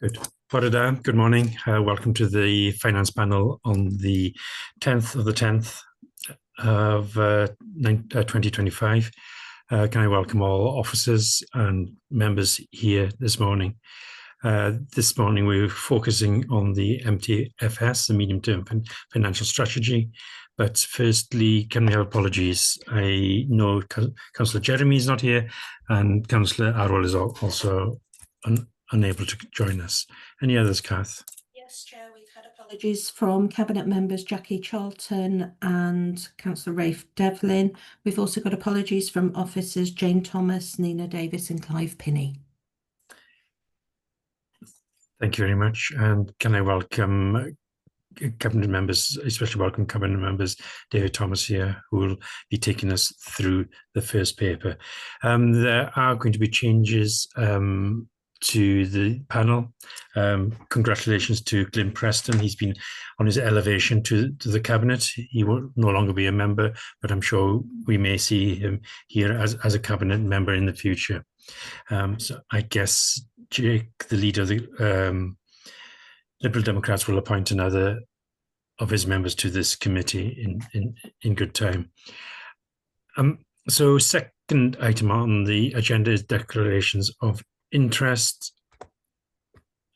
Good. Bore da. Good morning. Welcome to the finance panel on the 10th of the 10th of 2025. Can I welcome all officers and members here this morning? This morning we're focusing on the MTFS, the medium-term financial strategy. But firstly, can we have apologies? I know Councillor Jeremy is not here, and Councillor Arwell is also unable to join us. Any others, Kath? Yes, Chair, we've had apologies from Cabinet members Jackie Charlton and Councillor Rafe Devlin. We've also got apologies from officers Jane Thomas, Nina Davis and Clive Pinney. Thank you very much. And can I welcome Cabinet members, especially welcome Cabinet members David Thomas here, who will be taking us through the first paper. There are going to be changes to the panel. Congratulations to Glyn Preston. He's been on his elevation to the Cabinet. He will no longer be a member, but I'm sure we may see him here as a Cabinet member in the future. So I guess Jake, the leader of the Liberal Democrats, will appoint another of his members to this committee in good time. So second item on the agenda is declarations of interest.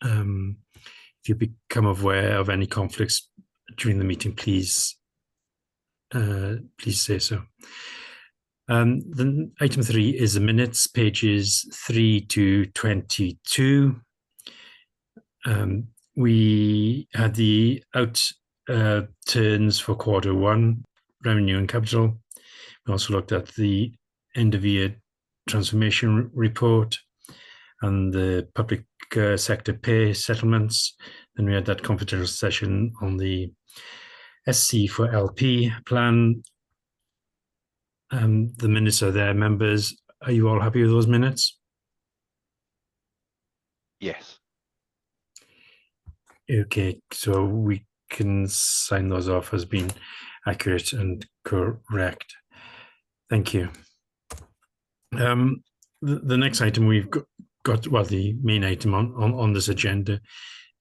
If you become aware of any conflicts during the meeting, please say so. Then item 3 is the minutes, pages 3 to 22. We had the turns for Q1, revenue and capital. We also looked at the end of year transformation report and the public sector pay settlements. Then we had that confidential session on the SC for LP plan. The minutes are there, members. Are you all happy with those minutes? Yes. Okay, so we can sign those off as being accurate and correct. Thank you. The next item we've got, well, the main item on this agenda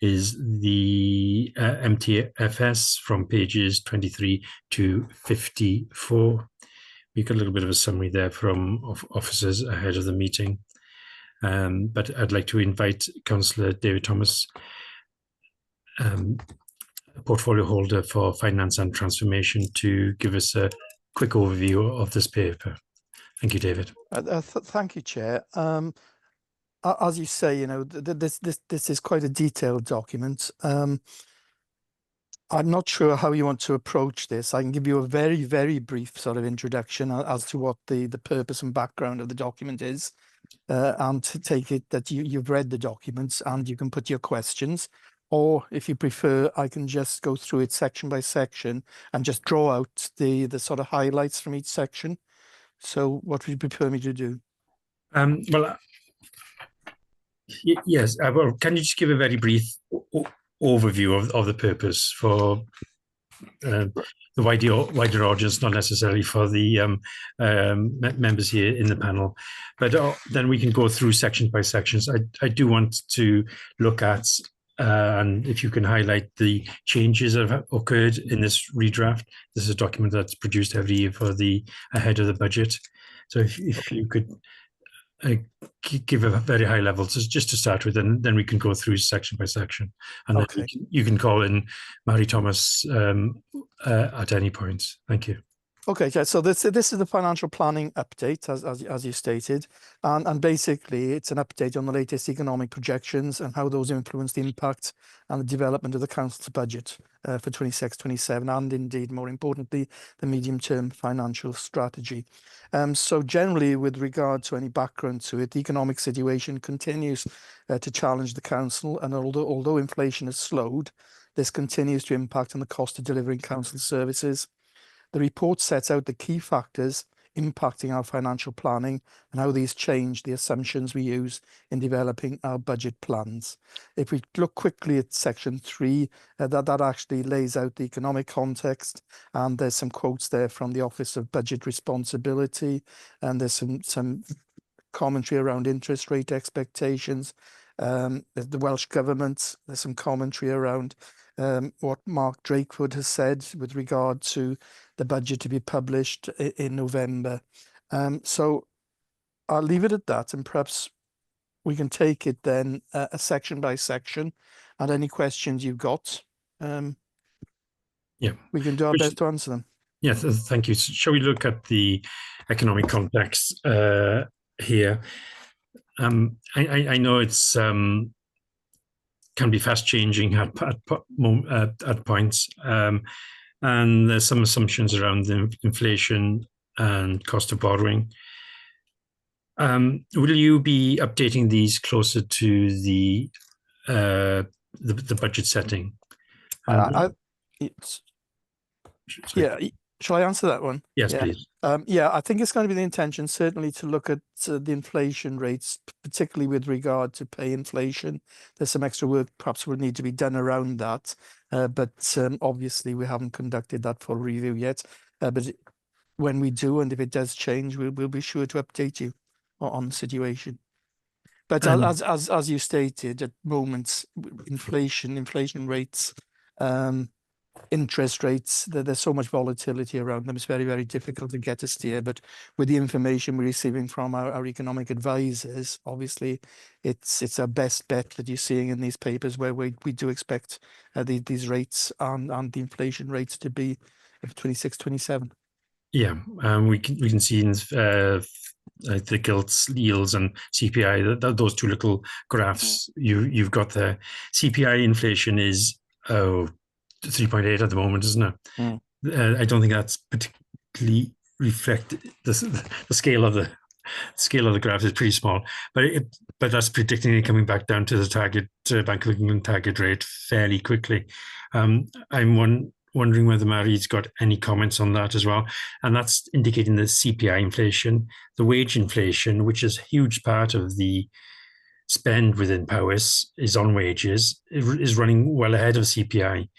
is the MTFS from pages 23 to 54. We got a little bit of a summary there from officers ahead of the meeting. But I'd like to invite Councillor David Thomas, portfolio holder for finance and transformation, to give us a quick overview of this paper. Thank you, David. Thank you, Chair. As you say, you know, this is quite a detailed document. I'm not sure how you want to approach this. I can give you a very, very brief sort of introduction as to what the purpose and background of the document is, and to take it that you've read the documents and you can put your questions. Or if you prefer, I can just go through it section by section and just draw out the sort of highlights from each section. So what would you prefer me to do? Well, yes. Well, can you just give a very brief overview of the purpose for the wider audience, not necessarily for the members here in the panel, but then we can go through section by sections. I do want to look at and if you can highlight the changes that have occurred in this redraft. This is a document that's produced every year for the ahead of the budget. So if you could give a very high level, just to start with, and then we can go through section by section. And okay. Then you can call in Mary Thomas at any point. Thank you. Okay, so this is the financial planning update, as you stated, and basically it's an update on the latest economic projections and how those influence the impact and the development of the council's budget for 26-27, and indeed, more importantly, the medium-term financial strategy. So generally, with regard to any background to it, the economic situation continues to challenge the council, and although inflation has slowed, this continues to impact on the cost of delivering council services. The report sets out the key factors impacting our financial planning and how these change the assumptions we use in developing our budget plans. If we look quickly at section 3, that actually lays out the economic context, and there's some quotes there from the Office of Budget Responsibility, and there's some commentary around interest rate expectations. the Welsh Government. There's some commentary around what Mark Drakewood has said with regard to the budget to be published in November. So I'll leave it at that, and perhaps we can take it then a section by section, and any questions you've got, Yeah, we can do our best to answer them. Yes, thank you. Shall we look at the economic context here? I know it's can be fast changing at points, and there's some assumptions around the inflation and cost of borrowing. Will you be updating these closer to the budget setting? Yeah, shall I answer that one? Yes, yeah. please. Yeah, I think it's going to be the intention, certainly, to look at the inflation rates, particularly with regard to pay inflation. There's some extra work perhaps will need to be done around that, but obviously we haven't conducted that full review yet. But when we do, and if it does change, we'll be sure to update you on the situation. But as you stated, at moments, inflation rates, interest rates, there's so much volatility around them. It's very, very difficult to get a steer. But with the information we're receiving from our economic advisors, obviously it's our best bet that you're seeing in these papers, where we do expect these rates and the inflation rates to be 26, 27. Yeah, we can see in the gilts, yields, and CPI, those two little graphs you've got there. CPI inflation is 3.8 at the moment, isn't it? I don't think that's particularly reflected. The scale of the graph is pretty small, but that's predicting it coming back down to the target Bank of England target rate fairly quickly. I'm wondering whether Mary's got any comments on that as well, and that's indicating the CPI inflation, the wage inflation, which is a huge part of the spend within Powys, is on wages, is running well ahead of CPI.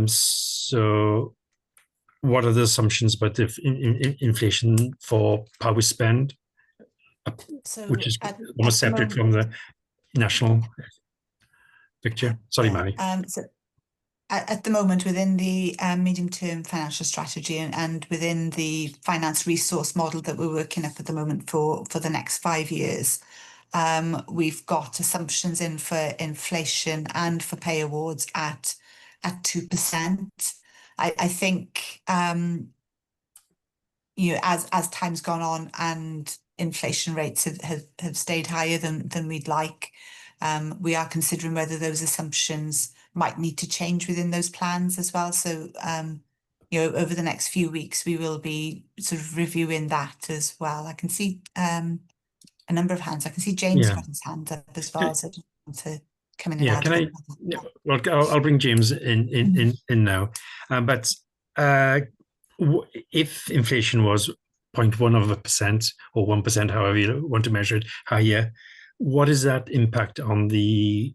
So what are the assumptions about the inflation for Powys spend, which is almost separate from the national picture? Sorry, Mary. So at the moment, within the medium-term financial strategy and within the finance resource model that we're working up at the moment for the next 5 years, we've got assumptions in for inflation and for pay awards at 2%. I think as time's gone on and inflation rates have stayed higher than we'd like, we are considering whether those assumptions might need to change within those plans as well. So over the next few weeks we will be sort of reviewing that as well. I can see a number of hands. I can see James got his hand up as well, so I just want to come in and add. Well, I'll bring James in now. But if inflation was 0.1% or 1%, however you want to measure it, higher, what is that impact on the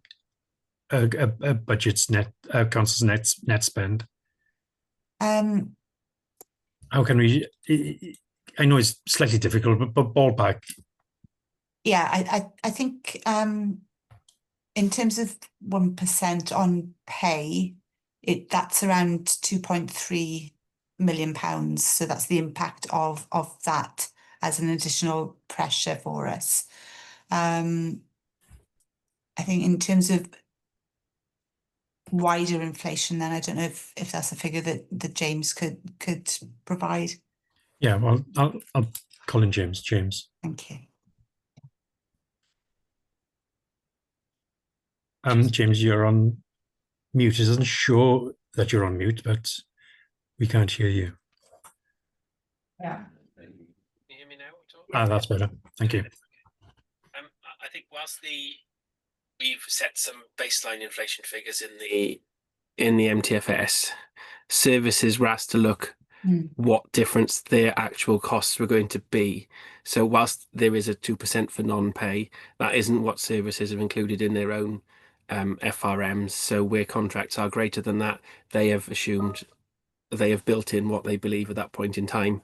budget's council's net spend? How can we? I know it's slightly difficult, but ballpark. Yeah, I think in terms of 1% on pay, that's around £2.3 million. So that's the impact of that as an additional pressure for us. I think in terms of wider inflation, then I don't know if that's a figure that James could provide. Yeah, well, I'll call in James. James. Thank you. James, you're on mute. It doesn't show that you're on mute, but we can't hear you. Yeah. Can you hear me now? That's better. Thank you. I think whilst we've set some baseline inflation figures in the MTFS, services were asked to look what difference their actual costs were going to be. So whilst there is a 2% for non-pay, that isn't what services have included in their own FRMs. So where contracts are greater than that, they have built in what they believe at that point in time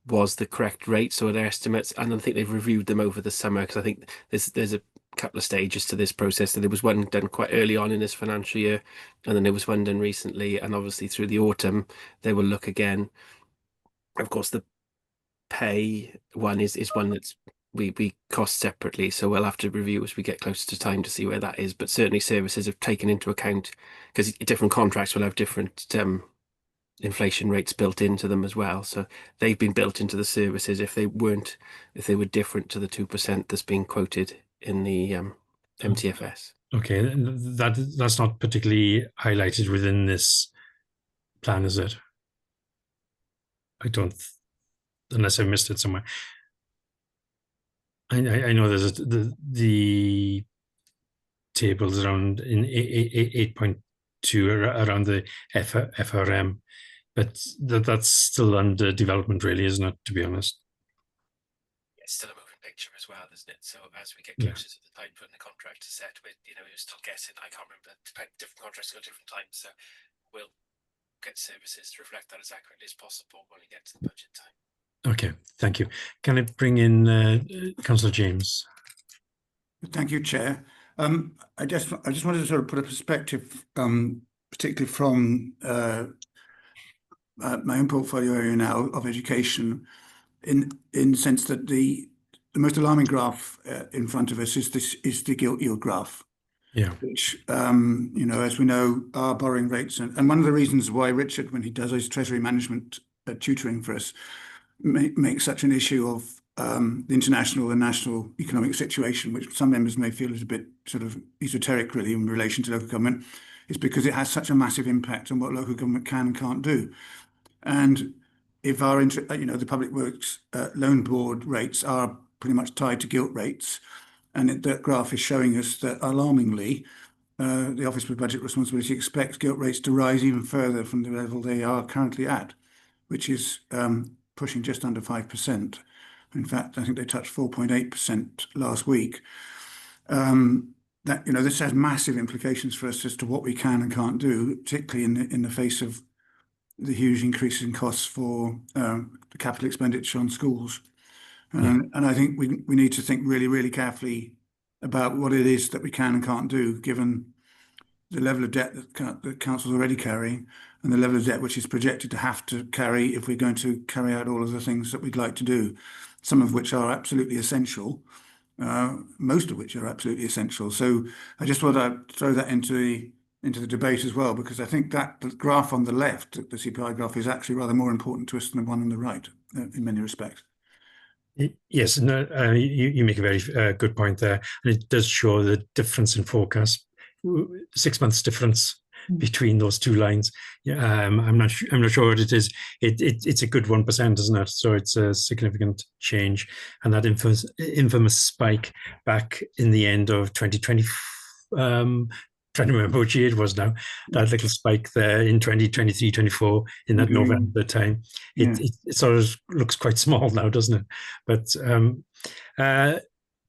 was the correct rate, so their estimates, and I think they've reviewed them over the summer, because I think there's a couple of stages to this process. So there was one done quite early on in this financial year, and then there was one done recently, and obviously through the autumn they will look again. Of course, the pay one is one that's we cost separately, so we'll have to review as we get closer to time to see where that is. But certainly services have taken into account, because different contracts will have different inflation rates built into them as well, so they've been built into the services. If they were different to the 2% that's being quoted in the MTFS. Okay, that's not particularly highlighted within this plan, is it? I don't, unless I missed it somewhere. I know there's the tables around in 8.2 around the FRM, but that's still under development, really, isn't it? To be honest. It's still a moving picture as well, isn't it? So as we get closer to the time when the contract is set, we're still guessing. I can't remember. Different contracts go different times, so we'll get services to reflect that as accurately as possible when we get to the budget time. Okay, thank you. Can I bring in Councillor James? Thank you, Chair. I just wanted to sort of put a perspective, particularly from my own portfolio area now of education, in the sense that the most alarming graph in front of us is the gilt yield graph. Yeah. Which as we know, our borrowing rates, and one of the reasons why Richard, when he does his treasury management tutoring for us, makes such an issue of the international and national economic situation, which some members may feel is a bit sort of esoteric, really, in relation to local government, is because it has such a massive impact on what local government can and can't do. And if our the Public Works Loan Board rates are pretty much tied to gilt rates, and that graph is showing us that, alarmingly, the Office for Budget Responsibility expects gilt rates to rise even further from the level they are currently at, which is pushing just under 5%. In fact, I think they touched 4.8% last week. This has massive implications for us as to what we can and can't do, particularly in the face of the huge increases in costs for the capital expenditure on schools. And I think we need to think really, really carefully about what it is that we can and can't do, given the level of debt that the council's already carrying, and the level of debt which is projected to have to carry if we're going to carry out all of the things that we'd like to do, some of which are absolutely essential, most of which are absolutely essential. So I just thought I'd throw that into the debate as well, because I think that the graph on the left, the CPI graph, is actually rather more important to us than the one on the right in many respects. Yes, no, you make a very good point there, and it does show the difference in forecast. 6 months difference between those two lines. Yeah, I'm not sure what it is. It's a good 1%, isn't it? So it's a significant change, and that infamous spike back in the end of 2020. Trying to remember which year it was now. That little spike there in 2023, 24 in that November time. It sort of looks quite small now, doesn't it? But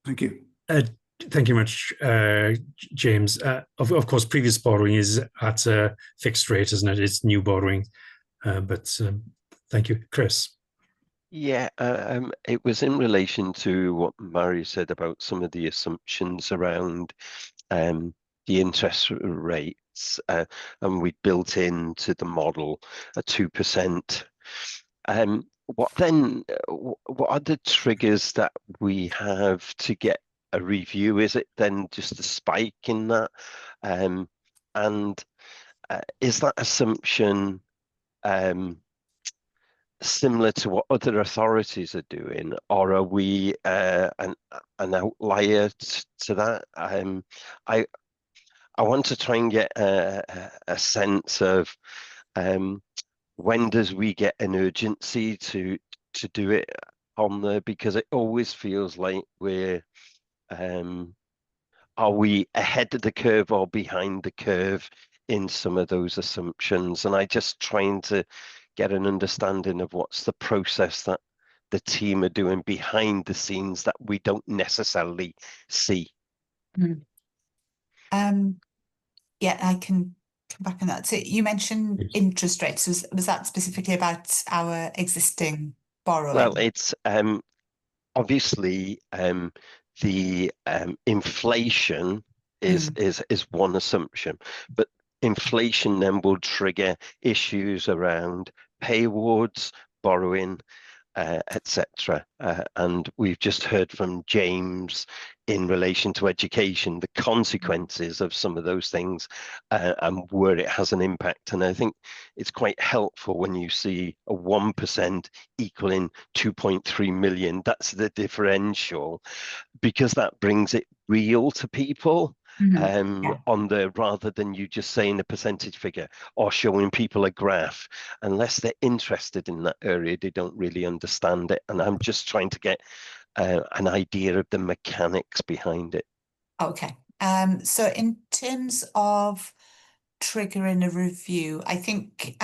thank you. Thank you much, James. Of course, previous borrowing is at a fixed rate, isn't it? It's new borrowing. But thank you, Chris. Yeah, it was in relation to what Mary said about some of the assumptions around the interest rates, and we built into the model a 2%. What are the triggers that we have to get a review? Is it then just a spike in that? And is that assumption similar to what other authorities are doing, or are we an outlier to that? I want to try and get a sense of when does we get an urgency to do it on there, because it always feels like are we ahead of the curve or behind the curve in some of those assumptions? And I just trying to get an understanding of what's the process that the team are doing behind the scenes that we don't necessarily see. Yeah, I can come back on that. So you mentioned interest rates. Was that specifically about our existing borrowing? Well, it's obviously the inflation is one assumption, but inflation then will trigger issues around pay awards, borrowing, etc. And we've just heard from James in relation to education, the consequences of some of those things and where it has an impact. And I think it's quite helpful when you see a 1% equaling 2.3 million. That's the differential, because that brings it real to people. On the, rather than you just saying a percentage figure or showing people a graph. Unless they're interested in that area, they don't really understand it. And I'm just trying to get an idea of the mechanics behind it. Okay. So in terms of triggering a review, I think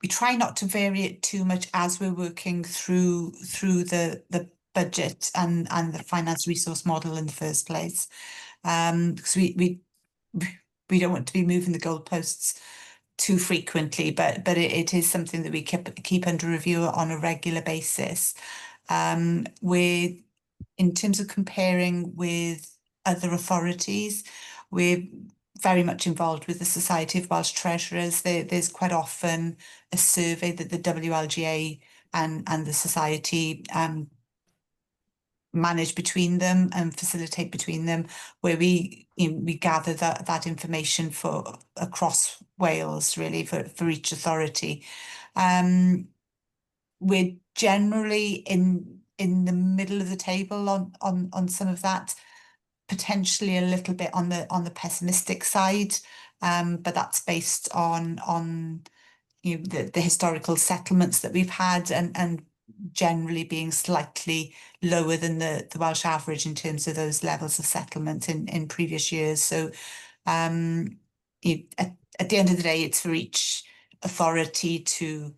we try not to vary it too much as we're working through the budget and the finance resource model in the first place. Because we don't want to be moving the goalposts too frequently, but it is something that we keep under review on a regular basis. In terms of comparing with other authorities, we're very much involved with the Society of Welsh Treasurers. There's quite often a survey that the WLGA and the Society manage between them and facilitate between them, where we gather that information for across Wales, really, for each authority. We're generally in the middle of the table on some of that, potentially a little bit on the pessimistic side, but that's based on the historical settlements that we've had and generally being slightly lower than the Welsh average in terms of those levels of settlement in previous years. So at the end of the day, it's for each authority to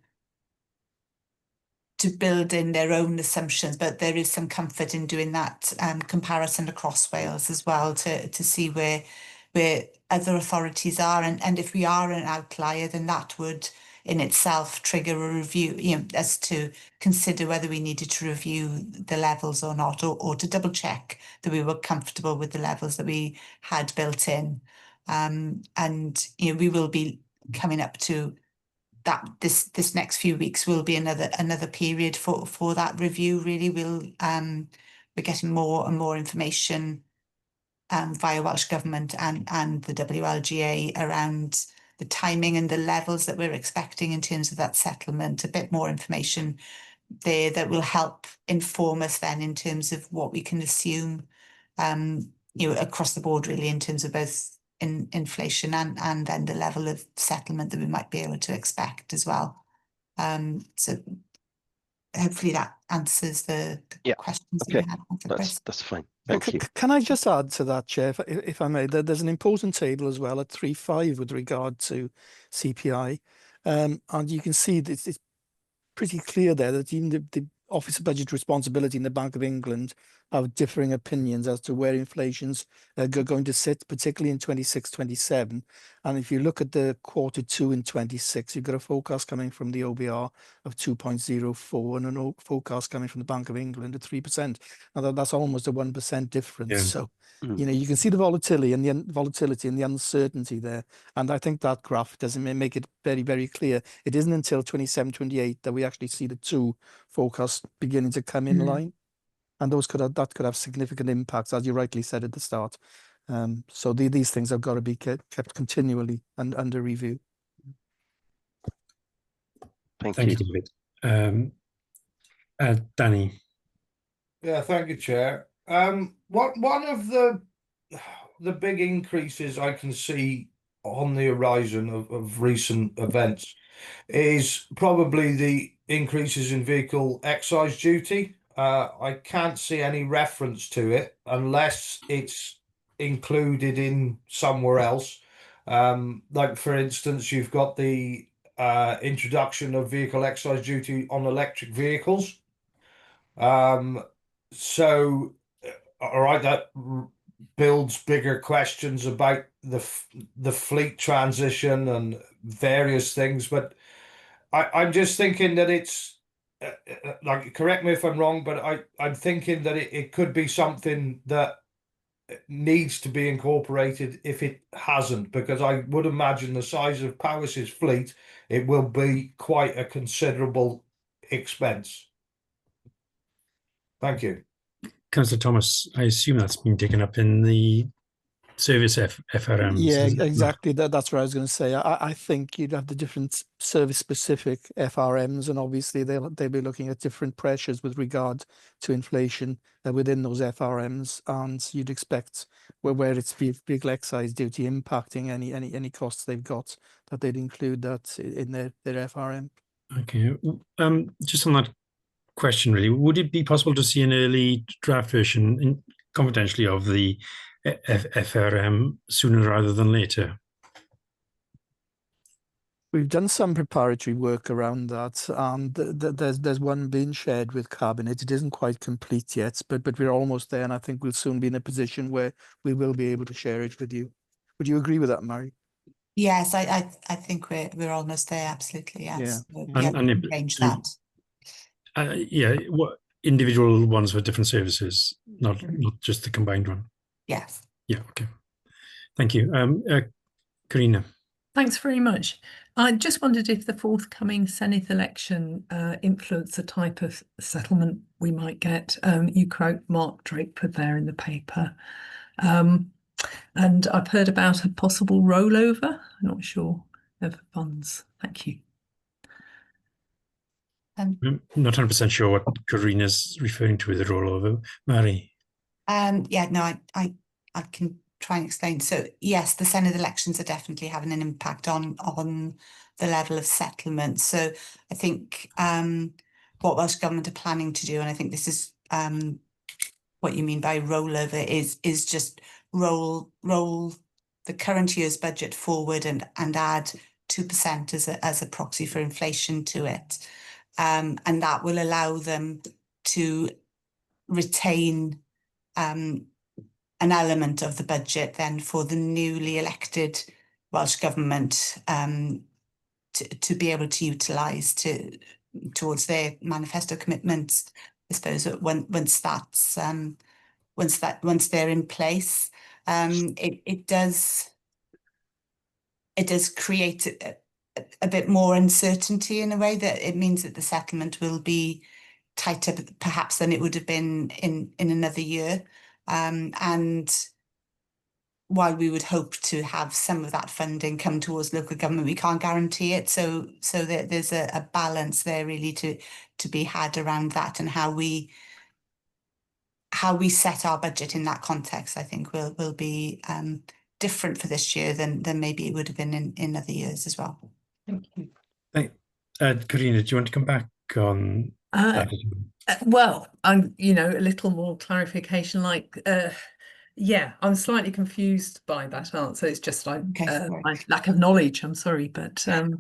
build in their own assumptions, but there is some comfort in doing that comparison across Wales as well to see where other authorities are, and if we are an outlier, then that would in itself trigger a review, as to consider whether we needed to review the levels or not, or to double check that we were comfortable with the levels that we had built in. And we will be coming up to that this next few weeks will be another period for that review. Really, we're getting more and more information via Welsh Government and the WLGA around the timing and the levels that we're expecting in terms of that settlement. A bit more information there that will help inform us then in terms of what we can assume, across the board, really, in terms of both inflation and then the level of settlement that we might be able to expect as well. So hopefully that answers the questions that you had. That's fine. Thank you. Can I just add to that, Chair, if I may? There's an important table as well at 3.5 with regard to CPI, and you can see that it's pretty clear there that even the Office of Budget Responsibility in the Bank of England have differing opinions as to where inflation's going to sit, particularly in 26-27. And if you look at the Q2 in 26, you've got a forecast coming from the OBR of 2.04 and a forecast coming from the Bank of England at 3%. Now that's almost a 1% difference. Yeah. So you can see the volatility and the uncertainty there. And I think that graph doesn't make it very, very clear. It isn't until 27-28 that we actually see the two forecasts beginning to come in line. And that could have significant impacts, as you rightly said at the start. So these things have got to be kept continually and under review. Thank you, David. Danny. Yeah, thank you, Chair. One of the big increases I can see on the horizon of recent events is probably the increases in vehicle excise duty. I can't see any reference to it unless it's included in somewhere else. Like, for instance, you've got the introduction of vehicle excise duty on electric vehicles. So, all right, that builds bigger questions about the fleet transition and various things, but I'm just thinking that it's like, correct me if I'm wrong, but I'm thinking that it could be something that needs to be incorporated if it hasn't, because I would imagine the size of Powis's fleet, it will be quite a considerable expense. Thank you. Councillor Thomas, I assume that's been taken up in the service FRMs. Yeah, is it? exactly. That's what I was going to say. I think you'd have the different service-specific FRMs, and obviously they'll be looking at different pressures with regard to inflation within those FRMs, and you'd expect where it's vehicle excise duty impacting any costs they've got, that they'd include that in their FRM. Okay. Just on that question, really, would it be possible to see an early draft version, confidentially, of the FRM sooner rather than later? We've done some preparatory work around that, and there's one being shared with Cabinet. It isn't quite complete yet, but we're almost there, and I think we'll soon be in a position where we will be able to share it with you. Would you agree with that, Mary? Yes, I think we're almost there. Absolutely, yes. Yeah. Yeah, And we can arrange that. Yeah, what individual ones for different services, not just the combined one. Yes. Yeah. Okay. Thank you, Karina. Thanks very much. I just wondered if the forthcoming Senedd election influenced the type of settlement we might get. You quote Mark Drakeford there in the paper. And I've heard about a possible rollover. I'm not sure of funds. Thank you. I'm not 100% sure what Karina's referring to with the rollover. Mary? Yeah, no, I can try and explain. So yes, the Senedd elections are definitely having an impact on the level of settlement. So I think what Welsh Government are planning to do, and I think this is what you mean by rollover, is just roll the current year's budget forward and add 2% as a proxy for inflation to it. And that will allow them to retain an element of the budget then for the newly elected Welsh Government to be able to utilise towards their manifesto commitments. I suppose once they're in place, it does create a bit more uncertainty in a way, that it means that the settlement will be tighter perhaps than it would have been in another year. And while we would hope to have some of that funding come towards local government, we can't guarantee it. So that there's a balance there really to be had around that, and how we set our budget in that context, I think will be different for this year than maybe it would have been in other years as well. Thank you. Karina, do you want to come back on that? Well, I'm, a little more clarification, yeah, I'm slightly confused by that answer. It's just my lack of knowledge. I'm sorry, but so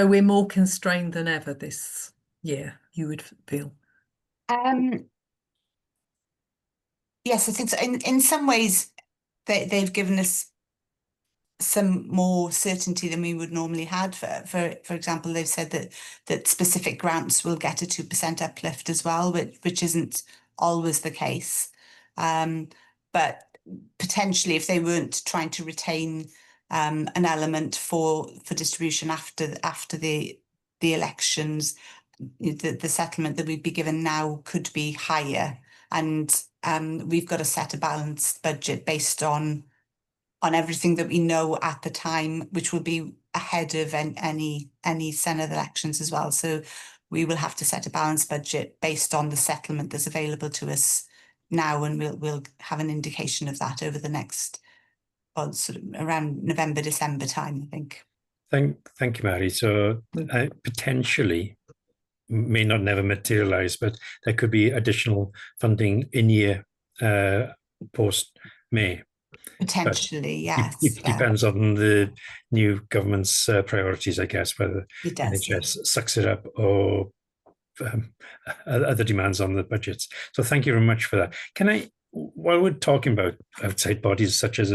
we're more constrained than ever this year, you would feel? Yes, I think so. In some ways, they've given us some more certainty than we would normally had. For example, they've said that specific grants will get a 2% uplift as well, which isn't always the case. But potentially, if they weren't trying to retain an element for distribution after the elections, the settlement that we'd be given now could be higher. And we've got to set a balanced budget based on everything that we know at the time, which will be ahead of any Senedd elections as well. So we will have to set a balanced budget based on the settlement that's available to us now, and we'll have an indication of that over the next, sort of around November, December time, I think. Thank you, Mary. So potentially, may not never materialise, but there could be additional funding in year post May. Potentially, yes. It depends on the new government's priorities, I guess, whether it does, NHS sucks it up or other demands on the budgets. So thank you very much for that. Can I, while we're talking about outside bodies such as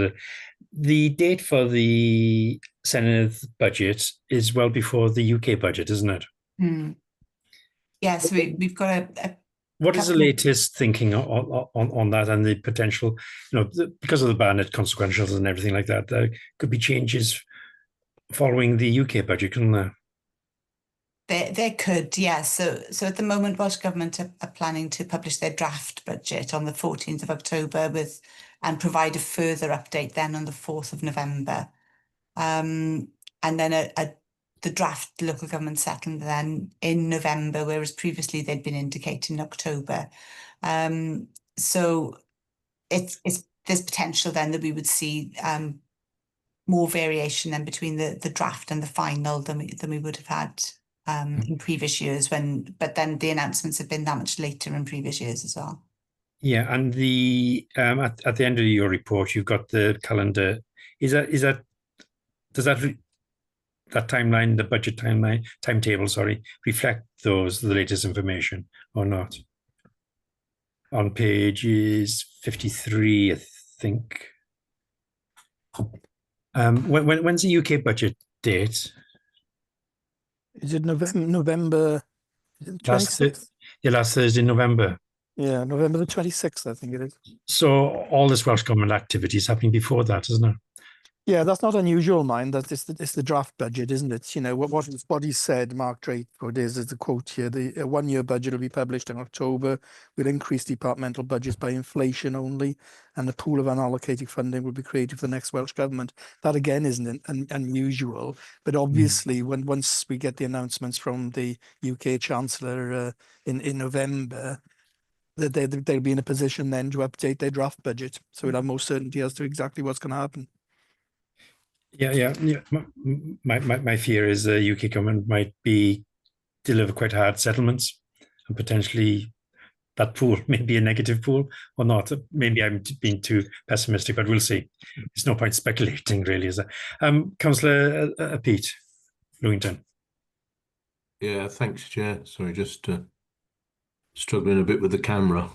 the date for the Senedd budget is well before the UK budget, isn't it? Yeah, so we've got a What is the couple of- latest thinking on that and the potential, because of the Barnett consequentials and everything like that, there could be changes following the UK budget, couldn't there? There could, yeah. So at the moment, Welsh Government are planning to publish their draft budget on the 14th of October and provide a further update then on the 4th of November. And then the draft local government settlement then in November, whereas previously they'd been indicated in October. So there's potential then that we would see more variation then between the draft and the final than we would have had in previous years but then the announcements have been that much later in previous years as well. Yeah, and the at the end of your report, you've got the calendar. Does that timeline, the budget timetable, reflect the latest information or not? On pages 53, I think. When's the UK budget date? Is it November 26th? Last Thursday in November. Yeah, November the 26th, I think it is. So all this Welsh Government activity is happening before that, isn't it? Yeah, that's not unusual, mind. That it's the draft budget, isn't it? What he said, Mark Drakeford, is the quote here: the 1-year budget will be published in October. We'll increase departmental budgets by inflation only, and the pool of unallocated funding will be created for the next Welsh Government. That again isn't unusual, but obviously once we get the announcements from the UK Chancellor in November, that they'll be in a position then to update their draft budget, so we'll have more certainty as to exactly what's going to happen. Yeah. My fear is the UK government might deliver quite hard settlements, and potentially that pool may be a negative pool or not. Maybe I'm being too pessimistic, but we'll see. There's no point speculating, really, is there? Councillor Pete Lewington. Yeah, thanks, Chair. Sorry, just struggling a bit with the camera.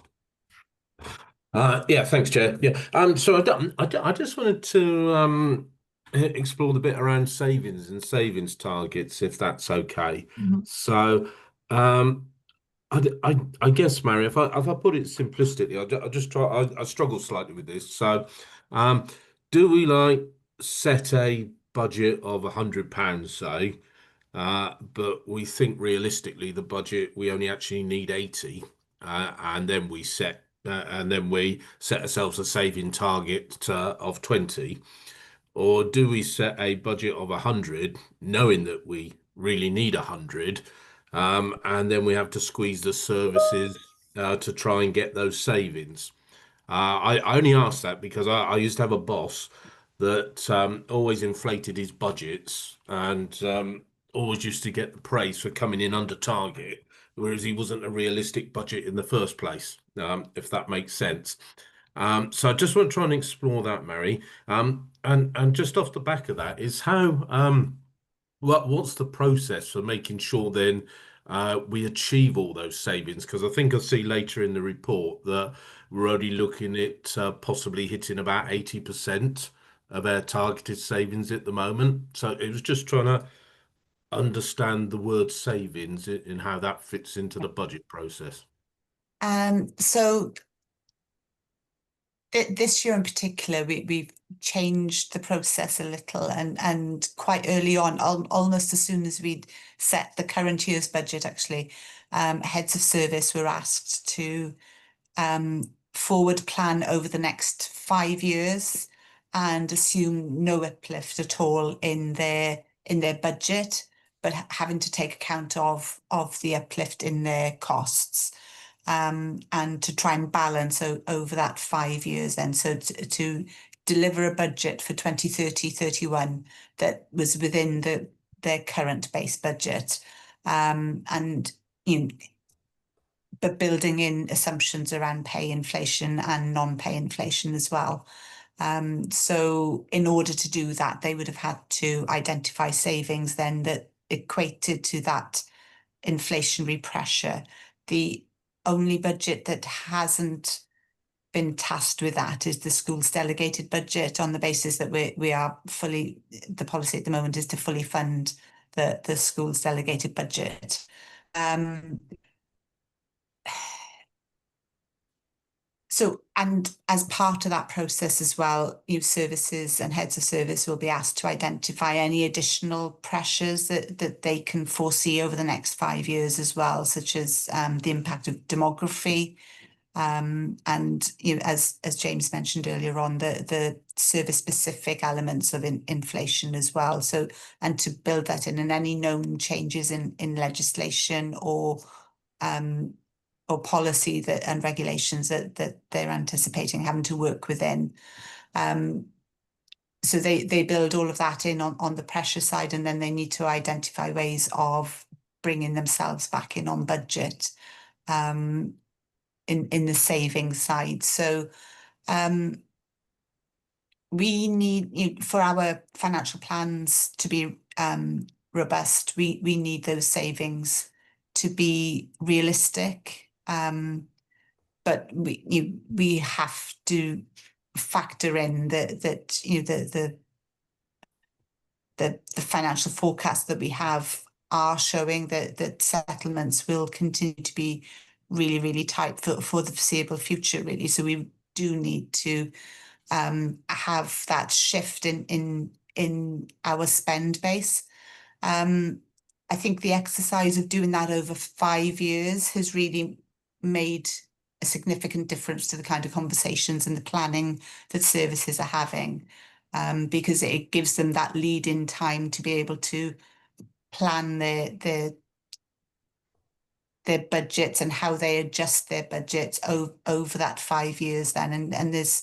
Yeah, thanks, Chair. Yeah. So I just wanted to explore the bit around savings and savings targets, if that's okay. So I guess, Mary, if I put it simplistically, I just try. I struggle slightly with this. So do we set a budget of £100, say, but we think realistically the budget we only actually need 80, and then we set ourselves a saving target of 20? Or do we set a budget of 100, knowing that we really need 100, and then we have to squeeze the services to try and get those savings? I only ask that because I used to have a boss that always inflated his budgets and always used to get the praise for coming in under target, whereas he wasn't a realistic budget in the first place, if that makes sense. So I just want to try and explore that, Mary. And just off the back of that is how what's the process for making sure then we achieve all those savings? Because I think I'll see later in the report that we're only looking at possibly hitting about 80% of our targeted savings at the moment. So it was just trying to understand the word savings and how that fits into the budget process. So this year in particular, we've changed the process a little, and quite early on, almost as soon as we'd set the current year's budget, actually, heads of service were asked to forward plan over the next 5 years and assume no uplift at all in their budget, but having to take account of the uplift in their costs. And to try and balance over that 5 years then, so to deliver a budget for 2030-31 that was within their current base budget, and but building in assumptions around pay inflation and non-pay inflation as well. So in order to do that, they would have had to identify savings then that equated to that inflationary pressure. The only budget that hasn't been tasked with that is the school's delegated budget, on the basis that we are fully, the policy at the moment is to fully fund the school's delegated budget. So, and as part of that process as well, youth services and heads of service will be asked to identify any additional pressures that they can foresee over the next 5 years as well, such as the impact of demography, and as James mentioned earlier on, the service specific elements of inflation as well. So, and to build that in, and any known changes in legislation or policy and regulations that they're anticipating having to work within. So they build all of that in on the pressure side, and then they need to identify ways of bringing themselves back in on budget in the savings side. So we need, for our financial plans to be robust, we need those savings to be realistic. But we have to factor in that the financial forecast that we have are showing that settlements will continue to be really, really tight for the foreseeable future, really. So we do need to have that shift in our spend base. I think the exercise of doing that over 5 years has really made a significant difference to the kind of conversations and the planning that services are having, because it gives them that lead in time to be able to plan their budgets and how they adjust their budgets over that 5 years then. And there's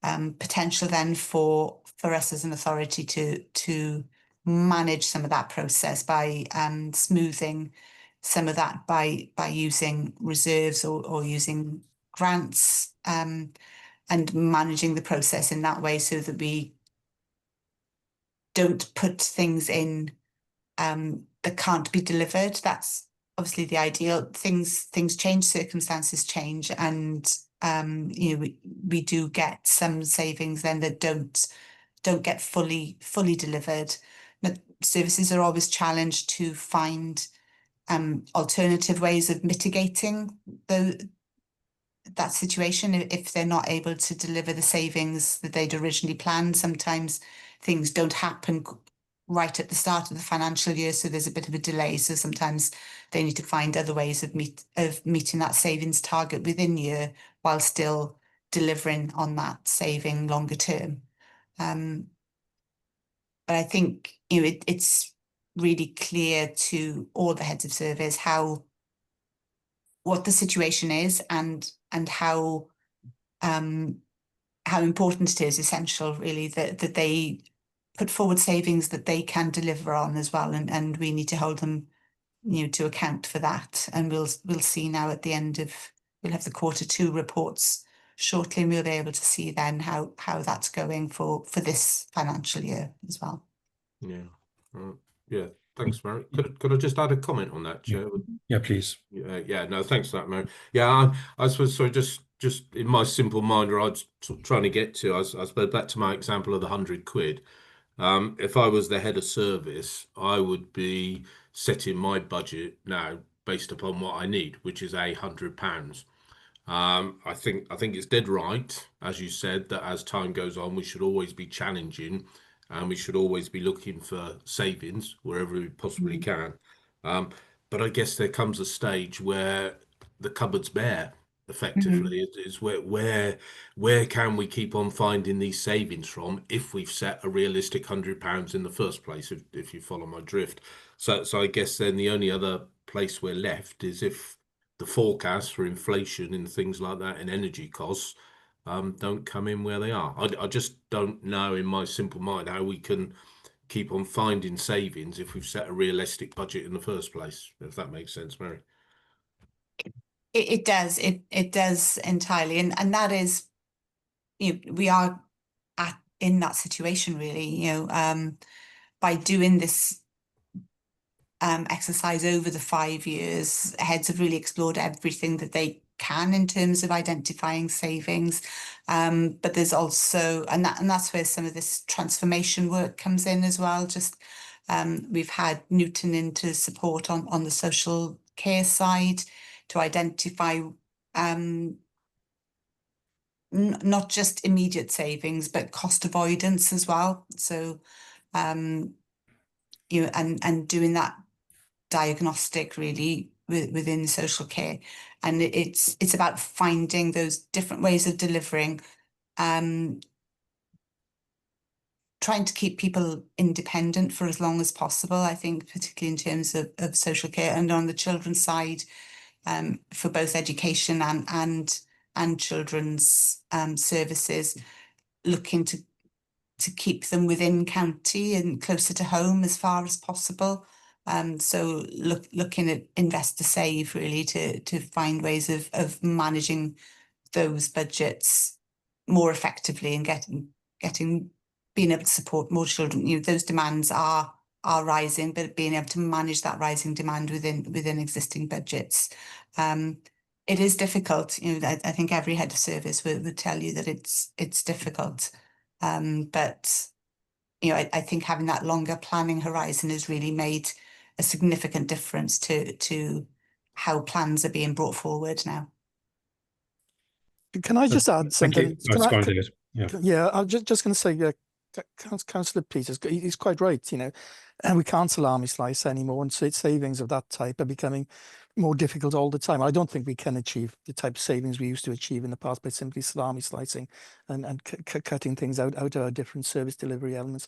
potential then for us as an authority to manage some of that process by smoothing some of that by using reserves or using grants, and managing the process in that way so that we don't put things in that can't be delivered. That's obviously the ideal. Things change, circumstances change, and we do get some savings then that don't get fully delivered. But services are always challenged to find alternative ways of mitigating that situation if they're not able to deliver the savings that they'd originally planned. Sometimes things don't happen right at the start of the financial year, so there's a bit of a delay. So sometimes they need to find other ways of meeting that savings target within year while still delivering on that saving longer term. But I think it's really clear to all the heads of service what the situation is and how important it is, essential really, that they put forward savings that they can deliver on as well, and we need to hold them to account for that. And we'll see now at the end of, we'll have the Q2 reports shortly, and we'll be able to see then how that's going for this financial year as well. Yeah, thanks, Mary. Could I just add a comment on that, Chair? Yeah, please. Yeah, no, thanks for that, Mary. Yeah, I suppose, so just in my simple mind, where I was trying to get to, I suppose back to my example of the £100. If I was the head of service, I would be setting my budget now based upon what I need, which is £100. I think it's dead right, as you said, that as time goes on, we should always be challenging, and we should always be looking for savings wherever we possibly can. But I guess there comes a stage where the cupboard's bare, effectively. Is where can we keep on finding these savings from if we've set a realistic £100 in the first place, if you follow my drift. So I guess then the only other place we're left is if the forecast for inflation and things like that and energy costs don't come in where they are. I just don't know in my simple mind how we can keep on finding savings if we've set a realistic budget in the first place, if that makes sense, Mary. It does. It does entirely, and that is, we are in that situation really. By doing this exercise over the 5 years, heads have really explored everything that they can in terms of identifying savings, but there's also, and that's where some of this transformation work comes in as well, just We've had Newton in to support on the social care side to identify not just immediate savings, but cost avoidance as well. So, you know, and doing that diagnostic really within social care. And it's about finding those different ways of delivering, trying to keep people independent for as long as possible, I think, particularly in terms of social care, and on the children's side, for both education and children's services, looking to keep them within county and closer to home as far as possible. So looking at invest to save really to find ways of managing those budgets more effectively and being able to support more children. You know, those demands are rising, but being able to manage that rising demand within existing budgets. It is difficult. You know, I think every head of service would tell you that it's difficult. But you know, I think having that longer planning horizon has really made a significant difference to how plans are being brought forward now. Can I just add something? Yeah, I'm just going to say, Councillor Peters, he's quite right, you know, and we can't salami slice anymore, and so savings of that type are becoming more difficult all the time. I don't think we can achieve the type of savings we used to achieve in the past by simply salami slicing and cutting things out of our different service delivery elements.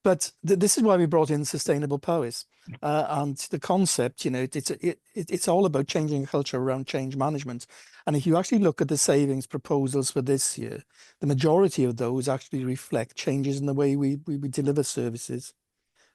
But this is why we brought in Sustainable Powers, and the concept, you know, it's all about changing a culture around change management. And if you actually look at the savings proposals for this year, the majority of those actually reflect changes in the way we deliver services,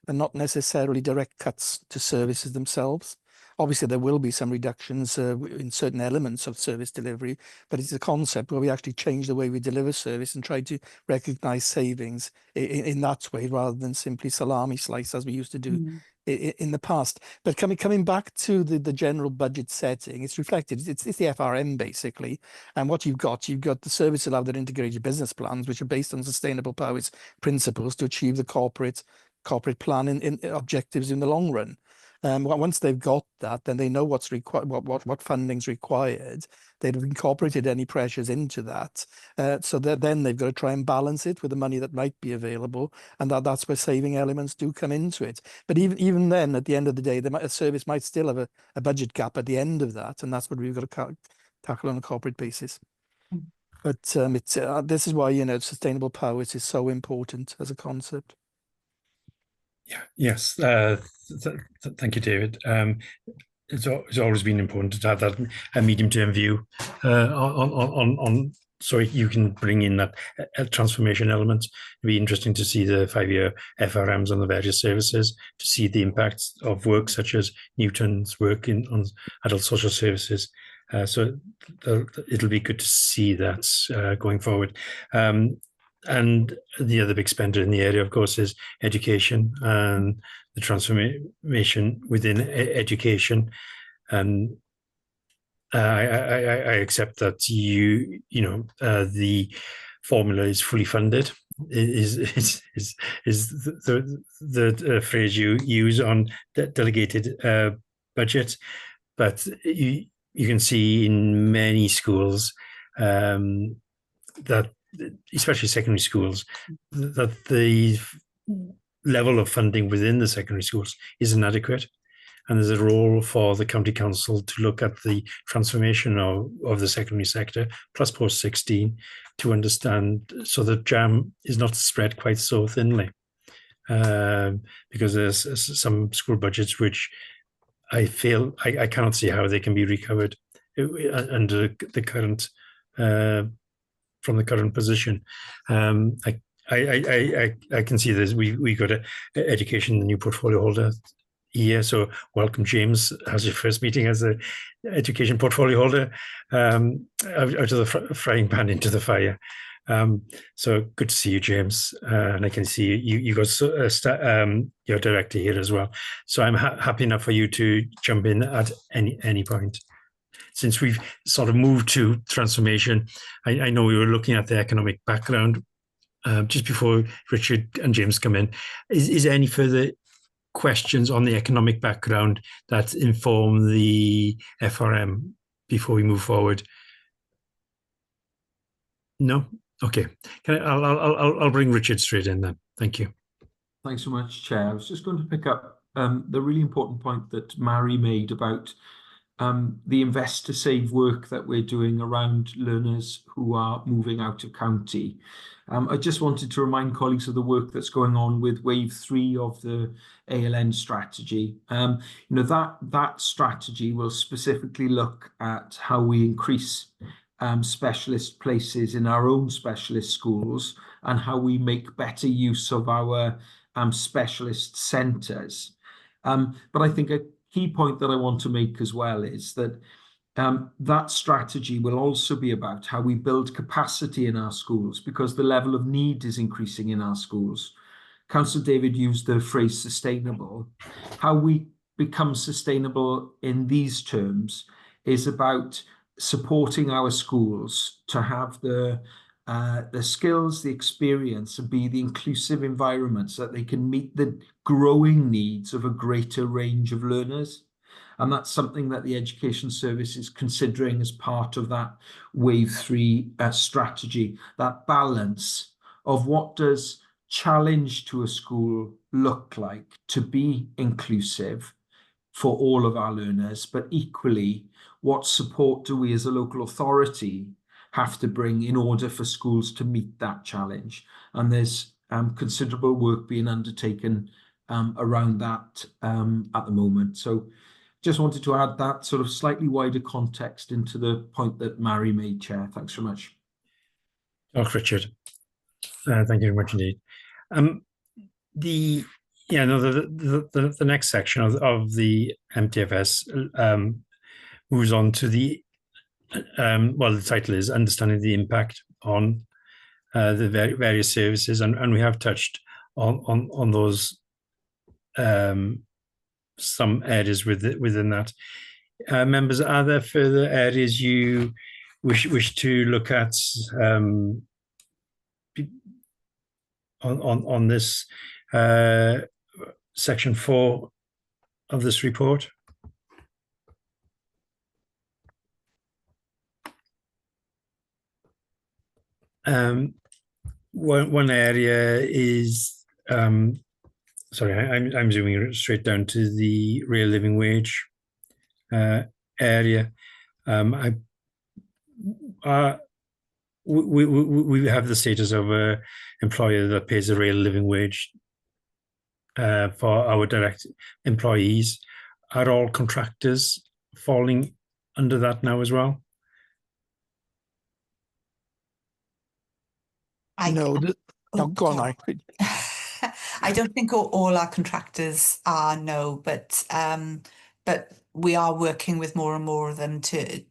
and not necessarily direct cuts to services themselves. Obviously, there will be some reductions in certain elements of service delivery, but it's a concept where we actually change the way we deliver service and try to recognise savings in that way, rather than simply salami slice as we used to do in the past. But coming back to the general budget setting, it's reflected. It's the FRM basically, and what you've got the service allowed their integrated business plans, which are based on Sustainable Powers principles to achieve the corporate plan in objectives in the long run. Once they've got that, then they know what's required, what funding's required. They've incorporated any pressures into that, so that then they've got to try and balance it with the money that might be available, and that's where saving elements do come into it. But even then, at the end of the day, a service might still have a budget gap at the end of that, and that's what we've got to tackle on a corporate basis. But this is why, you know, Sustainable Powers is so important as a concept. Yeah. Yes. Thank you, David. It's always been important to have that a medium-term view on. So you can bring in that transformation element. It'd be interesting to see the 5-year FRMs on the various services, to see the impacts of work such as Newton's work on adult social services. So it'll be good to see that going forward. And the other big spender in the area, of course, is education and the transformation within education. And I accept that the formula is fully funded. Is the phrase you use on delegated budget, but you can see in many schools that, especially secondary schools, that the level of funding within the secondary schools is inadequate. And there's a role for the county council to look at the transformation of the secondary sector, plus post-16, to understand, so that jam is not spread quite so thinly. Because there's some school budgets which I feel I cannot see how they can be recovered under the current from the current position. I can see this. We got education, the new portfolio holder here. So welcome, James, as your first meeting as a education portfolio holder, out of the frying pan into the fire. So good to see you, James. And I can see you got your director here as well. So I'm happy enough for you to jump in at any point. Since we've sort of moved to transformation, I know we were looking at the economic background just before Richard and James come in. Is there any further questions on the economic background that inform the FRM before we move forward? No? Okay. I'll bring Richard straight in then. Thank you. Thanks so much, Chair. I was just going to pick up the really important point that Mary made about the Invest to Save work that we're doing around learners who are moving out of county. I just wanted to remind colleagues of the work that's going on with Wave 3 of the ALN strategy. You know, that strategy will specifically look at how we increase specialist places in our own specialist schools and how we make better use of our specialist centres. But I think a key point that I want to make as well is that that strategy will also be about how we build capacity in our schools, because the level of need is increasing in our schools. Councillor David used the phrase sustainable. How we become sustainable in these terms is about supporting our schools to have the skills, the experience, and be the inclusive environments that they can meet the growing needs of a greater range of learners. And that's something that the Education Service is considering as part of that Wave 3 strategy, that balance of what does challenge to a school look like to be inclusive for all of our learners, but equally, what support do we as a local authority have to bring in order for schools to meet that challenge? And there's considerable work being undertaken around that at the moment. So just wanted to add that sort of slightly wider context into the point that Mary made, Chair. Thanks so much. Oh, Richard. Thank you very much indeed. The next section of the MTFS moves on to the well, the title is Understanding the Impact on the various services, and we have touched on those some areas within that. Members, are there further areas you wish to look at on this section 4 of this report? One area is sorry, I'm zooming straight down to the real living wage area. We have the status of an employer that pays a real living wage for our direct employees. Are all contractors falling under that now as well? Go on, I don't think all our contractors are, no, but we are working with more and more of them to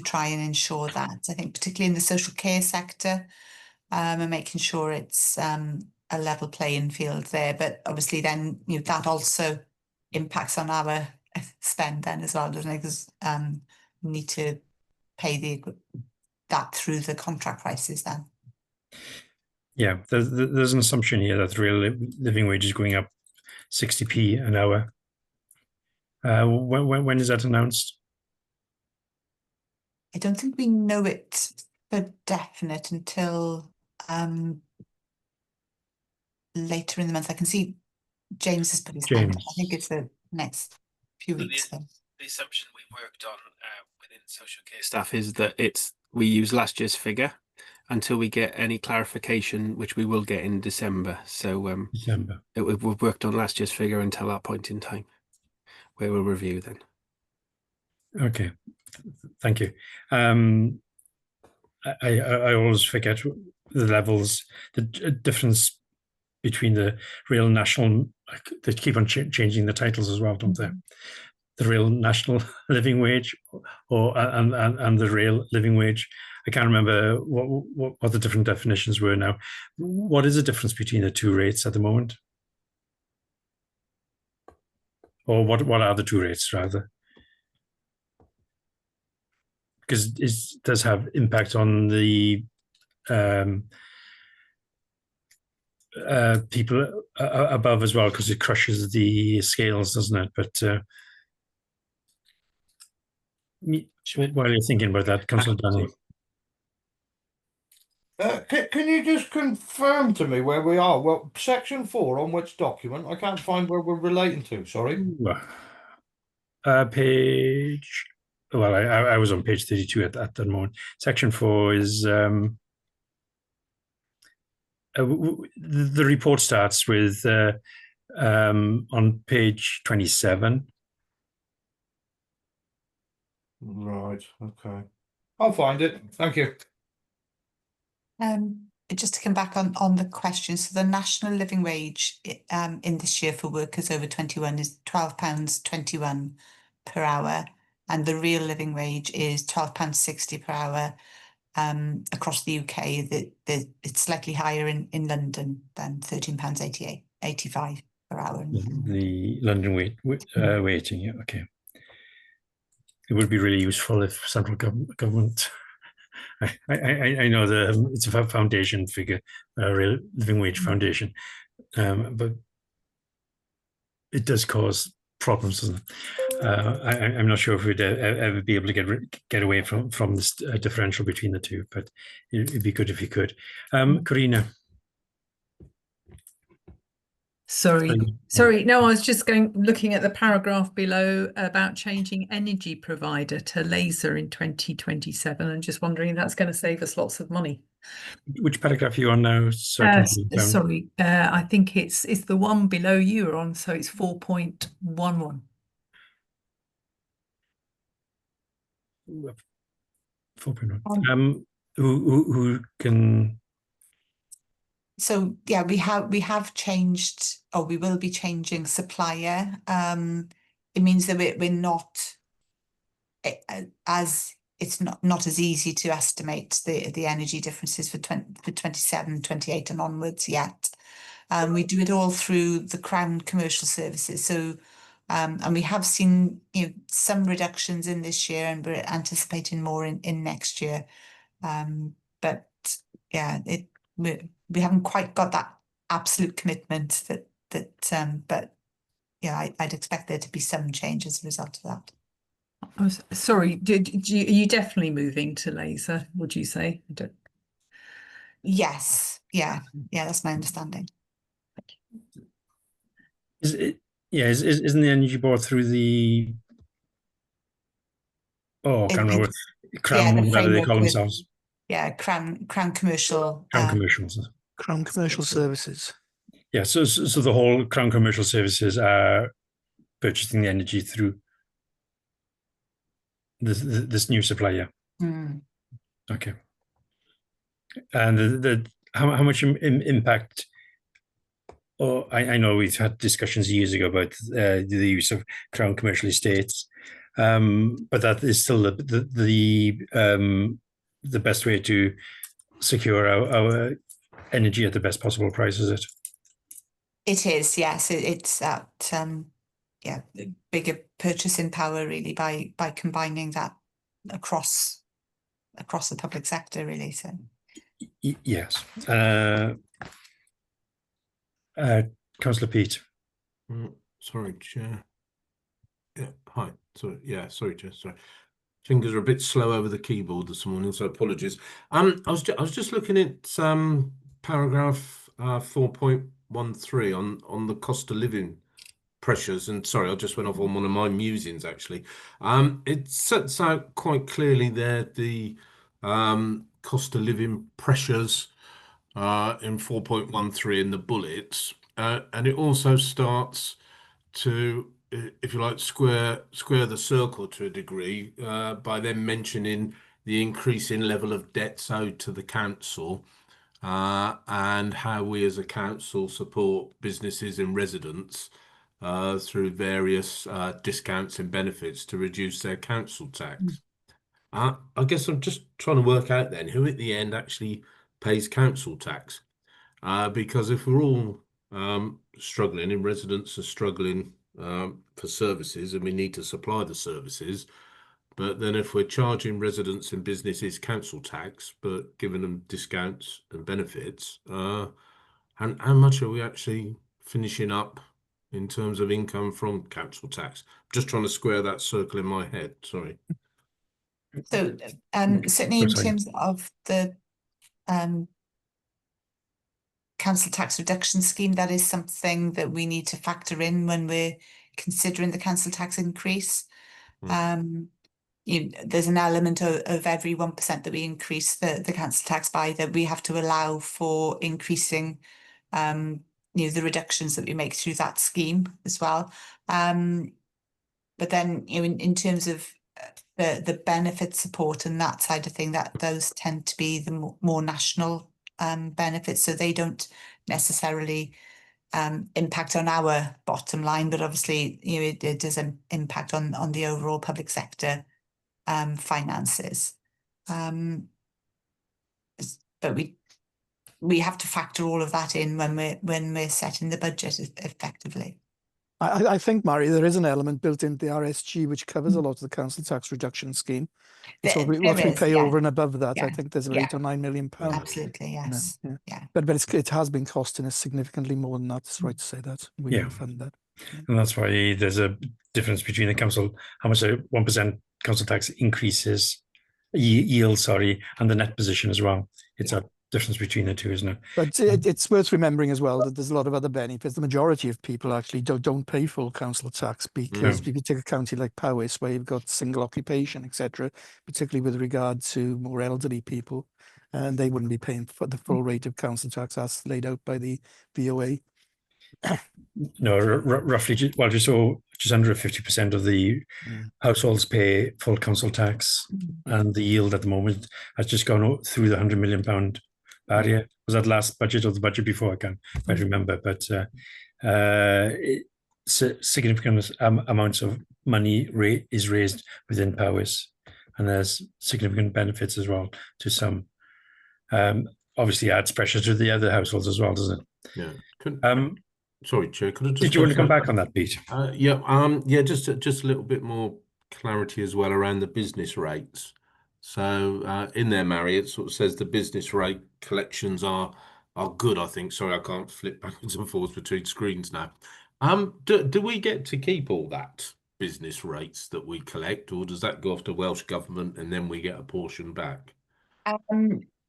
try and ensure that. I think particularly in the social care sector, and making sure it's a level playing field there. But obviously, then that also impacts on our spend then as well, doesn't it? Because we need to pay that through the contract prices then. Yeah, there's an assumption here that the real living wage is going up 60p an hour. When is that announced? I don't think we know it for definite until later in the month. I can see James has put his hand up. I think it's the next few weeks. The assumption we worked on within social care staff is that we use last year's figure until we get any clarification, which we will get in December. So December. We've worked on last year's figure until that point in time, where we'll review then. Okay, thank you. I always forget the levels, the difference between the real national. They keep on changing the titles as well, don't they? The real national living wage, and the real living wage. I can't remember what the different definitions were now. What is the difference between the two rates at the moment? Or what are the two rates, rather? Because it does have impact on the people above as well, because it crushes the scales, doesn't it? But while you're thinking about that, Councillor Dunning. Can you just confirm to me where we are? Well, section 4 on which document? I can't find where we're relating to. Sorry. Page. Well, I was on page 32 at that moment. Section 4 is the report starts with on page 27. Right. Okay. I'll find it. Thank you. Just to come back on the question, so the national living wage in this year for workers over 21 is £12.21 per hour, and the real living wage is £12.60 per hour across the UK. It's slightly higher in London than £13.85 per hour. The London waiting, yeah, okay. It would be really useful if central government. I know it's a foundation figure, real living wage foundation, but it does cause problems, doesn't it? I'm not sure if we'd ever be able to get away from this differential between the two, but it'd be good if you could. Karina. Sorry. No, I was just looking at the paragraph below about changing energy provider to laser in 2027, and just wondering if that's going to save us lots of money. Which paragraph are you on now? Sorry, I think it's the one below you are on, so it's 4.11. 4.1. Who can? So yeah, we have changed, or we will be changing supplier. It means that we're not as it's not as easy to estimate the energy differences for 27, 28 and onwards yet. We do it all through the Crown Commercial Services. So and we have seen some reductions in this year, and we're anticipating more in next year. But yeah, we haven't quite got that absolute commitment but yeah, I'd expect there to be some change as a result of that. Oh, sorry, are you definitely moving to laser, would you say? Yes, yeah, that's my understanding. Isn't the energy board through the I can't remember. Crown, what do they call themselves? Yeah, Crown Commercial. Crown Commercials. Crown Commercial Services. Yeah, so the whole Crown Commercial Services are purchasing the energy through this new supplier. Okay. And how much impact? I know we've had discussions years ago about the use of Crown Commercial Estates, but that is still the best way to secure our energy at the best possible price, is it? It is, yes. It's that bigger purchasing power really by combining that across the public sector, really. So yes. Councillor Pete. Sorry, Chair. Yeah, hi. Sorry, Chair. Sorry. Fingers are a bit slow over the keyboard this morning, so apologies. I was just looking at paragraph 4.13 on the cost of living pressures, and sorry, I just went off on one of my musings actually. It sets out quite clearly there the cost of living pressures in 4.13 in the bullets, and it also starts to, if you like, square the circle to a degree by then mentioning the increasing level of debts owed to the council and how we as a council support businesses and residents through various discounts and benefits to reduce their council tax. I guess I'm just trying to work out then who at the end actually pays council tax, because if we're all struggling and residents are struggling for services and we need to supply the services, but then if we're charging residents and businesses council tax but giving them discounts and benefits, And how much are we actually finishing up in terms of income from council tax? Just trying to square that circle in my head. Sorry. So certainly in sorry. terms of the council tax reduction scheme, that is something that we need to factor in when we're considering the council tax increase. There's an element of every 1% that we increase the council tax by, that we have to allow for increasing the reductions that we make through that scheme as well. But then in terms of the benefit support and that side of thing, that those tend to be the more national benefits, so they don't necessarily impact on our bottom line, but obviously it does impact on the overall public sector finances. But we have to factor all of that in when we're setting the budget effectively. I think, Mary, there is an element built into the RSG which covers a lot of the council tax reduction scheme. So what we pay over and above that, I think there's about £8 or £9 million. Absolutely, yes. Yeah. But it has been costing us significantly more than that. It's right to say that. We can fund that. And that's why there's a difference between the council, how much a 1% council tax increases, yield, and the net position as well. It's a differerence between the two, isn't it? But it's worth remembering as well that there's a lot of other benefits. The majority of people actually don't pay full council tax, because if you take a county like Powys, where you've got single occupation, etc., particularly with regard to more elderly people, and they wouldn't be paying for the full rate of council tax as laid out by the VOA. No, roughly, just under 50% of the households pay full council tax, and the yield at the moment has just gone through the £100 million barrier. Was that last budget or the budget before? I can't quite remember, but significant amounts of money is raised within Powys, and there's significant benefits as well to some. Obviously adds pressure to the other households as well, doesn't it? Yeah. Sorry, Chair. Could I just? Did you want to come back on that, Pete? Just a little bit more clarity as well around the business rates. So in there, Mary, it sort of says the business rate collections are good, I think. Sorry, I can't flip backwards and forwards between screens now. Do we get to keep all that business rates that we collect, or does that go off to Welsh Government and then we get a portion back?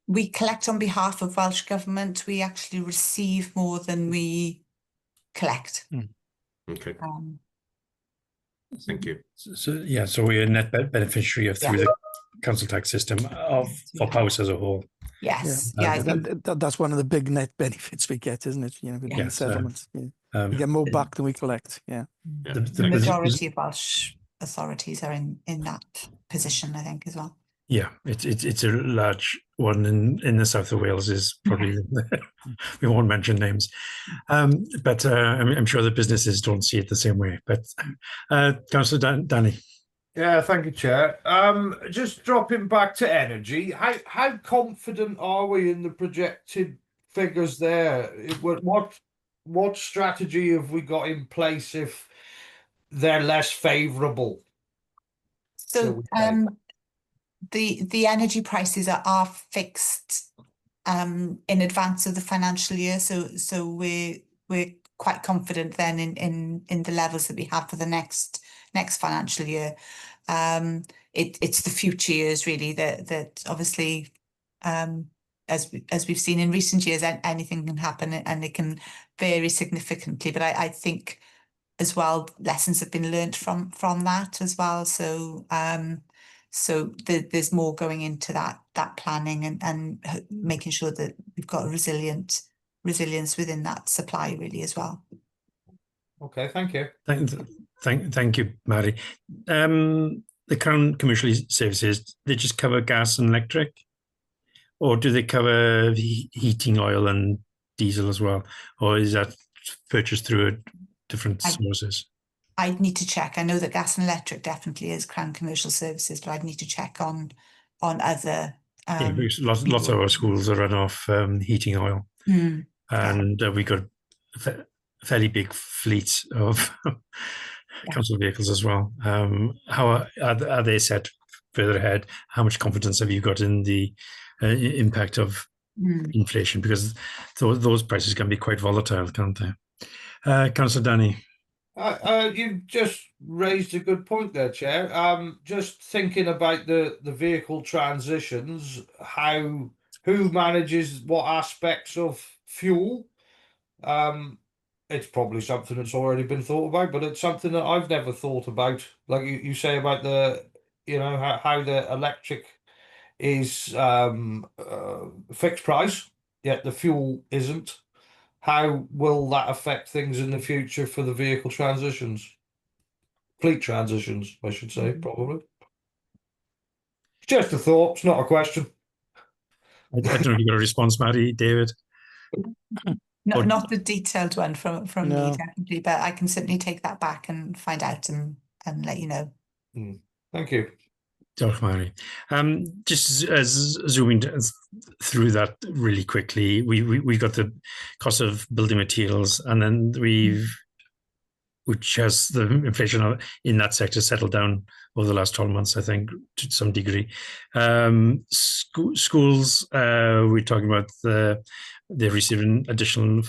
We collect on behalf of Welsh Government. We actually receive more than we collect. Okay. Thank you. So we're a net beneficiary of through the council tax system for Powys as a whole. Yes. That's one of the big net benefits we get, isn't it? With settlements. We get more back than we collect. The majority of Welsh authorities are in that position, I think, as well. Yeah, it's a large one in the south of Wales. Is probably we won't mention names, but I'm sure the businesses don't see it the same way. But Councillor Danny. Yeah, thank you, Chair. Just dropping back to energy. How confident are we in the projected figures there? What strategy have we got in place if they're less favourable? So the energy prices are fixed in advance of the financial year, so we're quite confident then in the levels that we have for the next financial year. It's the future years really that obviously as we've seen in recent years, anything can happen and it can vary significantly, but I think as well lessons have been learnt from that as well, so there's more going into that planning and making sure that we've got a resilience within that supply really as well. Okay, thank you. Thank you, Mary. The Crown Commercial Services, they just cover gas and electric, or do they cover heating oil and diesel as well, or is that purchased through different sources? I'd need to check. I know that gas and electric definitely is Crown Commercial Services, but I'd need to check on other. Because lots of our schools are run off heating oil, and we got a fairly big fleet of council vehicles as well. How are they set further ahead? How much confidence have you got in the impact of inflation, because those prices can be quite volatile, can't they? Councillor Danny. You've just raised a good point there, Chair. Just thinking about the vehicle transitions, who manages what aspects of fuel? It's probably something that's already been thought about, but it's something that I've never thought about. Like you say about how the electric is fixed price, yet the fuel isn't. How will that affect things in the future for the vehicle transitions? Fleet transitions, I should say, probably. Just a thought, it's not a question. I don't know if you got a response, Mary, David. Not the detailed one from No. me, definitely, but I can certainly take that back and find out and let you know. Thank you. Diolch, Mary. Just as zooming through that really quickly, we got the cost of building materials, and then which has the inflation in that sector settled down over the last 12 months, I think, to some degree. Schools, we're talking about they received an additional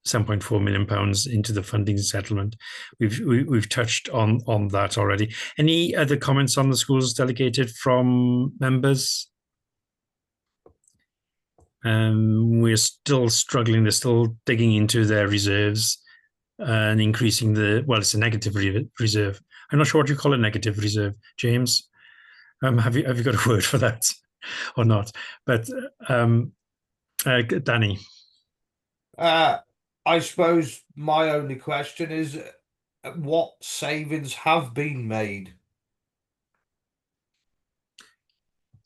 £7.4 million into the funding settlement. We've touched on that already. Any other comments on the schools delegated from members? We're still struggling. They're still digging into their reserves and increasing it's a negative reserve. I'm not sure what you call a negative reserve, James. Have you got a word for that or not? But Danny. I suppose my only question is, what savings have been made?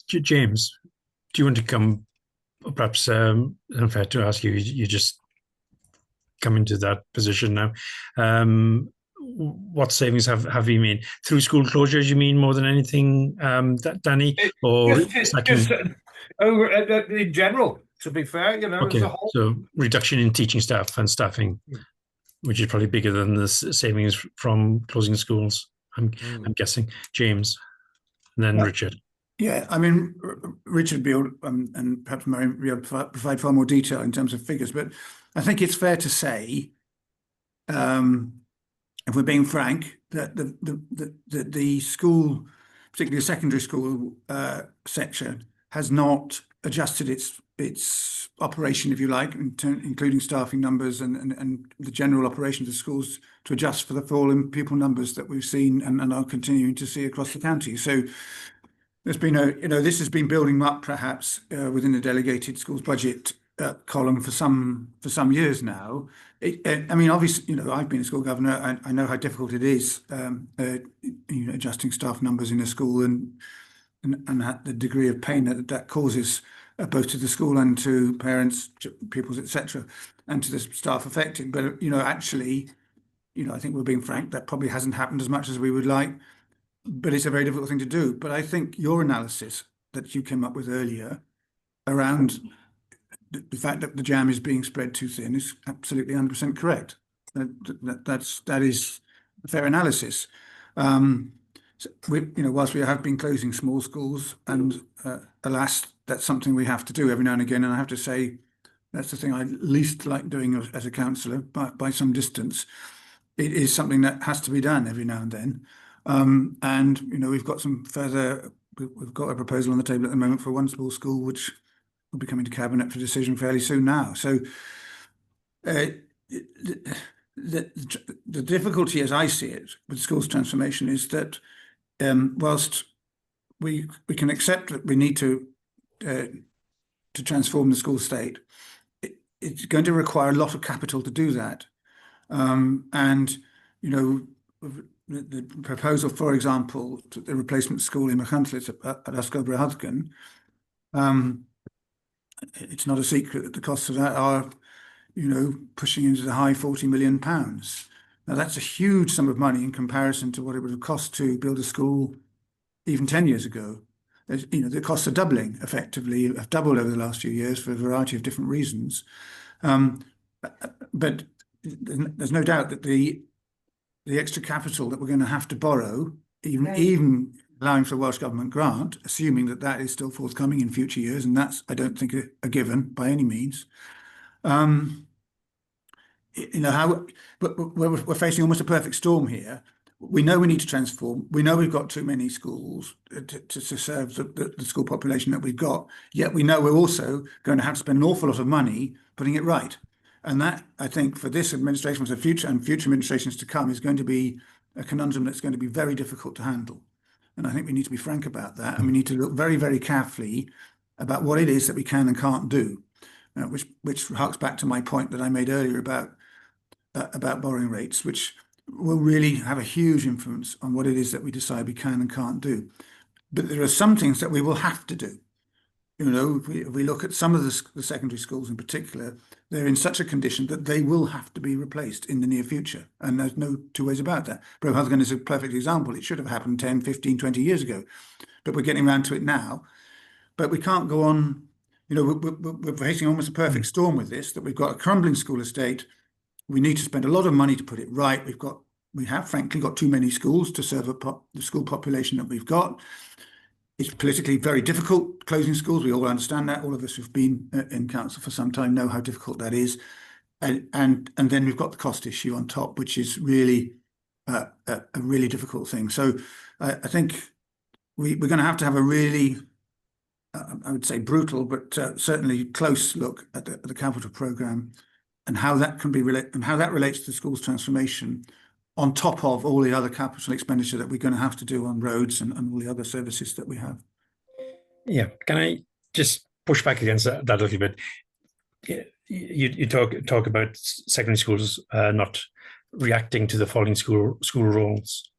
James, do you want to come? Perhaps unfair to ask you. You just come into that position now. What savings have you made through school closures? You mean more than anything, Danny, or just over in general? To be fair, okay. as a whole. So reduction in teaching staff and staffing, which is probably bigger than the savings from closing schools. I'm guessing. James, and then Richard. Yeah, I mean, Richard be able, and perhaps Mary be able to provide far more detail in terms of figures, but I think it's fair to say, if we're being frank, that the school, particularly the secondary school section, has not adjusted its operation, if you like, including staffing numbers and the general operations of schools, to adjust for the fall in pupil numbers that we've seen and are continuing to see across the county. So there's been this has been building up perhaps within the delegated schools budget column for some years now. I mean, obviously, I've been a school governor. I know how difficult it is, adjusting staff numbers in a school and the degree of pain that causes both to the school and to parents, pupils, etc., and to the staff affected. But actually, I think we're being frank, that probably hasn't happened as much as we would like. But it's a very difficult thing to do. But I think your analysis that you came up with earlier around the fact that the jam is being spread too thin is absolutely 100% correct. That is a fair analysis. Whilst we have been closing small schools, and alas, that's something we have to do every now and again. And I have to say, that's the thing I least like doing as a councillor by some distance. It is something that has to be done every now and then. And we've got we've got a proposal on the table at the moment for one small school, which will be coming to cabinet for decision fairly soon now. So the difficulty, as I see it, with schools transformation is that whilst we can accept that we need to transform the school state, it's going to require a lot of capital to do that. The proposal, for example, to the replacement school in Machynlleth at Ysgol Bryhadgan, it's not a secret that the costs of that are, pushing into the high £40 million. Now, that's a huge sum of money in comparison to what it would have cost to build a school even 10 years ago. The costs are doubling, effectively, have doubled over the last few years for a variety of different reasons. But there's no doubt that the extra capital that we're going to have to borrow, even allowing for a Welsh Government grant, assuming that that is still forthcoming in future years, and that's, I don't think, a given by any means. You know, but we're facing almost a perfect storm here. We know we need to transform. We know we've got too many schools to serve the school population that we've got. Yet we know we're also going to have to spend an awful lot of money putting it right. And that, I think, for this administration, for the future and future administrations to come, is going to be a conundrum that's going to be very difficult to handle. And I think we need to be frank about that. And we need to look very, very carefully about what it is that we can and can't do, which harks back to my point that I made earlier about borrowing rates, which will really have a huge influence on what it is that we decide we can and can't do. But there are some things that we will have to do. You know, if we look at some of the secondary schools in particular, they're in such a condition that they will have to be replaced in the near future. And there's no two ways about that. Brohathgen is a perfect example. It should have happened 10, 15, 20 years ago. But we're getting around to it now. But we can't go on, you know, we're facing almost a perfect storm with this, that we've got a crumbling school estate. We need to spend a lot of money to put it right. We have frankly got too many schools to serve the school population that we've got. It's politically very difficult closing schools. We all understand that. All of us who've been in council for some time know how difficult that is. And then we've got the cost issue on top, which is really a really difficult thing. So I think we're going to have a really, I would say brutal, but certainly close look at the capital programme and how that can be relates to the school's transformation, on top of all the other capital expenditure that we're going to have to do on roads and all the other services that we have. Yeah, can I just push back against that a little bit? You talk about secondary schools not reacting to the falling school rolls,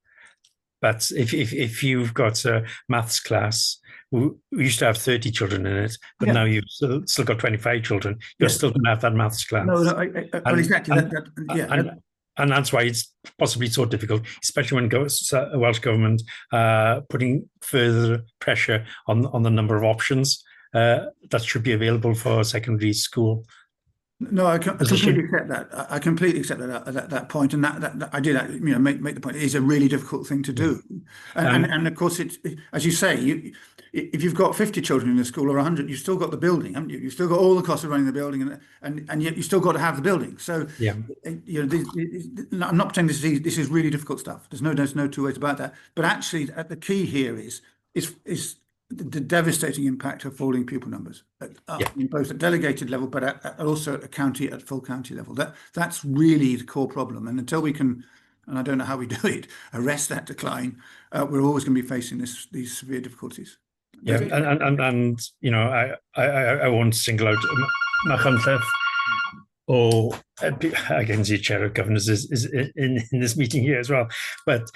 but if you've got a maths class, we used to have 30 children in it, but now you've still got 25 children. You're still going to have that maths class. No, exactly. And that's why it's possibly so difficult, especially when Welsh Government putting further pressure on the number of options that should be available for secondary school. No, I completely accept that. I completely accept that point, and that I did, you know, make the point. It is a really difficult thing to do, and of course, it's as you say, if you've got 50 children in a school or 100, you've still got the building, haven't you? You've still got all the costs of running the building, and yet you still got to have the building. So, yeah, you know, I'm not pretending this is really difficult stuff. There's no two ways about that. But actually, the key here is the devastating impact of falling pupil numbers, in both at delegated level, but also at full county level. That's really the core problem. And until we can, and I don't know how we do it, arrest that decline, we're always going to be facing these severe difficulties. Yeah, and you know, I won't single out Machynlleth, or again, the chair of governors is in this meeting here as well, but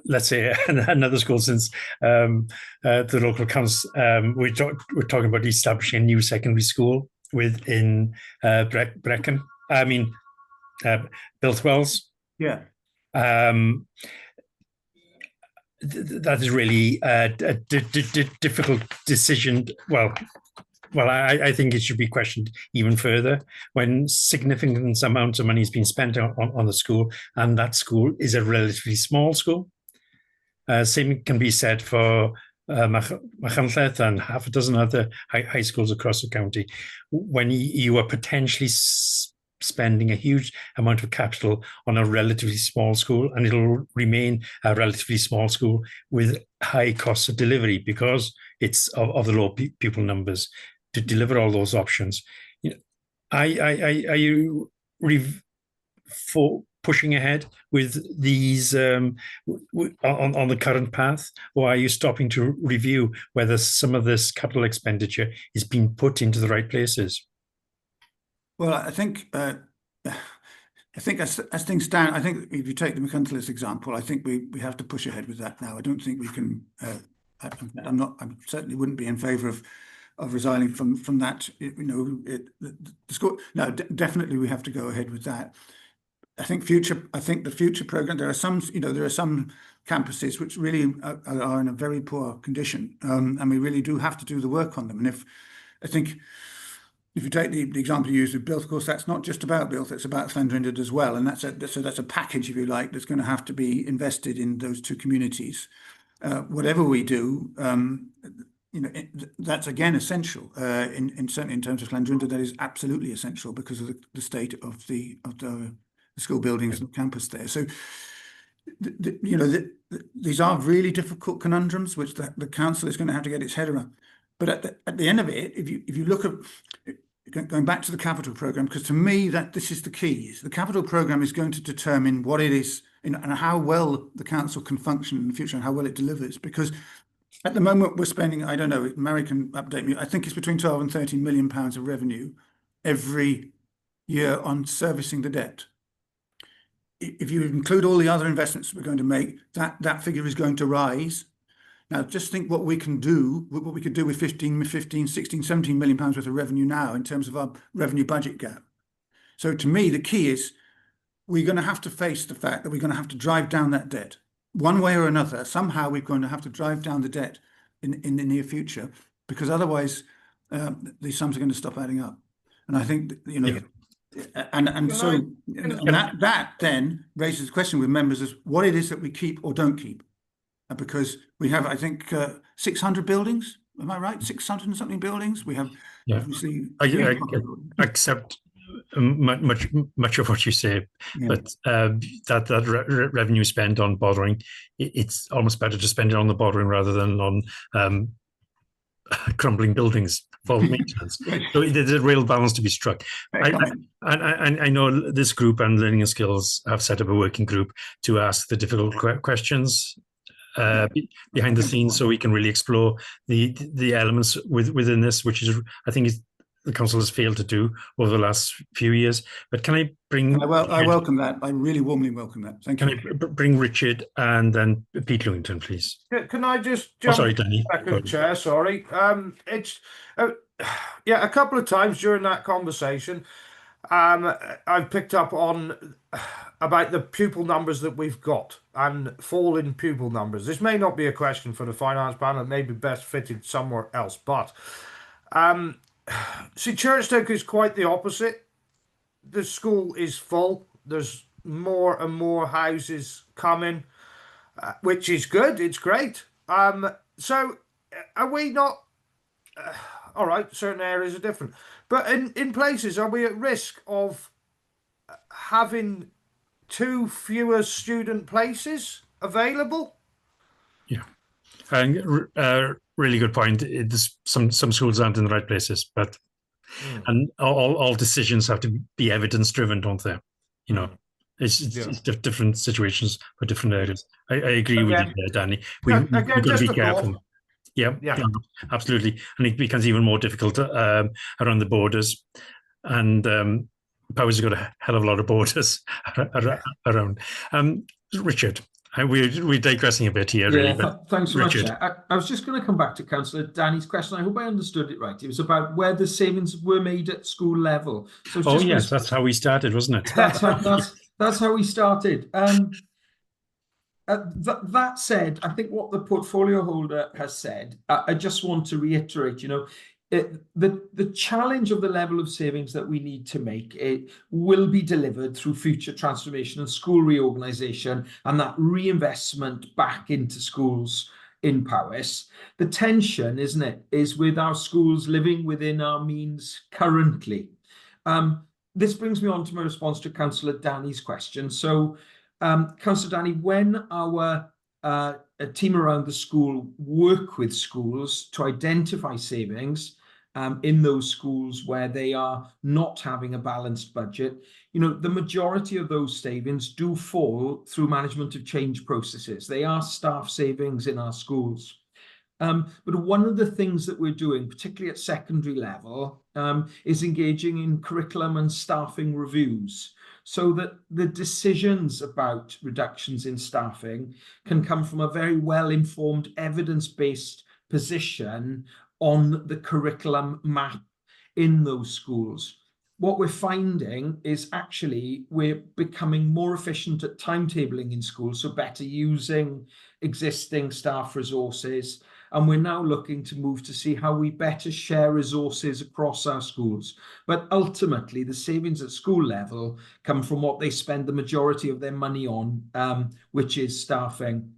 let's say another school, since the local council, we're talking about establishing a new secondary school within Brecon. I mean, Builthwells. Yeah. That is really a difficult decision. Well, I think it should be questioned even further when significant amounts of money has been spent on the school, and that school is a relatively small school. Same can be said for Machynlleth and half a dozen other high schools across the county. When you are potentially spending a huge amount of capital on a relatively small school, and it'll remain a relatively small school with high costs of delivery because it's of the low pupil numbers to deliver all those options. You know, are you for pushing ahead with these on the current path, or are you stopping to review whether some of this capital expenditure is being put into the right places? Well, I think as things stand, I think if you take the Machynlleth example, I think we have to push ahead with that now. I don't think we can. I certainly wouldn't be in favour of resigning from that. You know, the school. No, definitely we have to go ahead with that. I think the future programme. There are some campuses which really are in a very poor condition, and we really do have to do the work on them. And if you take the example you used with Builth, of course, that's not just about Builth, it's about Llandrindod as well. And that's a package, if you like, that's going to have to be invested in those two communities. Whatever we do, that's again essential. Certainly in terms of Llandrindod, that is absolutely essential because of the state of the school buildings and campus there. So, these are really difficult conundrums which the council is going to have to get its head around. But at the end of it, if you look at going back to the capital programme, because to me this is the key. The capital programme is going to determine what it is and how well the council can function in the future and how well it delivers. Because at the moment we're spending, I don't know, Mary can update me, I think it's between 12 and 13 million pounds of revenue every year on servicing the debt. If you include all the other investments we're going to make, that figure is going to rise. Now, just think what we can do, what we could do with 15, 16, 17 million pounds worth of revenue now in terms of our revenue budget gap. So to me, the key is we're going to have to face the fact that we're going to have to drive down that debt. One way or another, somehow we're going to have to drive down the debt in the near future, because otherwise these sums are going to stop adding up. And I think, that then raises the question with members as what it is that we keep or don't keep. Because we have, I think, 600 buildings. Am I right? 600 and something buildings. We have. Yeah. Obviously, I accept much of what you say, but that revenue spent on bothering, it's almost better to spend it on the bothering rather than on crumbling buildings for maintenance. So there's a real balance to be struck. I know this group and Learning and Skills have set up a working group to ask the difficult questions behind the scenes, so we can really explore the elements within this, which is, I think, the council has failed to do over the last few years. But can I bring? I welcome that. I really warmly welcome that. Thank you. Can I bring Richard and then Pete Lewington, please? Can I just jump? Oh, sorry, Danny. Chair, sorry. It's a couple of times during that conversation, I've picked up on about the pupil numbers that we've got and fall in pupil numbers. This may not be a question for the finance panel, it may be best fitted somewhere else, but see, Churchstoke is quite the opposite. The school is full. There's more and more houses coming, which is good. It's great. So are we not... all right, certain areas are different. But in places, are we at risk of having too fewer student places available? Yeah, and really good point. Some schools aren't in the right places, but and all decisions have to be evidence driven, don't they? It's different situations for different areas. I agree with you there, Danny. We've got to be careful. Yeah, absolutely. And it becomes even more difficult around the borders. And Powys has got a hell of a lot of borders around. Richard, we're digressing a bit here, really. But thanks so much. I was just going to come back to Councillor Danny's question. I hope I understood it right. It was about where the savings were made at school level. So yes, that's how we started, wasn't it? That's how we started. That said, I think what the portfolio holder has said, I just want to reiterate, the challenge of the level of savings that we need to make, it will be delivered through future transformation and school reorganisation and that reinvestment back into schools in Powys. The tension, isn't it, is with our schools living within our means currently. This brings me on to my response to Councillor Danny's question. So, Councillor Danny, when our team around the school work with schools to identify savings in those schools where they are not having a balanced budget, the majority of those savings do fall through management of change processes. They are staff savings in our schools. But one of the things that we're doing, particularly at secondary level, is engaging in curriculum and staffing reviews, so that the decisions about reductions in staffing can come from a very well-informed, evidence-based position on the curriculum map in those schools. What we're finding is actually we're becoming more efficient at timetabling in schools, so better using existing staff resources, And we're now looking to move to see how we better share resources across our schools. But ultimately, the savings at school level come from what they spend the majority of their money on, which is staffing.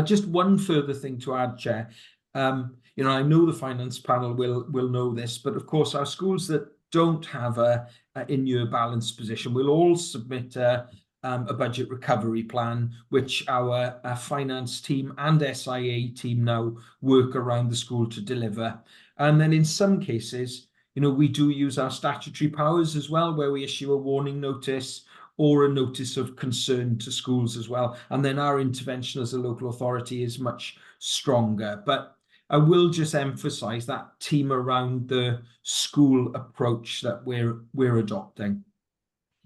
Just one further thing to add, Chair. You know, I know the finance panel will know this, but of course, our schools that don't have a in-year balance position will all submit a budget recovery plan, which our finance team and SIA team now work around the school to deliver. And then in some cases, you know, we do use our statutory powers as well, where we issue a warning notice or a notice of concern to schools as well. And then our intervention as a local authority is much stronger. But I will just emphasise that team around the school approach that we're adopting.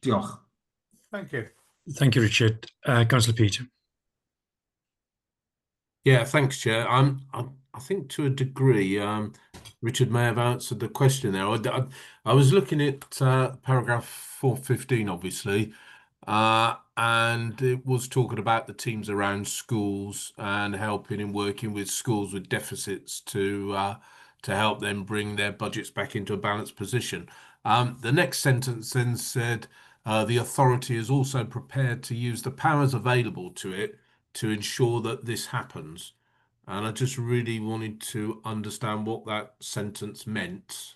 Diolch. Thank you. Thank you, Richard. Councillor Peter. Yeah, thanks, Chair. I think to a degree, Richard may have answered the question there. I was looking at paragraph 415, obviously, and it was talking about the teams around schools and helping and working with schools with deficits to help them bring their budgets back into a balanced position. The next sentence then said, the authority is also prepared to use the powers available to it to ensure that this happens. And I just really wanted to understand what that sentence meant,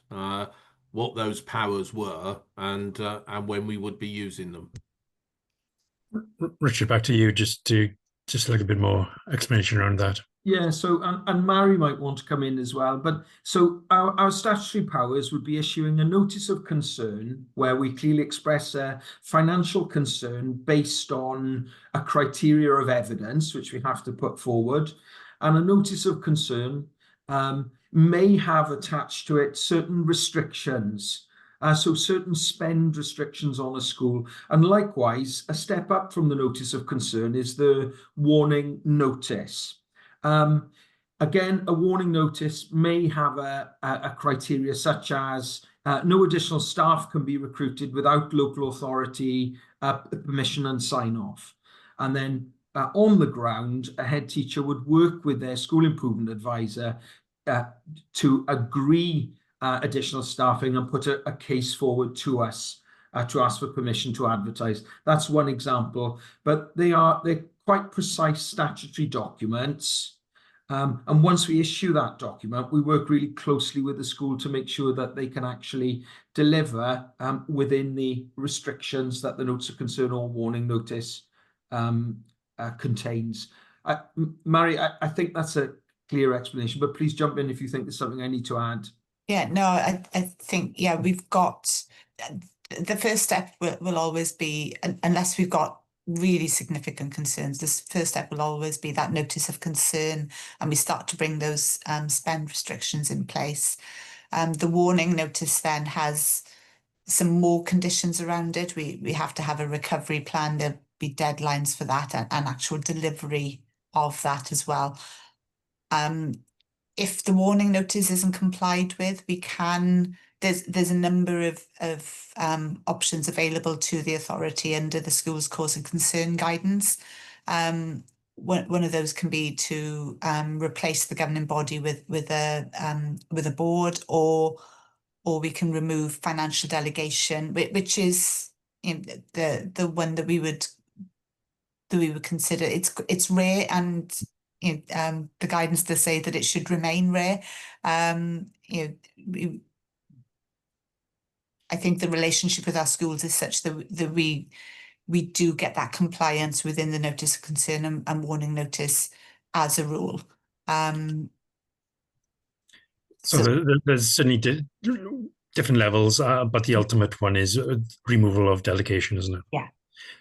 what those powers were, and when we would be using them. Richard, back to you, just a little bit more explanation around that. Yeah, so, and Mary might want to come in as well, but so our statutory powers would be issuing a notice of concern where we clearly express a financial concern based on a criteria of evidence, which we have to put forward, and a notice of concern may have attached to it certain restrictions, so certain spend restrictions on a school. And likewise, a step up from the notice of concern is the warning notice. Again, a warning notice may have a criteria such as no additional staff can be recruited without local authority permission and sign off. And then on the ground, a head teacher would work with their school improvement advisor to agree additional staffing and put a case forward to us to ask for permission to advertise. That's one example, but they're quite precise statutory documents. And once we issue that document, we work really closely with the school to make sure that they can actually deliver within the restrictions that the notice of concern or warning notice contains. Mary, I think that's a clear explanation, but please jump in if you think there's something I need to add. Yeah, no, I think, yeah, we've got, the first step will always be, unless we've got really significant concerns, this first step will always be that notice of concern, and we start to bring those spend restrictions in place. The warning notice then has some more conditions around it. We have to have a recovery plan. There'll be deadlines for that and actual delivery of that as well. If the warning notice isn't complied with, we can, there's a number of options available to the authority under the schools cause and concern guidance. One of those can be to replace the governing body with a board, or we can remove financial delegation, which is, you know, the one that we would consider. It's rare, and you know, the guidance does say that it should remain rare. You know, I think the relationship with our schools is such that we do get that compliance within the notice of concern and warning notice as a rule. So there's certainly different levels, but the ultimate one is removal of delegation, isn't it? Yeah.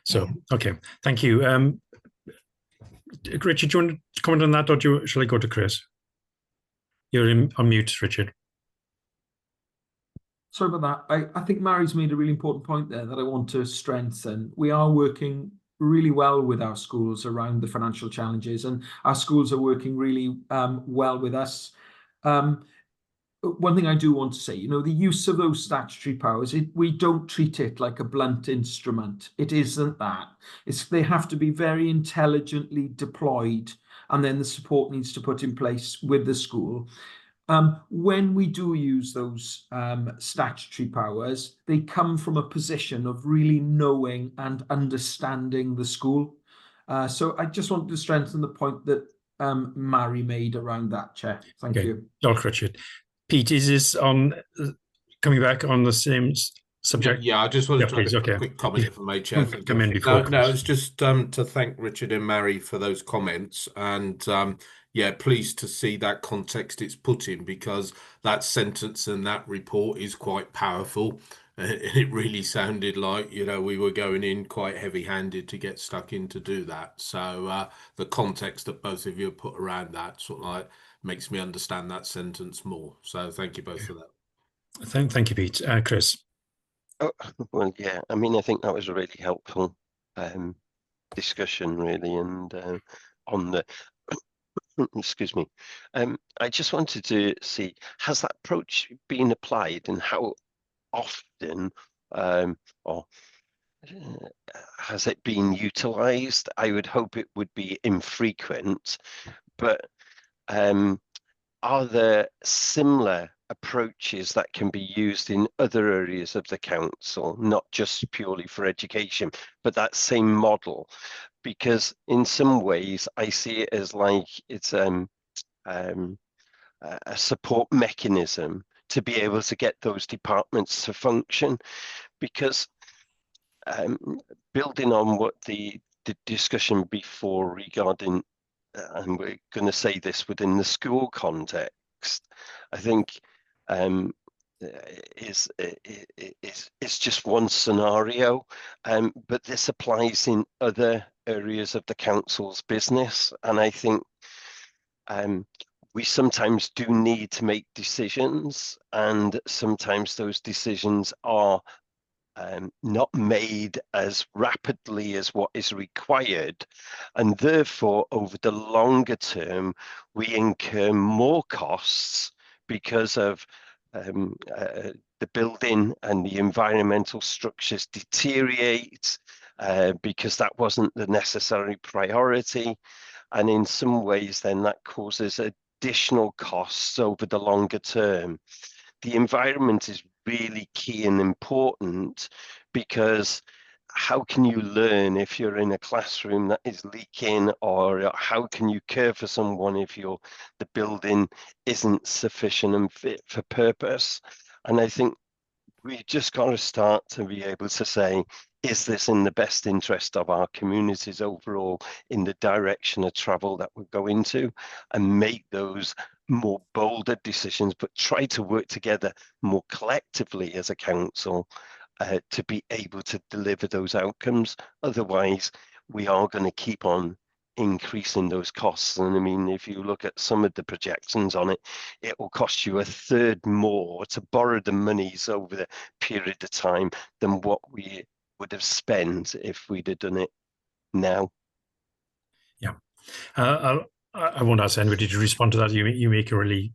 So, okay, thank you. Richard, do you want to comment on that, or shall I go to Chris? You're on mute, Richard. Sorry about that. I think Mary's made a really important point there that I want to strengthen. We are working really well with our schools around the financial challenges, and our schools are working really well with us. One thing I do want to say, you know, the use of those statutory powers, we don't treat it like a blunt instrument. It isn't that. They have to be very intelligently deployed and then the support needs to put in place with the school. When we do use those statutory powers, they come from a position of really knowing and understanding the school. So I just wanted to strengthen the point that Mary made around that, Chair. Thank you. Doc Richard. Pete, is this on coming back on the same subject? Yeah, I just wanted to please, make a quick comment, if I may, Chair. Come in before. No, it's just to thank Richard and Mary for those comments, and yeah, pleased to see that context it's put in, because that sentence and that report is quite powerful. It really sounded like, you know, we were going in quite heavy-handed to get stuck in to do that. So the context that both of you have put around that sort of like makes me understand that sentence more. So thank you both for that. Thank you, Pete. Chris. Oh, well, yeah, I mean, I think that was a really helpful discussion, really, and on the excuse me. I just wanted to see, has that approach been applied, and how often or has it been utilized? I would hope it would be infrequent, but are there similar approaches that can be used in other areas of the council, not just purely for education, but that same model? Because in some ways I see it as like it's a support mechanism to be able to get those departments to function. Because building on what the discussion before regarding, and we're going to say this within the school context, I think is just one scenario, but this applies in other areas of the council's business, and I think we sometimes do need to make decisions, and sometimes those decisions are not made as rapidly as what is required, and therefore over the longer term we incur more costs because of the building and the environmental structures deteriorate because that wasn't the necessary priority, and in some ways then that causes additional costs over the longer term. The environment is really key and important, because how can you learn if you're in a classroom that is leaking, or how can you care for someone if the building isn't sufficient and fit for purpose? And I think we just got to start to be able to say, is this in the best interest of our communities overall, in the direction of travel that we're going to, and make those more bolder decisions, but try to work together more collectively as a council to be able to deliver those outcomes. Otherwise, we are going to keep on increasing those costs. And I mean, if you look at some of the projections on it, it will cost you a third more to borrow the monies over the period of time than what we would have spent if we'd have done it now. Yeah, I won't ask anybody to respond to that. You make a really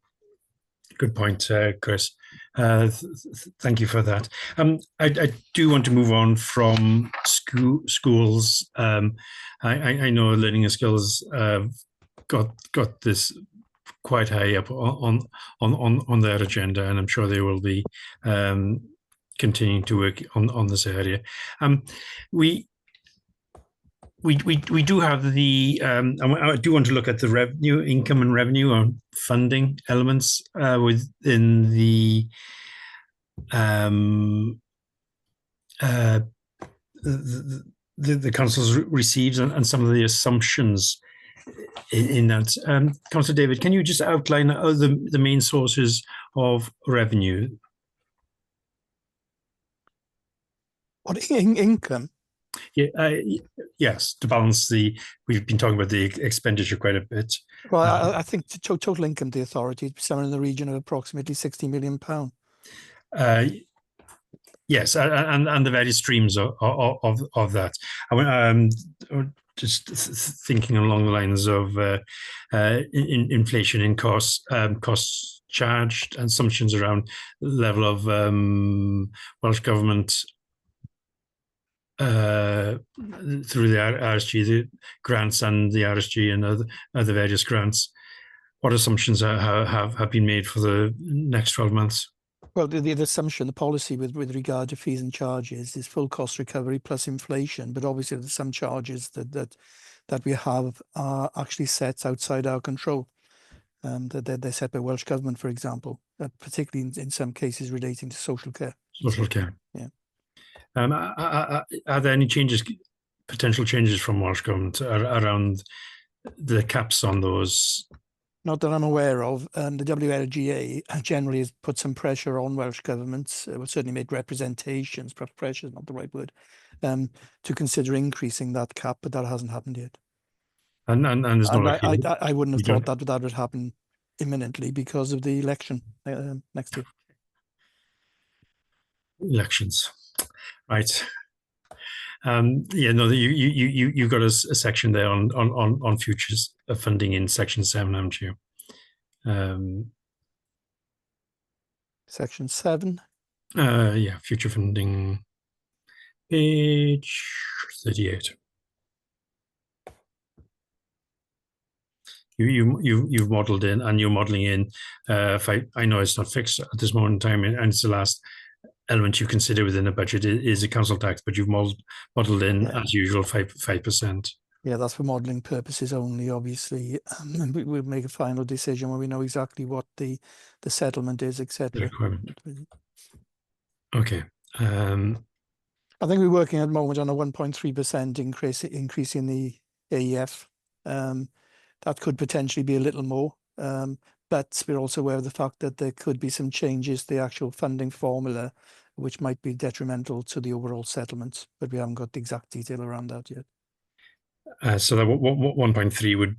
good point, Chris. Thank you for that. I do want to move on from schools. I know learning and skills got this quite high up on their agenda, and I'm sure they will be continuing to work on this area. We do have the, I do want to look at the revenue, income and revenue on funding elements within the council's receives, and some of the assumptions in that. Councillor David, can you just outline the main sources of revenue? What, income? Yeah, yes, to balance we've been talking about the expenditure quite a bit. Well, I think the total income to the authority is somewhere in the region of approximately £60 million. Yes, and the various streams of that. Just thinking along the lines of inflation in costs charged, assumptions around level of Welsh Government through the RSG, the grants and the RSG and other various grants. What assumptions have been made for the next 12 months? Well, the assumption, the policy with regard to fees and charges is full cost recovery plus inflation, but obviously there's some charges that we have are actually set outside our control. That they're set by Welsh Government, for example, particularly in some cases relating to social care. Social care. Yeah. Are there any potential changes from Welsh Government around the caps on those? Not that I'm aware of. The WLGA generally has put some pressure on Welsh governments. Well, certainly made representations, perhaps pressure is not the right word, to consider increasing that cap, but that hasn't happened yet. And there's no likelihood. I wouldn't have thought that would happen imminently because of the election next year. Elections, right? Yeah, no, you've got a section there on futures funding in section 7, haven't you? Section 7. Yeah, future funding, page 38. You've modelled in, and you're modelling in. I know it's not fixed at this moment in time, and it's the last element you consider within the budget is the council tax, but you've modelled in as usual 5%. Yeah, that's for modelling purposes only, obviously. And we'll make a final decision when we know exactly what the settlement is, etc. Okay. I think we're working at the moment on a 1.3% increase in the AEF. That could potentially be a little more, but we're also aware of the fact that there could be some changes to the actual funding formula, which might be detrimental to the overall settlement, but we haven't got the exact detail around that yet. So that 1.3 would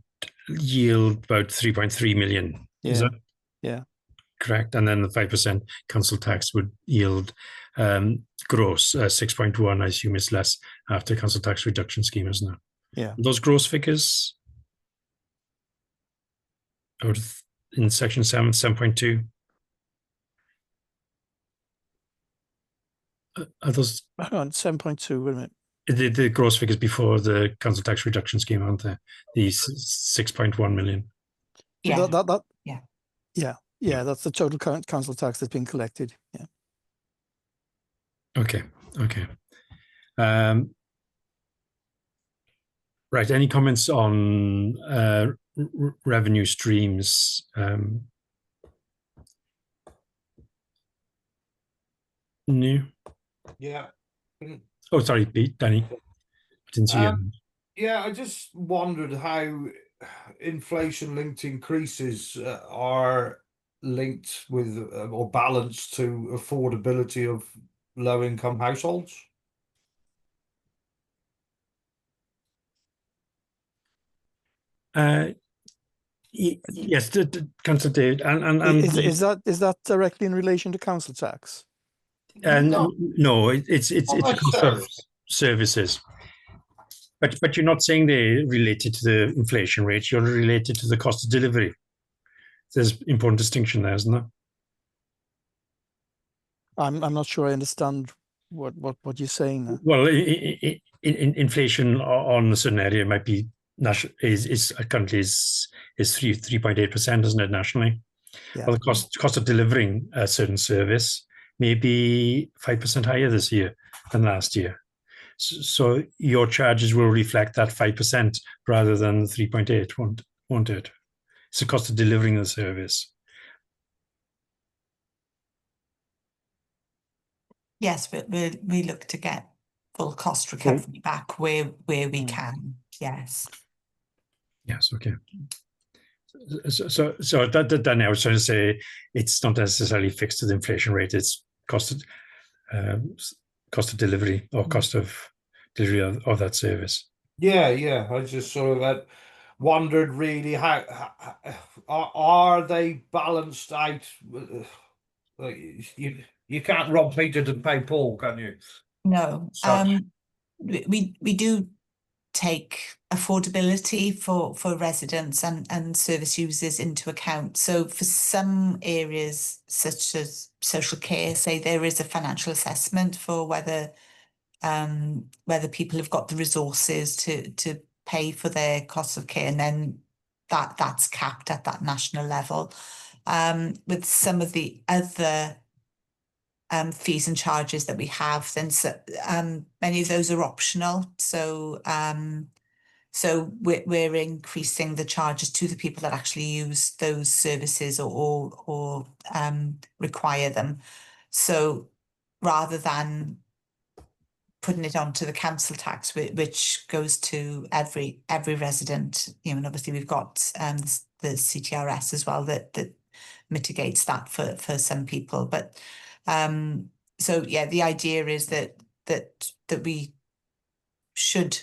yield about 3.3 million. Yeah. Is that correct? And then the 5% council tax would yield gross 6.1. I assume it's less after council tax reduction scheme, isn't it? Yeah. Those gross figures out in section 7, 7.2. Are those? Hang on, 7.2. Wait a minute. The gross figures before the council tax reduction scheme, aren't they? The 6.1 million. Yeah. Yeah, that's the total council tax that's been collected. Yeah. Okay. Right. Any comments on revenue streams? No. Yeah. Oh, sorry, Pete, Danny. I didn't see you. Yeah, I just wondered how inflation linked increases are linked with or balanced to affordability of low income households. Yes, Councillor David, and is that directly in relation to council tax? No, it's a cost of services. But you're not saying they're related to the inflation rate. You're related to the cost of delivery. There's an important distinction there, isn't there? I'm not sure I understand what you're saying there. Well, inflation on a certain area might be is currently is 3.8%, isn't it, nationally? Yeah. Well, the cost of delivering a certain service may be 5% higher this year than last year. So your charges will reflect that 5% rather than 3.8, won't it? It's the cost of delivering the service. Yes, but we look to get full cost recovery back where we can. Yes. Yes. Okay. So that I was trying to say it's not necessarily fixed to the inflation rate. It's cost of delivery or cost of delivery of that service. Yeah. I just sort of wondered really how are they balanced out? Like you can't rob Peter to pay Paul, can you? No. We do take affordability for residents and service users into account. So for some areas such as social care, say there is a financial assessment for whether whether people have got the resources to pay for their costs of care, and then that's capped at that national level. With some of the other fees and charges that we have, then many of those are optional. So we're increasing the charges to the people that actually use those services or require them. So rather than putting it onto the council tax, which goes to every resident, and obviously we've got the CTRS as well that mitigates that for some people. But so yeah, the idea is that we should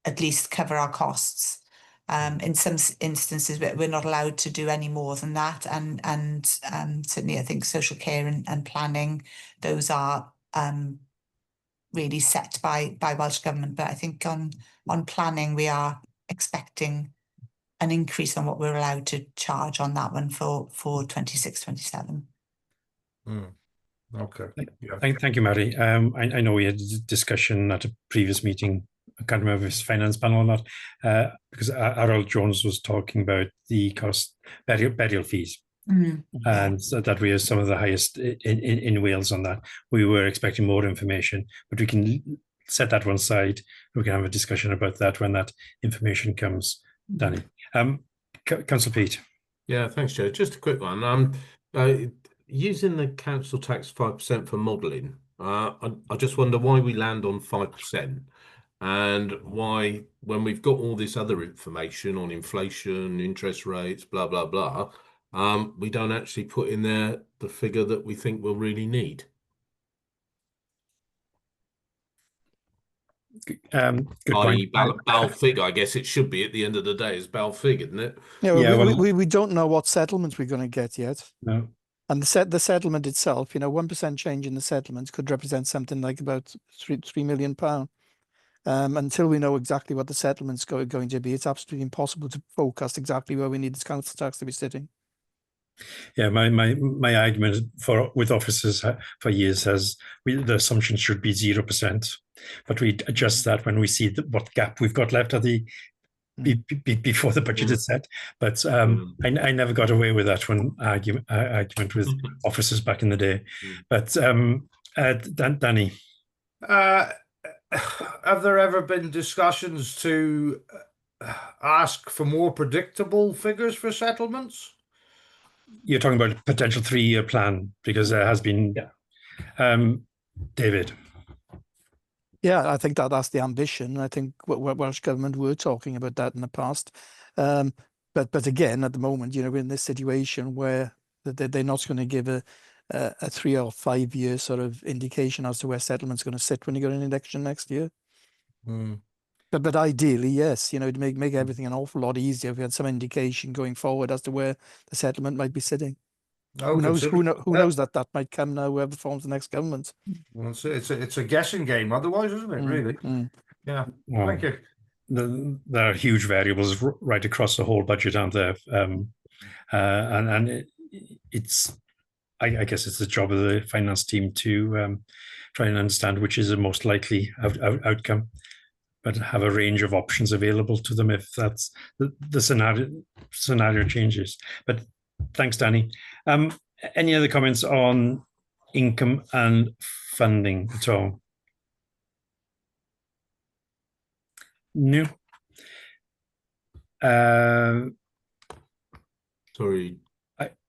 at least cover our costs. In some instances, we're not allowed to do any more than that, and certainly I think social care and planning, those are really set by Welsh Government. But I think on planning, we are expecting an increase on what we're allowed to charge on that one for 26-27. Okay. Thank you, Mary. I know we had a discussion at a previous meeting. I can't remember if it's finance panel or not, because Harold Jones was talking about the cost burial fees. And so that we are some of the highest in Wales on that. We were expecting more information, but we can set that one side. We can have a discussion about that when that information comes. Danny. Councillor Pete. Yeah, thanks, Joe. Just a quick one. Using the council tax 5% for modelling, I just wonder why we land on 5%, and why, when we've got all this other information on inflation, interest rates, blah, blah, blah, we don't actually put in there the figure that we think we'll really need. Good point. Balfig, I guess it should be at the end of the day, is Balfig, isn't it? Yeah, we don't know what settlement we're going to get yet. No. And the settlement itself, 1% change in the settlement could represent something like about £3 million. Until we know exactly what the settlement's going to be, it's absolutely impossible to forecast exactly where we need this council tax to be sitting. Yeah, my argument with officers for years has the assumption should be 0%, but we adjust that when we see what gap we've got left at the before the budget is set. But I never got away with that one argument with officers back in the day. But Danny, have there ever been discussions to ask for more predictable figures for settlements? You're talking about a potential 3-year plan, because there has been. David. Yeah, I think that's the ambition. I think Welsh Government were talking about that in the past. But again, at the moment, we're in this situation where they're not going to give a 3 or 5 year sort of indication as to where settlement's going to sit when you got an election next year. But ideally, yes, it'd make everything an awful lot easier if we had some indication going forward as to where the settlement might be sitting. Who knows that might come now, whoever forms the next government. Well, it's a guessing game otherwise, isn't it, really? Yeah, thank you. There are huge variables right across the whole budget, aren't there? And it's, I guess it's the job of the finance team to try and understand which is the most likely outcome, but have a range of options available to them if that's the scenario changes. But thanks, Danny. Any other comments on income and funding at all? No. Sorry.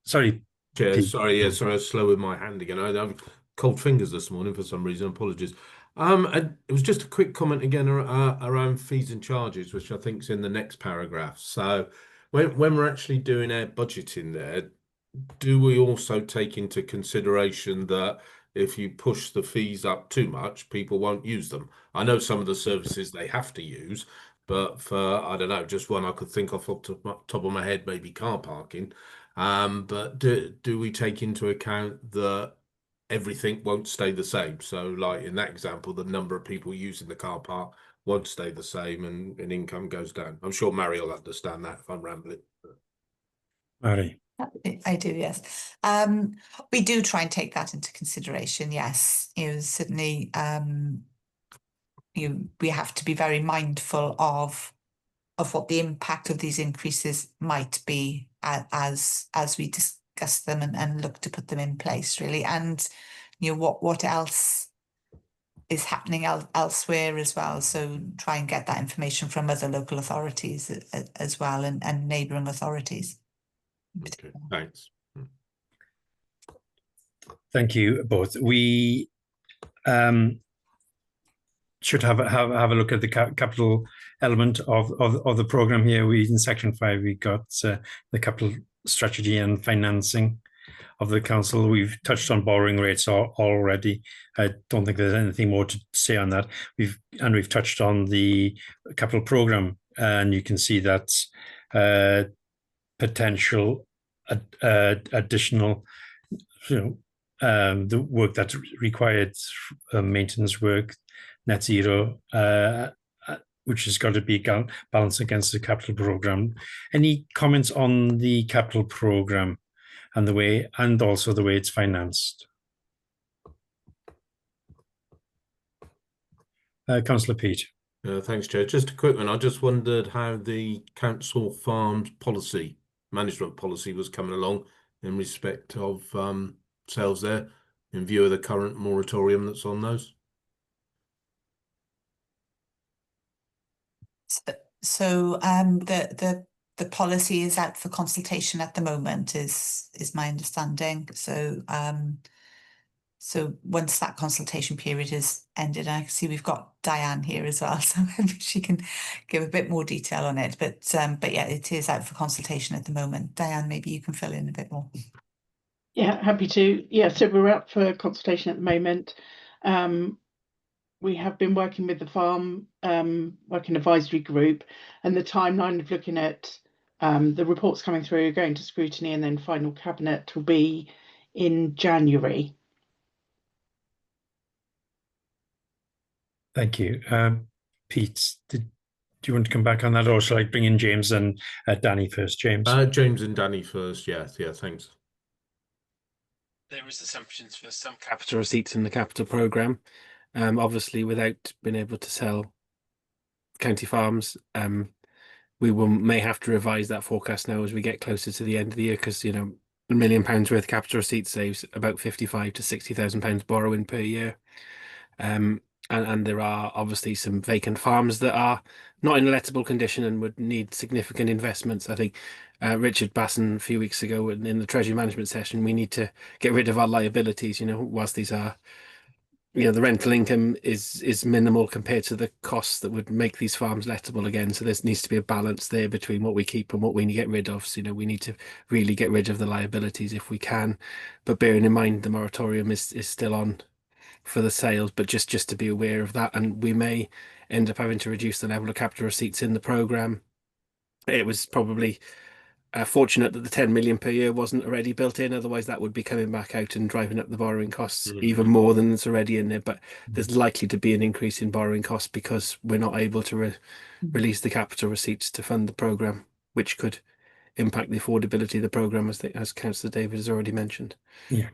Sorry. Chair, Pete. sorry, yeah, sorry, I was slow with my hand again. I have cold fingers this morning for some reason. Apologies. It was just a quick comment again around fees and charges, which I think is in the next paragraph. So when we're actually doing our budgeting there, do we also take into consideration that if you push the fees up too much, people won't use them? I know some of the services they have to use, but for, I don't know, just one I could think of off the top of my head, maybe car parking. But do we take into account that everything won't stay the same? So like in that example, the number of people using the car park won't stay the same and income goes down. I'm sure Mary will understand that if I'm rambling. Mary. I do, yes. We do try and take that into consideration, yes. Certainly we have to be very mindful of what the impact of these increases might be as we discuss them and look to put them in place, really. And what else is happening elsewhere as well. So try and get that information from other local authorities as well, and neighbouring authorities. Okay, thanks. Thank you both. We should have a look at the capital element of the program here. In section 5, we got the capital strategy and financing of the council. We've touched on borrowing rates already. I don't think there's anything more to say on that. We've touched on the capital program, and you can see that potential additional, the work that's required, maintenance work, net zero, which has got to be balanced against the capital program. Any comments on the capital program and also the way it's financed? Councillor Peat. Thanks, Chair. Just a quick one. I just wondered how the council farms policy, management policy, was coming along in respect of sales there, in view of the current moratorium that's on those. So the policy is out for consultation at the moment, is my understanding. So so once that consultation period is ended, I can see we've got Diane here as well, so maybe she can give a bit more detail on it. But yeah, it is out for consultation at the moment. Diane, maybe you can fill in a bit more. Yeah, happy to. Yeah, so we're out for consultation at the moment. We have been working with the farm working advisory group, and the timeline of looking at the reports coming through, going to scrutiny, and then final cabinet will be in January. Thank you. Pete, do you want to come back on that, or shall I bring in James and Danny first? James? James and Danny first, yeah, thanks. There is assumptions for some capital receipts in the capital programme. Obviously, without being able to sell county farms, we may have to revise that forecast now as we get closer to the end of the year, because £1 million worth capital receipts saves about £55,000 to £60,000 borrowing per year. And there are obviously some vacant farms that are not in lettable condition and would need significant investments. I think Richard Basson a few weeks ago in the Treasury Management session, we need to get rid of our liabilities, whilst these are, the rental income is minimal compared to the costs that would make these farms lettable again. So there needs to be a balance there between what we keep and what we get rid of. So, we need to really get rid of the liabilities if we can. But bearing in mind the moratorium is still on for the sales, but just to be aware of that, and we may end up having to reduce the level of capital receipts in the programme. It was probably fortunate that the 10 million per year wasn't already built in, otherwise that would be coming back out and driving up the borrowing costs even more than it's already in there. But there's likely to be an increase in borrowing costs because we're not able to release the capital receipts to fund the programme, which could impact the affordability of the programme, as Councillor David has already mentioned. Yeah.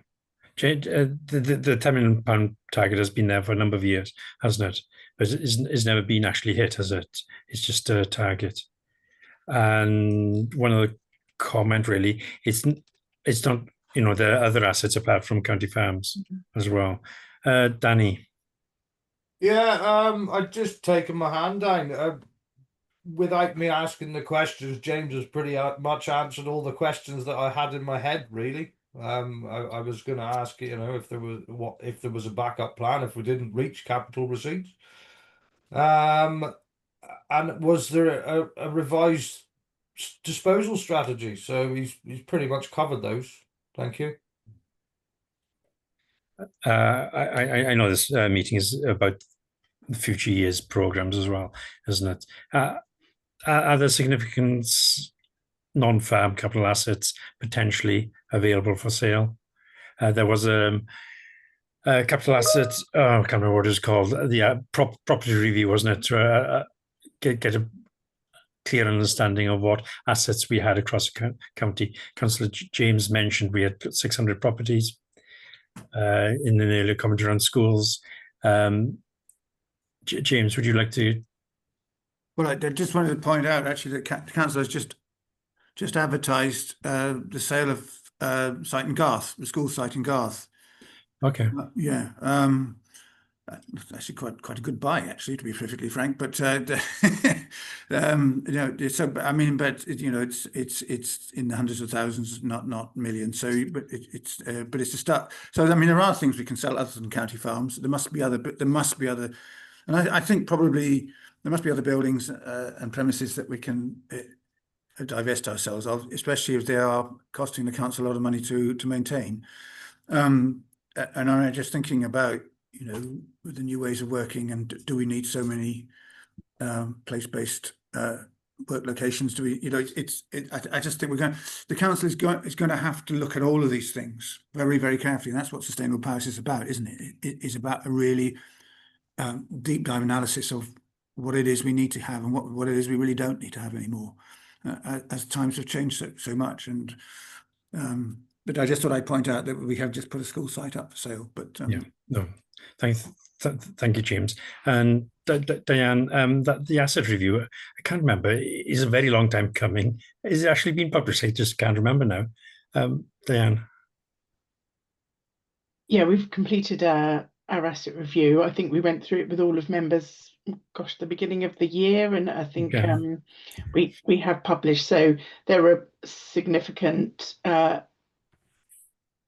The £10 million target has been there for a number of years, hasn't it? But it's never been actually hit, has it? It's just a target. And one of the comment really, it's not, there are other assets apart from county farms as well. Danny. Yeah, I've just taken my hand down. Without me asking the questions, James has pretty much answered all the questions that I had in my head, really. I was going to ask, if there was a backup plan if we didn't reach capital receipts, and was there a revised disposal strategy? So he's pretty much covered those. Thank you. I know this meeting is about the future years programs as well, isn't it? Are there significant non-farm capital assets potentially available for sale? There was a capital asset, I can't remember what it's called, the property review, wasn't it? Get a clear understanding of what assets we had across the county. Councillor James mentioned we had 600 properties in an earlier commentary on schools. James, would you like to? Well, I just wanted to point out actually that the council has just advertised the sale of site in Garth, the school site in Garth. Okay. Yeah. Actually quite a good buy, actually, to be perfectly frank. But you know, so I mean, but you know, it's in the hundreds of thousands, not millions. So, but it's a start. So I mean, there are things we can sell other than county farms. There must be other, and I think probably there must be other buildings and premises that we can divest ourselves of, especially if they are costing the council a lot of money to maintain. And I'm just thinking about, you know, with the new ways of working, and do we need so many place-based work locations? Do we, you know, I just think the council is going to have to look at all of these things very, very carefully, and that's what Sustainable Powers is about, isn't it? It is about a really deep dive analysis of what it is we need to have and what it is we really don't need to have anymore, as times have changed so much. And but I just thought I'd point out that we have just put a school site up for sale. But yeah, no, thank you, James. And Diane, that the asset review, I can't remember. It's a very long time coming. Is it actually been published? I just can't remember now. Diane. Yeah, we've completed our asset review. I think we went through it with all of members, gosh, the beginning of the year, and I think we have published. So there are significant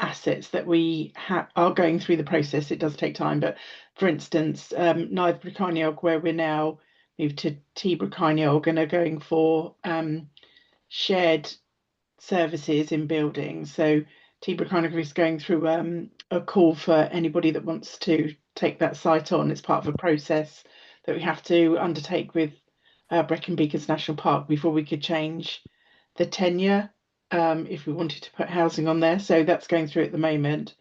assets that we are going through the process. It does take time, but for instance, Neath Brycheiniog, where we're now moved to T Brycheiniog and are going for shared services in buildings. So T Brycheiniog is going through a call for anybody that wants to take that site on. It's part of a process that we have to undertake with Brecon Beacons National Park before we could change the tenure if we wanted to put housing on there. So that's going through at the moment.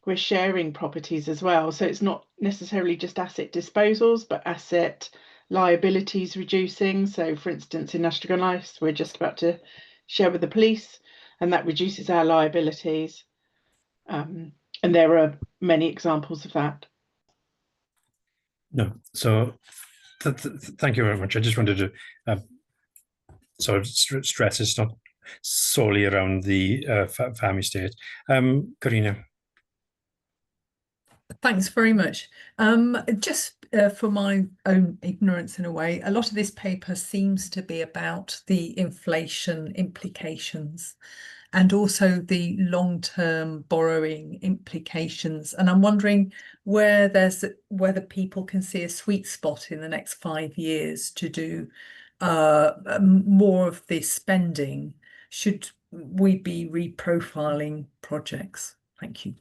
We're sharing properties as well. So it's not necessarily just asset disposals, but asset liabilities reducing. So for instance, in Astragon we're just about to share with the police, and that reduces our liabilities. And there are many examples of that. No, so thank you very much. I just wanted to sort of stress it's not solely around the farm estate. Karina. Thanks very much. Just for my own ignorance in a way, a lot of this paper seems to be about the inflation implications and also the long-term borrowing implications. And I'm wondering whether people can see a sweet spot in the next 5 years to do more of this spending. Should we be reprofiling projects? Thank you.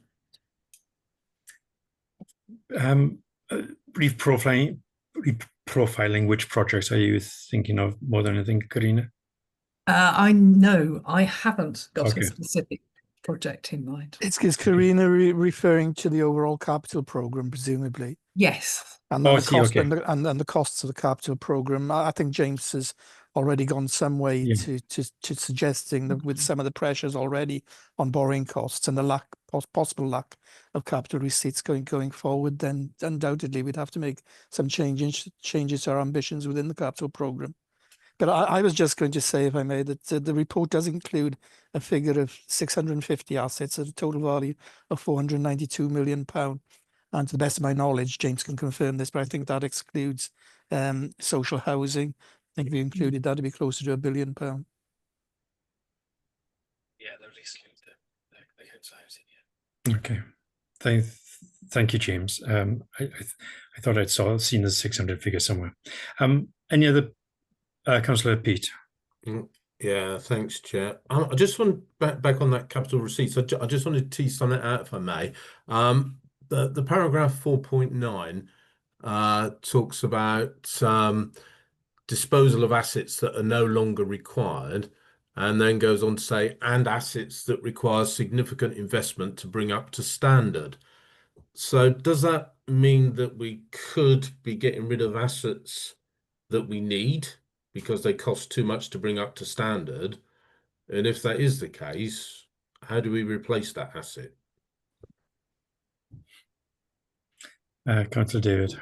Reprofiling which projects are you thinking of more than anything, Karina? I know I haven't got a specific project in mind. Is Karina referring to the overall capital programme, presumably? Yes. And the cost and the costs of the capital programme. I think James has already gone some way to suggesting that with some of the pressures already on borrowing costs and the possible lack of capital receipts going forward, then undoubtedly we'd have to make some changes to our ambitions within the capital programme. But I was just going to say, if I may, that the report does include a figure of 650 assets at a total value of £492 million. And to the best of my knowledge, James can confirm this, but I think that excludes social housing. I think if you included that, it'd be closer to £1 billion. Yeah, that would exclude the council housing. Okay, thank you, James. I thought I'd seen the 600 figure somewhere. Any other? Councillor Pete. Yeah, thanks, Chair. I just want back on that capital receipts. I just wanted to tease something out, if I may. The paragraph 4.9 talks about disposal of assets that are no longer required, and then goes on to say, and assets that require significant investment to bring up to standard. So does that mean that we could be getting rid of assets that we need because they cost too much to bring up to standard? And if that is the case, how do we replace that asset? Councillor David.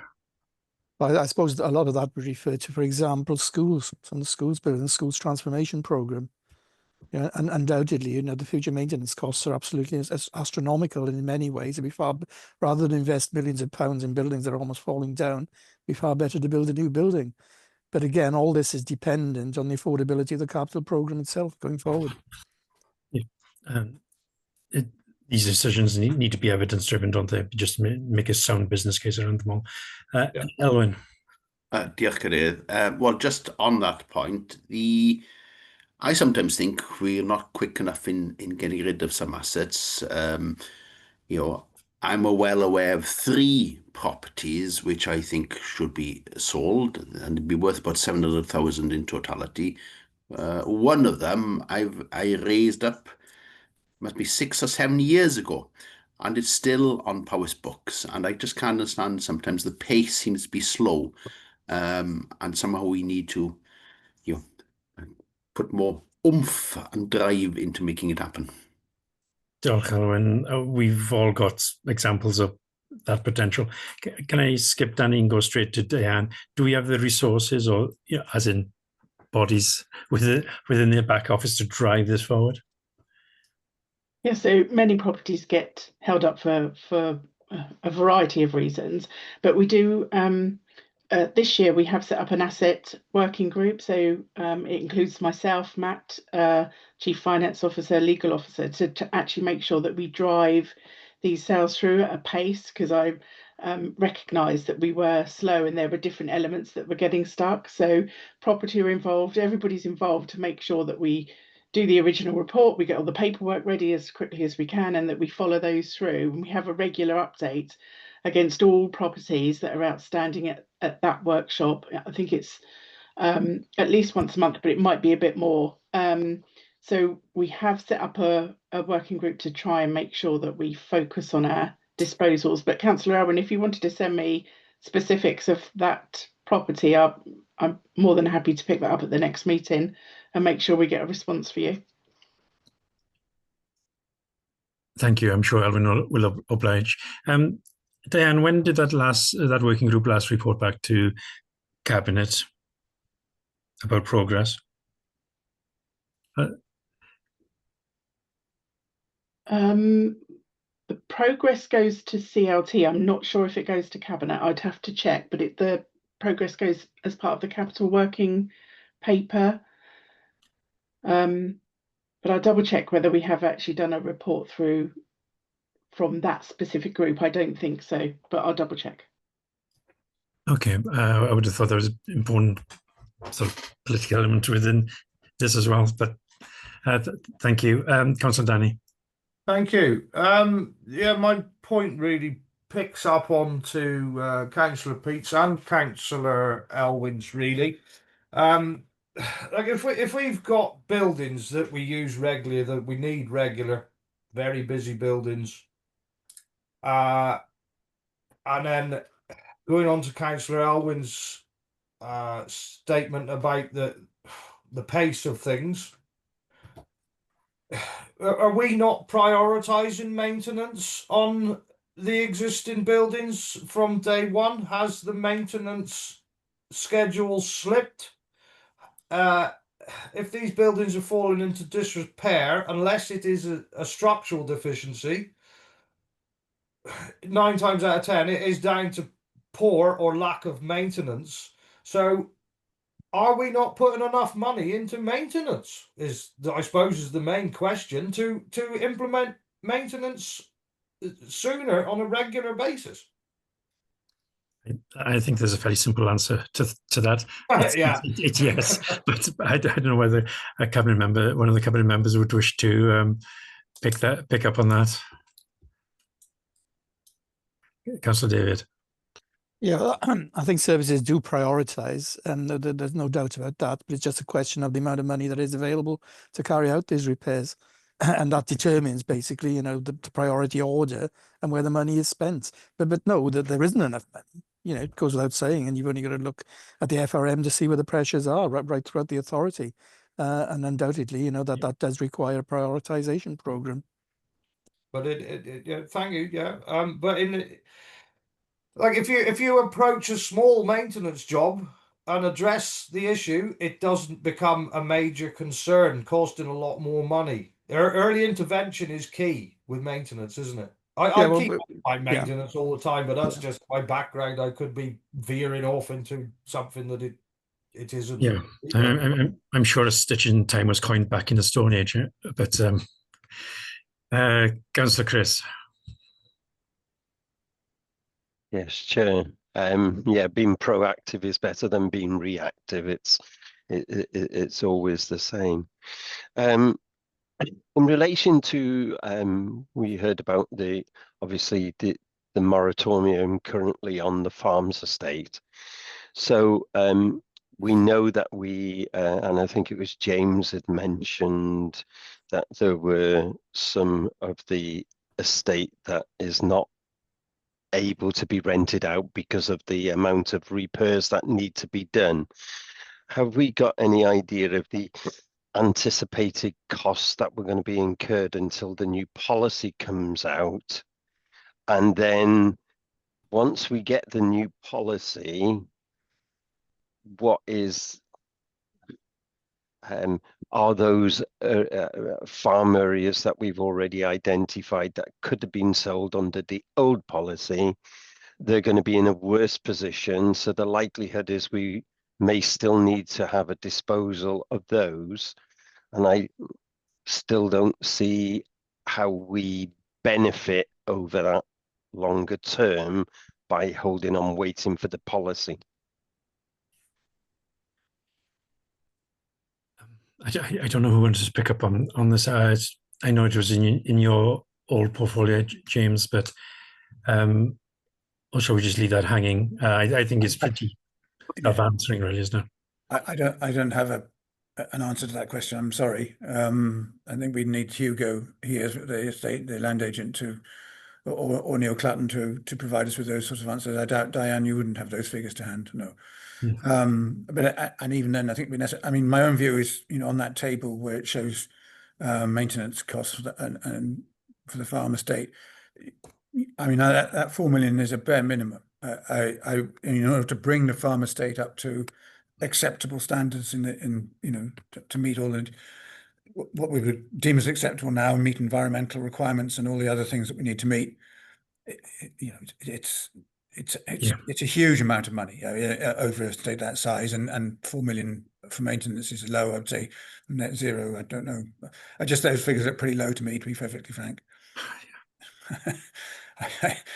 But I suppose a lot of that would refer to, for example, schools, some of the schools building, the schools transformation program. Yeah, and undoubtedly, you know, the future maintenance costs are absolutely as astronomical in many ways. It'd be far, rather than invest millions of pounds in buildings that are almost falling down, it'd be far better to build a new building. But again, all this is dependent on the affordability of the capital program itself going forward. Yeah. These decisions need to be evidence driven, don't they? Just make a sound business case around them all. Yeah. Elwyn. Diolch, Cadeirydd. Well, just on that point, I sometimes think we're not quick enough in getting rid of some assets. You know, I'm well aware of 3 properties which I think should be sold and be worth about 700,000 in totality. One of them I raised up, must be 6 or 7 years ago, and it's still on Powys books. And I just can't understand, sometimes the pace seems to be slow, and somehow we need to, you know, put more oomph and drive into making it happen. Diolch, Elwyn. We've all got examples of that potential. Can I skip Danny and go straight to Diane? Do we have the resources, or, you know, as in bodies within their back office, to drive this forward? Yeah, so many properties get held up for a variety of reasons, but we do. This year we have set up an asset working group, so it includes myself, Matt, Chief Finance Officer, Legal Officer, to actually make sure that we drive these sales through at a pace, because I recognised that we were slow and there were different elements that were getting stuck. So property are involved, everybody's involved to make sure that we do the original report, we get all the paperwork ready as quickly as we can, and that we follow those through. And we have a regular update against all properties that are outstanding at that workshop. I think it's at least once a month, but it might be a bit more. So we have set up a working group to try and make sure that we focus on our disposals. But Councillor Elwyn, if you wanted to send me specifics of that property, I'm more than happy to pick that up at the next meeting and make sure we get a response for you. Thank you. I'm sure Elwyn will oblige. Diane, when did that working group last report back to Cabinet about progress? The progress goes to CLT. I'm not sure if it goes to Cabinet. I'd have to check, but the progress goes as part of the capital working paper. But I'll double check whether we have actually done a report through from that specific group. I don't think so, but I'll double check. Okay, I would have thought there was an important sort of political element within this as well, but thank you. Councillor Danny. Thank you. Yeah, my point really picks up onto Councillor Pete's and Councillor Elwyn's really. Like if we've got buildings that we use regularly, that we need regular, very busy buildings, and then going on to Councillor Elwyn's statement about the pace of things, are we not prioritising maintenance on the existing buildings from day one? Has the maintenance schedule slipped? If these buildings are falling into disrepair, unless it is a structural deficiency, 9 times out of 10 it is down to poor or lack of maintenance. So are we not putting enough money into maintenance, I suppose is the main question, to implement maintenance sooner on a regular basis? I think there's a very simple answer to that. It's yes, but I don't know whether a cabinet member, one of the cabinet members, would wish to pick up on that. Councillor David. Yeah, I think services do prioritise, and there's no doubt about that. But it's just a question of the amount of money that is available to carry out these repairs, and that determines basically, you know, the priority order and where the money is spent. But no, that there isn't enough money. You know, it goes without saying, and you've only got to look at the FRM to see where the pressures are right throughout the authority, and undoubtedly, you know, that does require a prioritisation programme. But yeah, thank you. Yeah, but Like if you approach a small maintenance job and address the issue, it doesn't become a major concern, costing a lot more money. Early intervention is key with maintenance, isn't it? I keep my maintenance all the time, but that's just my background. I could be veering off into something that it isn't. Yeah, I'm sure a stitch in time was coined back in the Stone Age, but Councillor Chris. Yes, Chair. Yeah, being proactive is better than being reactive. It's always the same. In relation to we heard about obviously the moratorium currently on the farms estate. So we know that and I think it was James had mentioned that there were some of the estate that is not able to be rented out because of the amount of repairs that need to be done. Have we got any idea of the anticipated costs that were going to be incurred until the new policy comes out? And then once we get the new policy, what is are those farm areas that we've already identified that could have been sold under the old policy? They're going to be in a worse position, so the likelihood is we may still need to have a disposal of those, and I still don't see how we benefit over that longer term by holding on waiting for the policy. I don't know who wants to pick up on this. I know it was in your old portfolio, James, but or shall we just leave that hanging? I think it's pretty of answering, really, isn't it? I don't have an answer to that question. I'm sorry. I think we need Hugo here, the land agent, or Neil Clutton to provide us with those sorts of answers. I doubt, Diane, you wouldn't have those figures to hand. No. But and even then, I think my own view is, on that table where it shows maintenance costs and for the farm estate, that 4 million is a bare minimum. In order to bring the farm estate up to acceptable standards to meet all the what we would deem as acceptable now, and meet environmental requirements and all the other things that we need to meet. It's a huge amount of money over a estate that size, and 4 million for maintenance is low. I'd say net zero. I don't know. Those figures are pretty low to me, to be perfectly frank.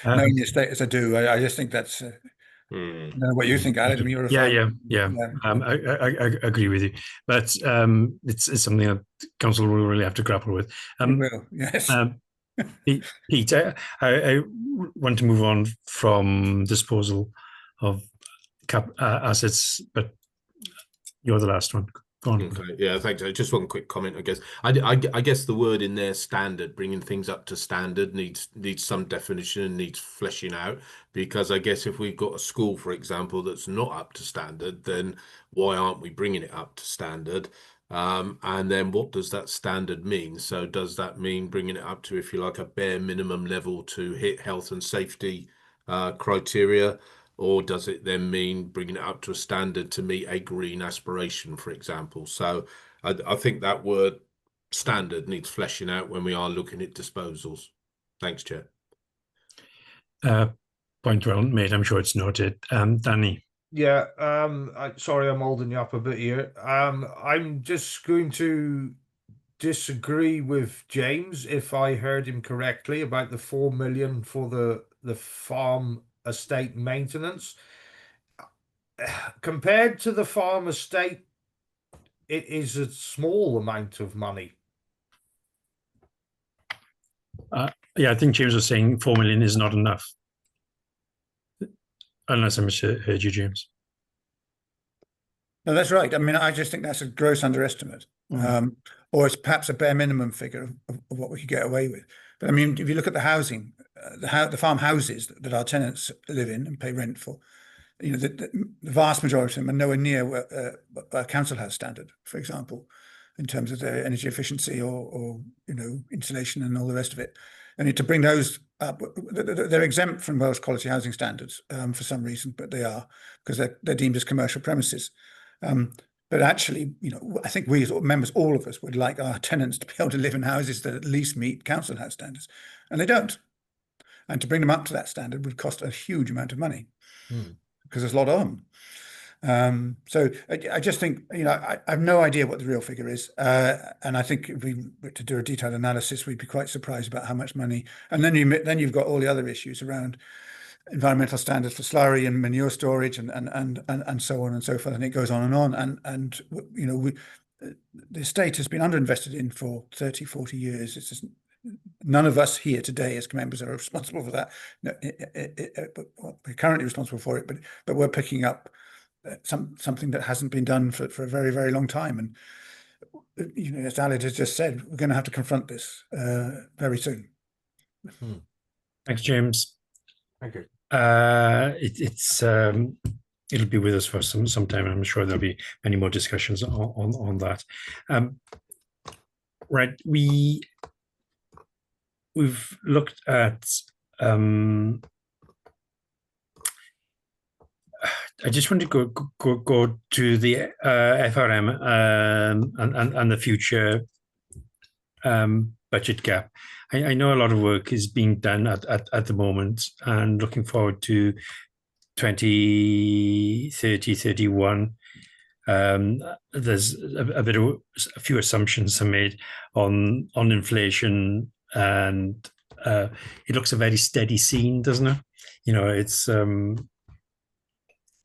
Knowing the estate as I do, I just think that's. I don't know what you think, Alex. I mean, you're a yeah. I agree with you, but it's something that council will really have to grapple with. Will, yes. Pete, I want to move on from disposal of assets, but you're the last one. Go on. Okay. Yeah, thanks. Just one quick comment, I guess. I guess the word in there, standard, bringing things up to standard, needs some definition and needs fleshing out, because I guess if we've got a school, for example, that's not up to standard, then why aren't we bringing it up to standard? And then what does that standard mean? So does that mean bringing it up to, if you like, a bare minimum level to hit health and safety criteria? Or does it then mean bringing it up to a standard to meet a green aspiration, for example? So I think that word standard needs fleshing out when we are looking at disposals. Thanks, Chair. Point well made. I'm sure it's noted. Danny. Yeah, sorry, I'm holding you up a bit here. I'm just going to disagree with James, if I heard him correctly, about the 4 million for the farm estate maintenance. Compared to the farm estate, it is a small amount of money. Yeah, I think James was saying 4 million is not enough. Unless I misheard you, James. No, that's right. I mean, I just think that's a gross underestimate. Or it's perhaps a bare minimum figure of what we could get away with. But I mean, if you look at the housing, the farm houses that our tenants live in and pay rent for, the vast majority of them are nowhere near what a council house standard, for example, in terms of their energy efficiency or insulation and all the rest of it. And to bring those up, they're exempt from Welsh quality housing standards for some reason, but they are, because they're deemed as commercial premises. But actually, I think we as members, all of us, would like our tenants to be able to live in houses that at least meet council house standards, and they don't. And to bring them up to that standard would cost a huge amount of money, because there's a lot of them. So I just think, I have no idea what the real figure is. And I think if we were to do a detailed analysis, we'd be quite surprised about how much money. And then you've got all the other issues around environmental standards for slurry and manure storage and so on and so forth. And it goes on and on. And the estate has been underinvested in for 30, 40 years. It's just, none of us here today as members are responsible for that. We're currently responsible for it, but we're picking up something that hasn't been done for a very, very long time. And as Aled has just said, we're going to have to confront this very soon. Thanks, James. Thank you. It'll be with us for some time, and I'm sure there'll be many more discussions on that. Right, we've looked at. I just want to go to the FRM and the future budget gap. I know a lot of work is being done at the moment, and looking forward to 2030, 31. There's a few assumptions are made on inflation, and it looks a very steady scene, doesn't it? It's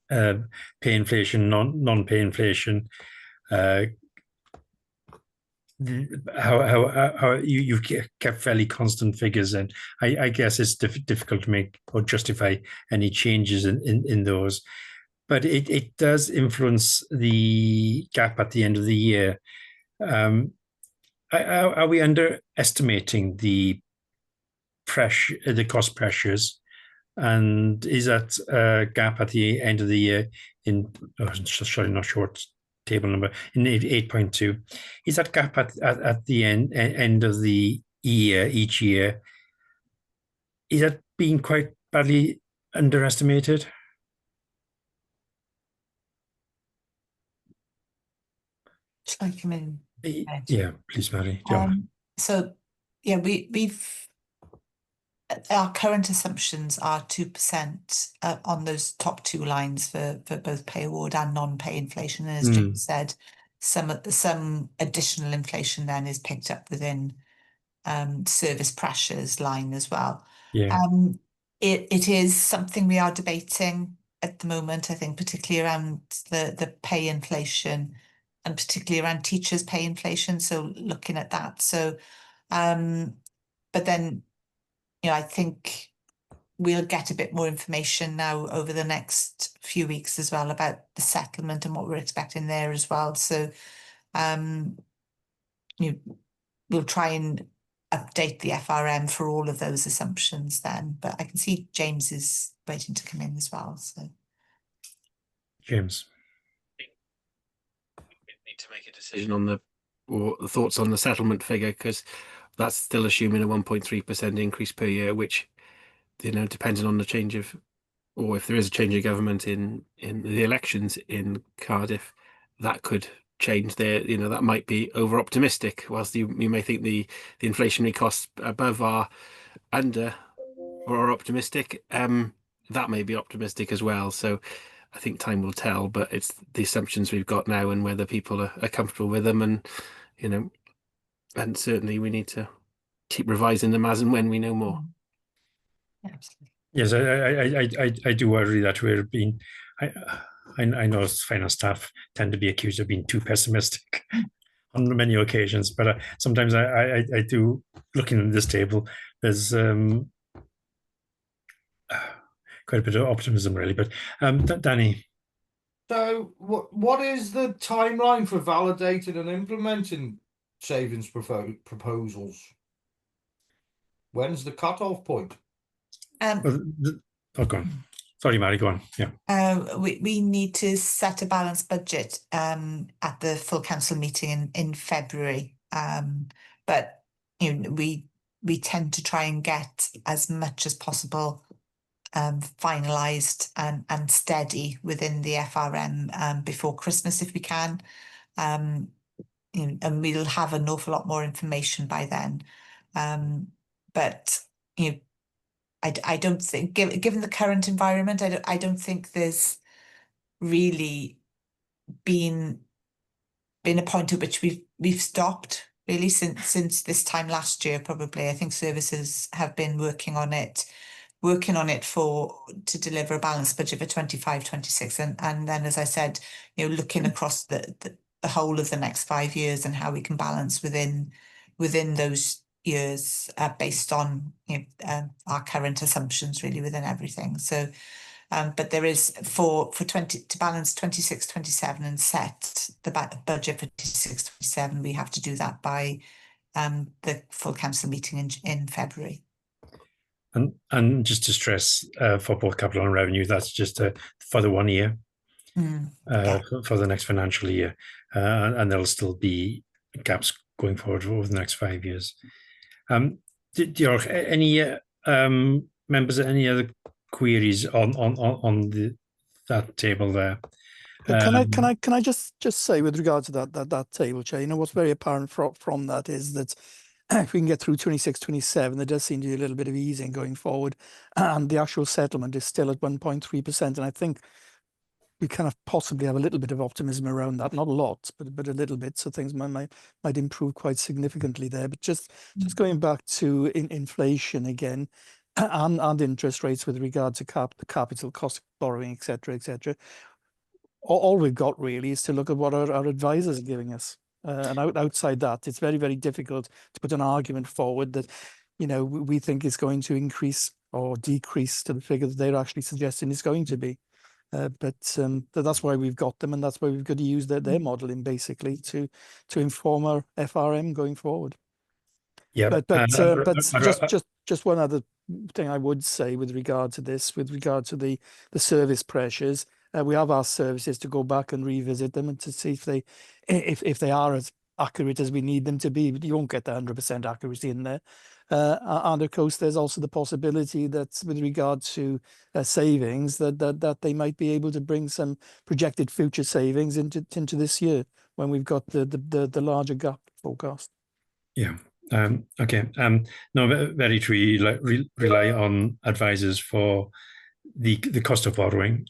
pay inflation, non-pay inflation. How you've kept fairly constant figures, and I guess it's difficult to make or justify any changes in those, but it does influence the gap at the end of the year. Are we underestimating the pressure, the cost pressures, and is that gap at the end of the year not short table number in 8.2, is that gap at the end of the year, each year, is that being quite badly underestimated? Shall I come in? Yeah, please, Mary. So yeah, we've our current assumptions are 2% on those top two lines for both pay award and non-pay inflation. And as Jim said, some additional inflation then is picked up within service pressures line as well. Yeah. It is something we are debating at the moment, I think, particularly around the pay inflation, and particularly around teachers' pay inflation. So looking at that. So, but then, I think we'll get a bit more information now over the next few weeks as well about the settlement and what we're expecting there as well. So we'll try and update the FRM for all of those assumptions then. But I can see James is waiting to come in as well. So James. We need to make a decision on the thoughts on the settlement figure, because that's still assuming a 1.3% increase per year, which, depending on the change of, or if there is a change of government in the elections in Cardiff, that could change there. That might be over optimistic, whilst you may think the inflationary costs above are under or are optimistic. That may be optimistic as well. So I think time will tell, but it's the assumptions we've got now and whether people are comfortable with them, and and certainly we need to keep revising them as and when we know more. absolutely. Yes, I do worry that we're being. I know finance staff tend to be accused of being too pessimistic on many occasions, but sometimes I do. Looking at this table, there's quite a bit of optimism, really. But Danny. So, what is the timeline for validating and implementing savings proposals? When's the cutoff point? Go on. Sorry, Mary, go on. Yeah. We need to set a balanced budget at the full council meeting in February. But we we tend to try and get as much as possible finalised and steady within the FRM before Christmas if we can. You know, and we'll have an awful lot more information by then. But you know, I don't think, given the current environment, I don't think there's really been a point at which we've stopped really since this time last year. Probably, I think services have been working on it to deliver a balanced budget for 25-26, and then, as I said, you know, looking across the whole of the next 5 years and how we can balance within those years based on, you know, our current assumptions really within everything. So but there is for to balance 26-27 and set the budget for 26-27, we have to do that by the full council meeting in February. And just to stress, for both capital and revenue, that's just for the 1 year, Yeah. for the next financial year, and there'll still be gaps going forward over the next 5 years. Diolch. Any members, any other queries on that table there? Can I just say with regard to that table, Chair, you know, what's very apparent from that is that if we can get through 26-27, there does seem to be a little bit of easing going forward, and the actual settlement is still at 1.3%. And I think we kind of possibly have a little bit of optimism around that, not a lot, but a little bit. So things might improve quite significantly there. But just going back to inflation again, and interest rates with regard to the capital cost of borrowing, etc., etc. All we've got really is to look at what our advisors are giving us. And outside that, it's very, very difficult to put an argument forward that, you know, we think is going to increase or decrease to the figure that they're actually suggesting it's going to be. But that's why we've got them, and that's why we've got to use their modelling basically to inform our FRM going forward. Yeah, but just one other thing I would say with regard to this, with regard to the service pressures. We have asked services to go back and revisit them and to see if they are as accurate as we need them to be. But you won't get the 100% accuracy in there. And of course, there's also the possibility that with regard to savings, that they might be able to bring some projected future savings into this year when we've got the larger gap forecast. Yeah. Okay. No, very true. Rely on advisors for the cost of borrowing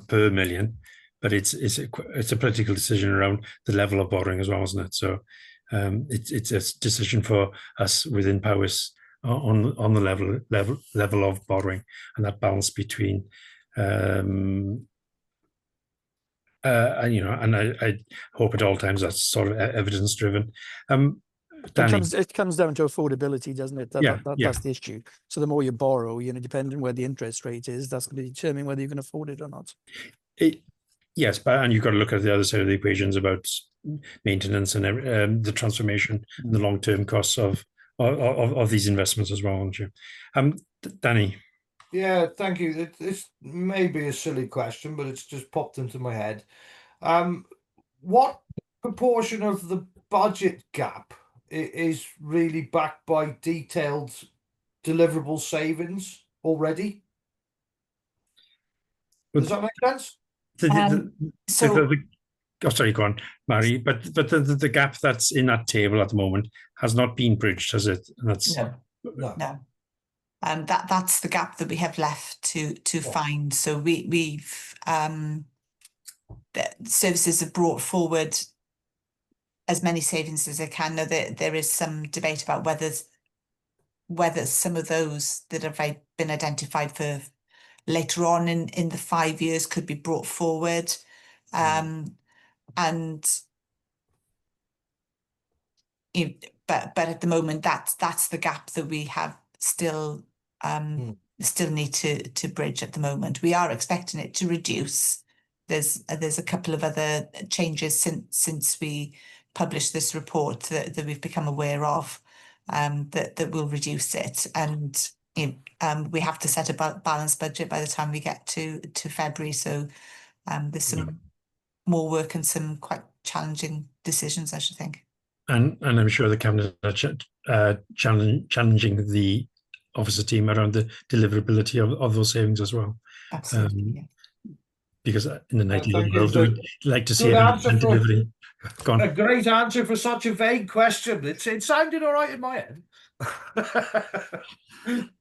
per million, but it's a political decision around the level of borrowing as well, isn't it? So it's a decision for us within Powys on the level of borrowing, and that balance between you know, and I hope at all times that's sort of evidence driven. It comes down to affordability, doesn't it? Yeah. That's the issue. So the more you borrow, you know, depending on where the interest rate is, that's going to determine whether you can afford it or not. Yes, and you've got to look at the other side of the equations about maintenance and the transformation, and the long-term costs of these investments as well, aren't you? Danny. Yeah, thank you. This may be a silly question, but it's just popped into my head. What proportion of the budget gap is really backed by detailed deliverable savings already? Does that make sense? Sorry, go on, Mary. But the gap that's in that table at the moment has not been bridged, has it? And that's no. That's the gap that we have left to find. So we've the services have brought forward as many savings as they can. Now there is some debate about whether some of those that have been identified for later on in the 5 years could be brought forward. And you know, but at the moment that's the gap that we have still need to bridge at the moment. We are expecting it to reduce. There's a couple of other changes since we published this report that we've become aware of that will reduce it, and you know, we have to set a balanced budget by the time we get to February. So there's some more work and some quite challenging decisions, I should think. And I'm sure the Cabinet challenging the officer team around the deliverability of those savings as well. Absolutely. Because in an ideal thank you, world, sir. we'd like to see Good 100% answer for- delivery. Go on. A great answer for such a vague question. It sounded all right in my head.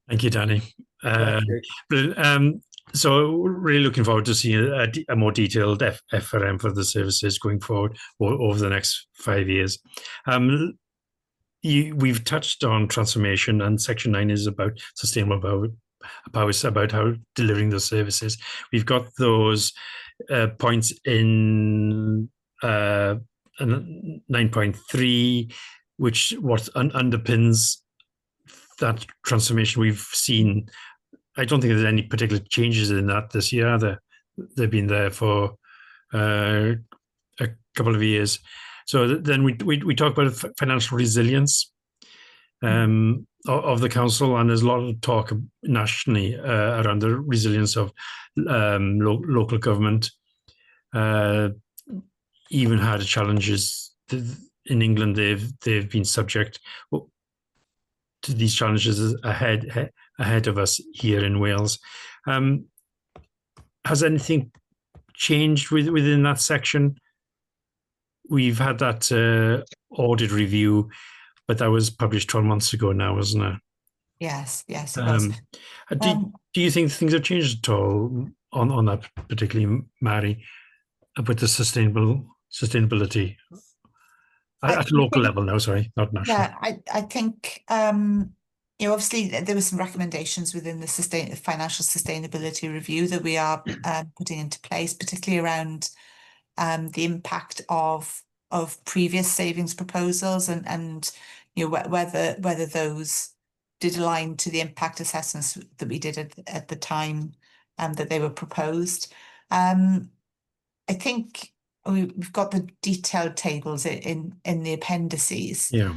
Thank you, Danny. Thank you. Brilliant. So really looking forward to seeing a more detailed FRM for the services going forward over the next 5 years. We've touched on transformation, and Section 9 is about sustainable power, about how delivering those services. We've got those points in 9.3, which underpins that transformation we've seen. I don't think there's any particular changes in that this year. They've been there for a couple of years. So then we talk about financial resilience of the council, and there's a lot of talk nationally around the resilience of local government. Even had challenges in England. They've been subject to these challenges ahead of us here in Wales. Has anything changed within that section? We've had that audit review, but that was published 12 months ago now, wasn't it? Yes, it was. Do you think things have changed at all on that, particularly, Mary, with the sustainability at a local level now? Sorry, not national. Yeah, I think obviously there were some recommendations within the financial sustainability review that we are putting into place, particularly around the impact of previous savings proposals and whether those did align to the impact assessments that we did at the time that they were proposed. I think we've got the detailed tables in the appendices. Yeah.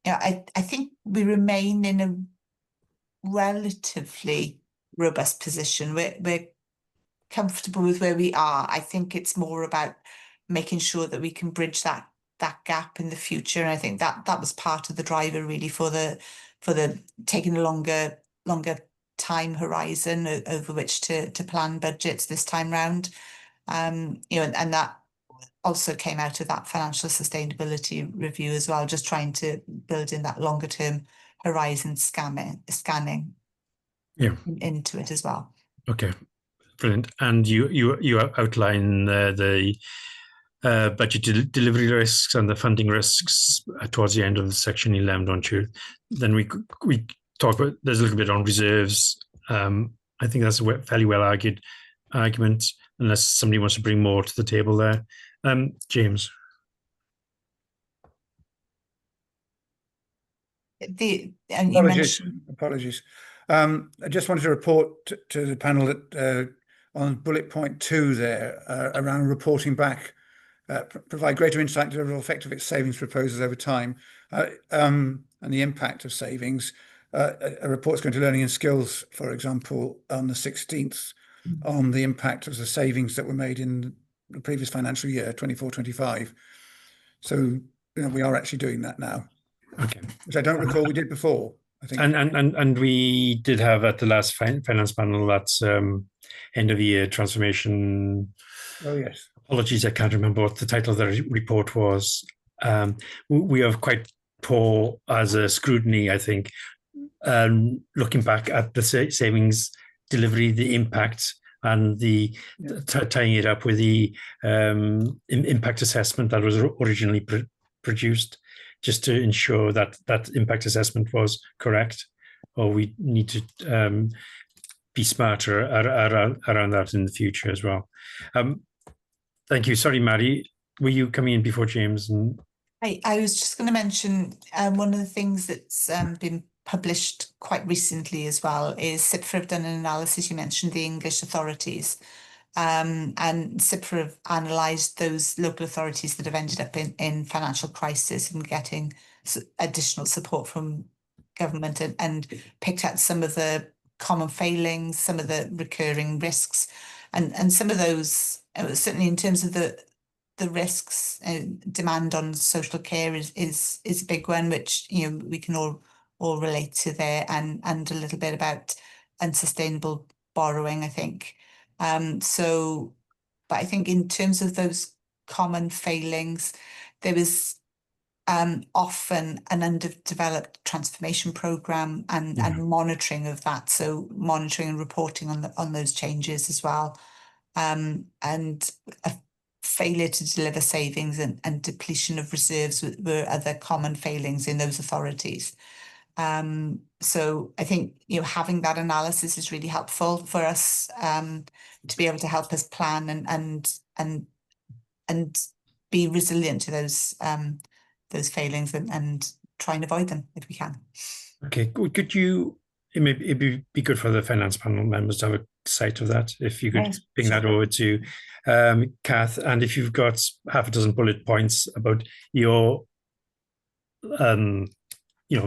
I think we remain in a relatively robust position. We're comfortable with where we are. I think it's more about making sure that we can bridge that gap in the future. And I think that was part of the driver really for the taking a longer time horizon over which to plan budgets this time round. And that also came out of that financial sustainability review as well, just trying to build in that longer term horizon scanning into it as well. Okay, brilliant. And you outline the budget delivery risks and the funding risks towards the end of the section 11, don't you? Then we talk about, there's a little bit on reserves. I think that's a fairly well argued argument, unless somebody wants to bring more to the table there. James. Apologies. I just wanted to report to the panel that on bullet point 2 there around reporting back, provide greater insight into the effect of its savings proposals over time and the impact of savings. A report's going to Learning and Skills, for example, on the 16th on the impact of the savings that were made in the previous financial year, 24-25. So we are actually doing that now. Okay. Which I don't recall we did before, I think. And we did have at the last finance panel that's end of year transformation. Oh yes. Apologies, I can't remember what the title of the report was. We are quite poor as a scrutiny, I think, looking back at the savings delivery, the impact, and the tying it up with the impact assessment that was originally produced, just to ensure that that impact assessment was correct. Or we need to be smarter around that in the future as well. Thank you. Sorry, Mary, were you coming in before James? I was just going to mention one of the things that's been published quite recently as well is CIPFA have done an analysis. You mentioned the English authorities, and CIPFA have analysed those local authorities that have ended up in financial crisis and getting additional support from government and picked out some of the common failings, some of the recurring risks, and some of those, certainly in terms of the the risks. Demand on social care is a big one, which we can all relate to there, and a little bit about unsustainable borrowing, I think. But I think in terms of those common failings, there was often an underdeveloped transformation programme and monitoring of that. So monitoring and reporting on those changes as well. And a failure to deliver savings and depletion of reserves were other common failings in those authorities. So I think having that analysis is really helpful for us to be able to help us plan and be resilient to those failings and try and avoid them if we can. Okay, could you? It'd be good for the finance panel members to have a sight of that. If you could ping that over to Kath, and if you've got half a dozen bullet points about your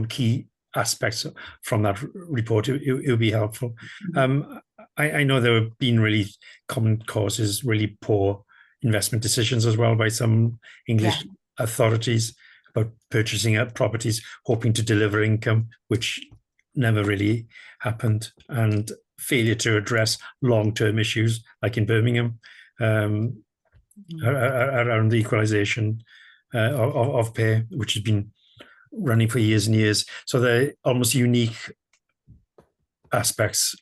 key aspects from that report, it would be helpful. I know there have been really common causes, really poor investment decisions as well by some English authorities about purchasing up properties, hoping to deliver income, which never really happened, and failure to address long-term issues like in Birmingham around the equalisation of pay, which has been running for years and years. So they're almost unique aspects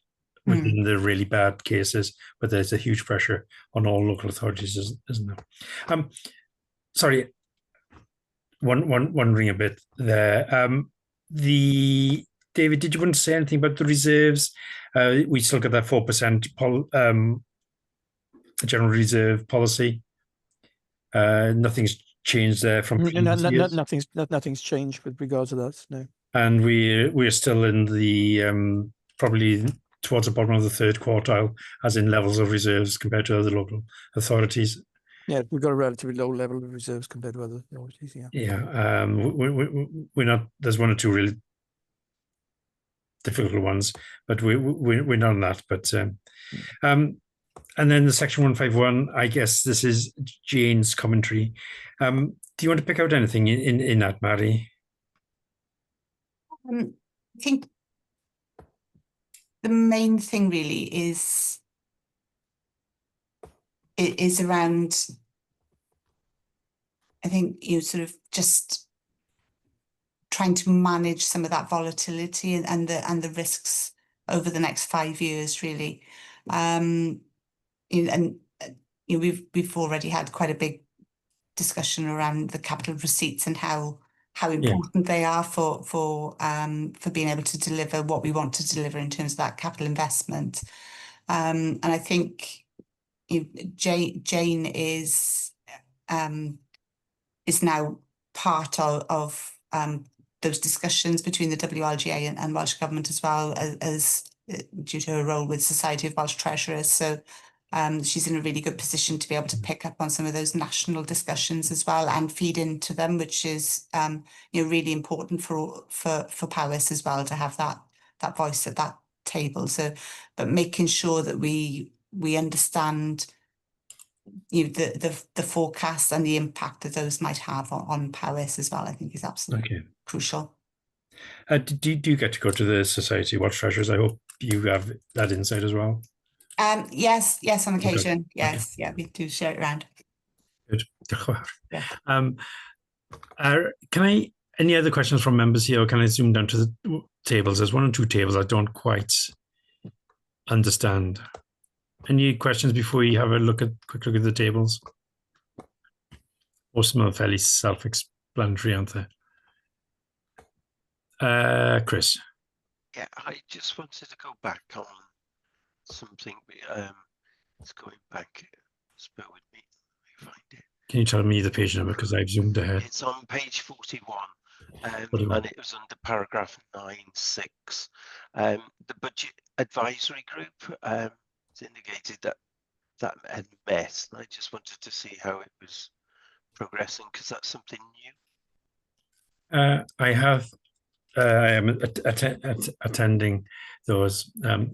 within the really bad cases, but there's a huge pressure on all local authorities, isn't there? Sorry, wondering a bit there. David, did you want to say anything about the reserves? We still got that 4% general reserve policy. Nothing's changed there from previous years. Nothing's changed with regards to that. No. And we're still in the probably towards the bottom of the third quartile, as in levels of reserves compared to other local authorities. Yeah, we've got a relatively low level of reserves compared to other authorities. Yeah. Yeah, we're not. There's one or two really difficult ones, but we're not on that. But and then the section 151, I guess this is Jane's commentary. Do you want to pick out anything in that, Mary? I think the main thing really is around, I think, sort of just trying to manage some of that volatility and the risks over the next 5 years, really. We've already had quite a big discussion around the capital receipts and how important they are for being able to deliver what we want to deliver in terms of that capital investment. And I think Jane is now part of those discussions between the WLGA and Welsh Government, as well as due to her role with Society of Welsh Treasurers. So she's in a really good position to be able to pick up on some of those national discussions as well and feed into them, which is really important for Powys as well, to have that voice at that table. So, but making sure that we understand the forecasts and the impact that those might have on Powys as well, I think is absolutely crucial. Do you get to go to the Society of Welsh Treasurers? I hope you have that insight as well. Yes, on occasion. Yes, we do share it around. Good. Any other questions from members here, or can I zoom down to the tables? There's one or two tables I don't quite understand. Any questions before you have a quick look at the tables? Most of them are fairly self-explanatory, aren't they? Chris. Yeah, I just wanted to go back on something. It's going back. Just bear with me. Let me find it. Can you tell me the page number, because I've zoomed ahead? It's on page 41, 41. and it was under paragraph 9.6. The Budget Advisory Group it's indicated that had met, and I just wanted to see how it was progressing, because that's something new. I am attending those. I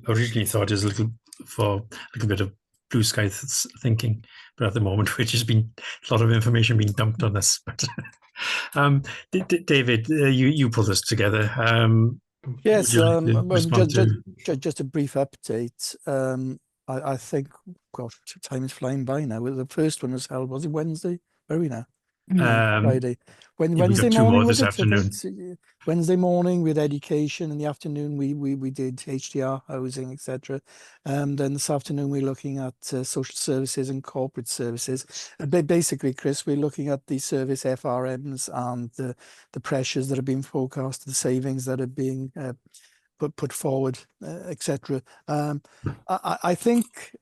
originally thought it was a little bit of blue sky thinking, but at the moment we're just been a lot of information being dumped on us. But David, you pulled this together. Yes, would you like to respond to? just a brief update. I think, gosh, time is flying by now. The first one was held, was it Wednesday? Where are we now? Friday. Yeah, Wednesday we got two morning more was this it? afternoon. Wednesday morning with education. In the afternoon we did HDR, housing, etc. Then this afternoon we're looking at social services and corporate services. Basically, Chris, we're looking at the service FRMs and the pressures that are being forecast, the savings that are being put forward, etc. I think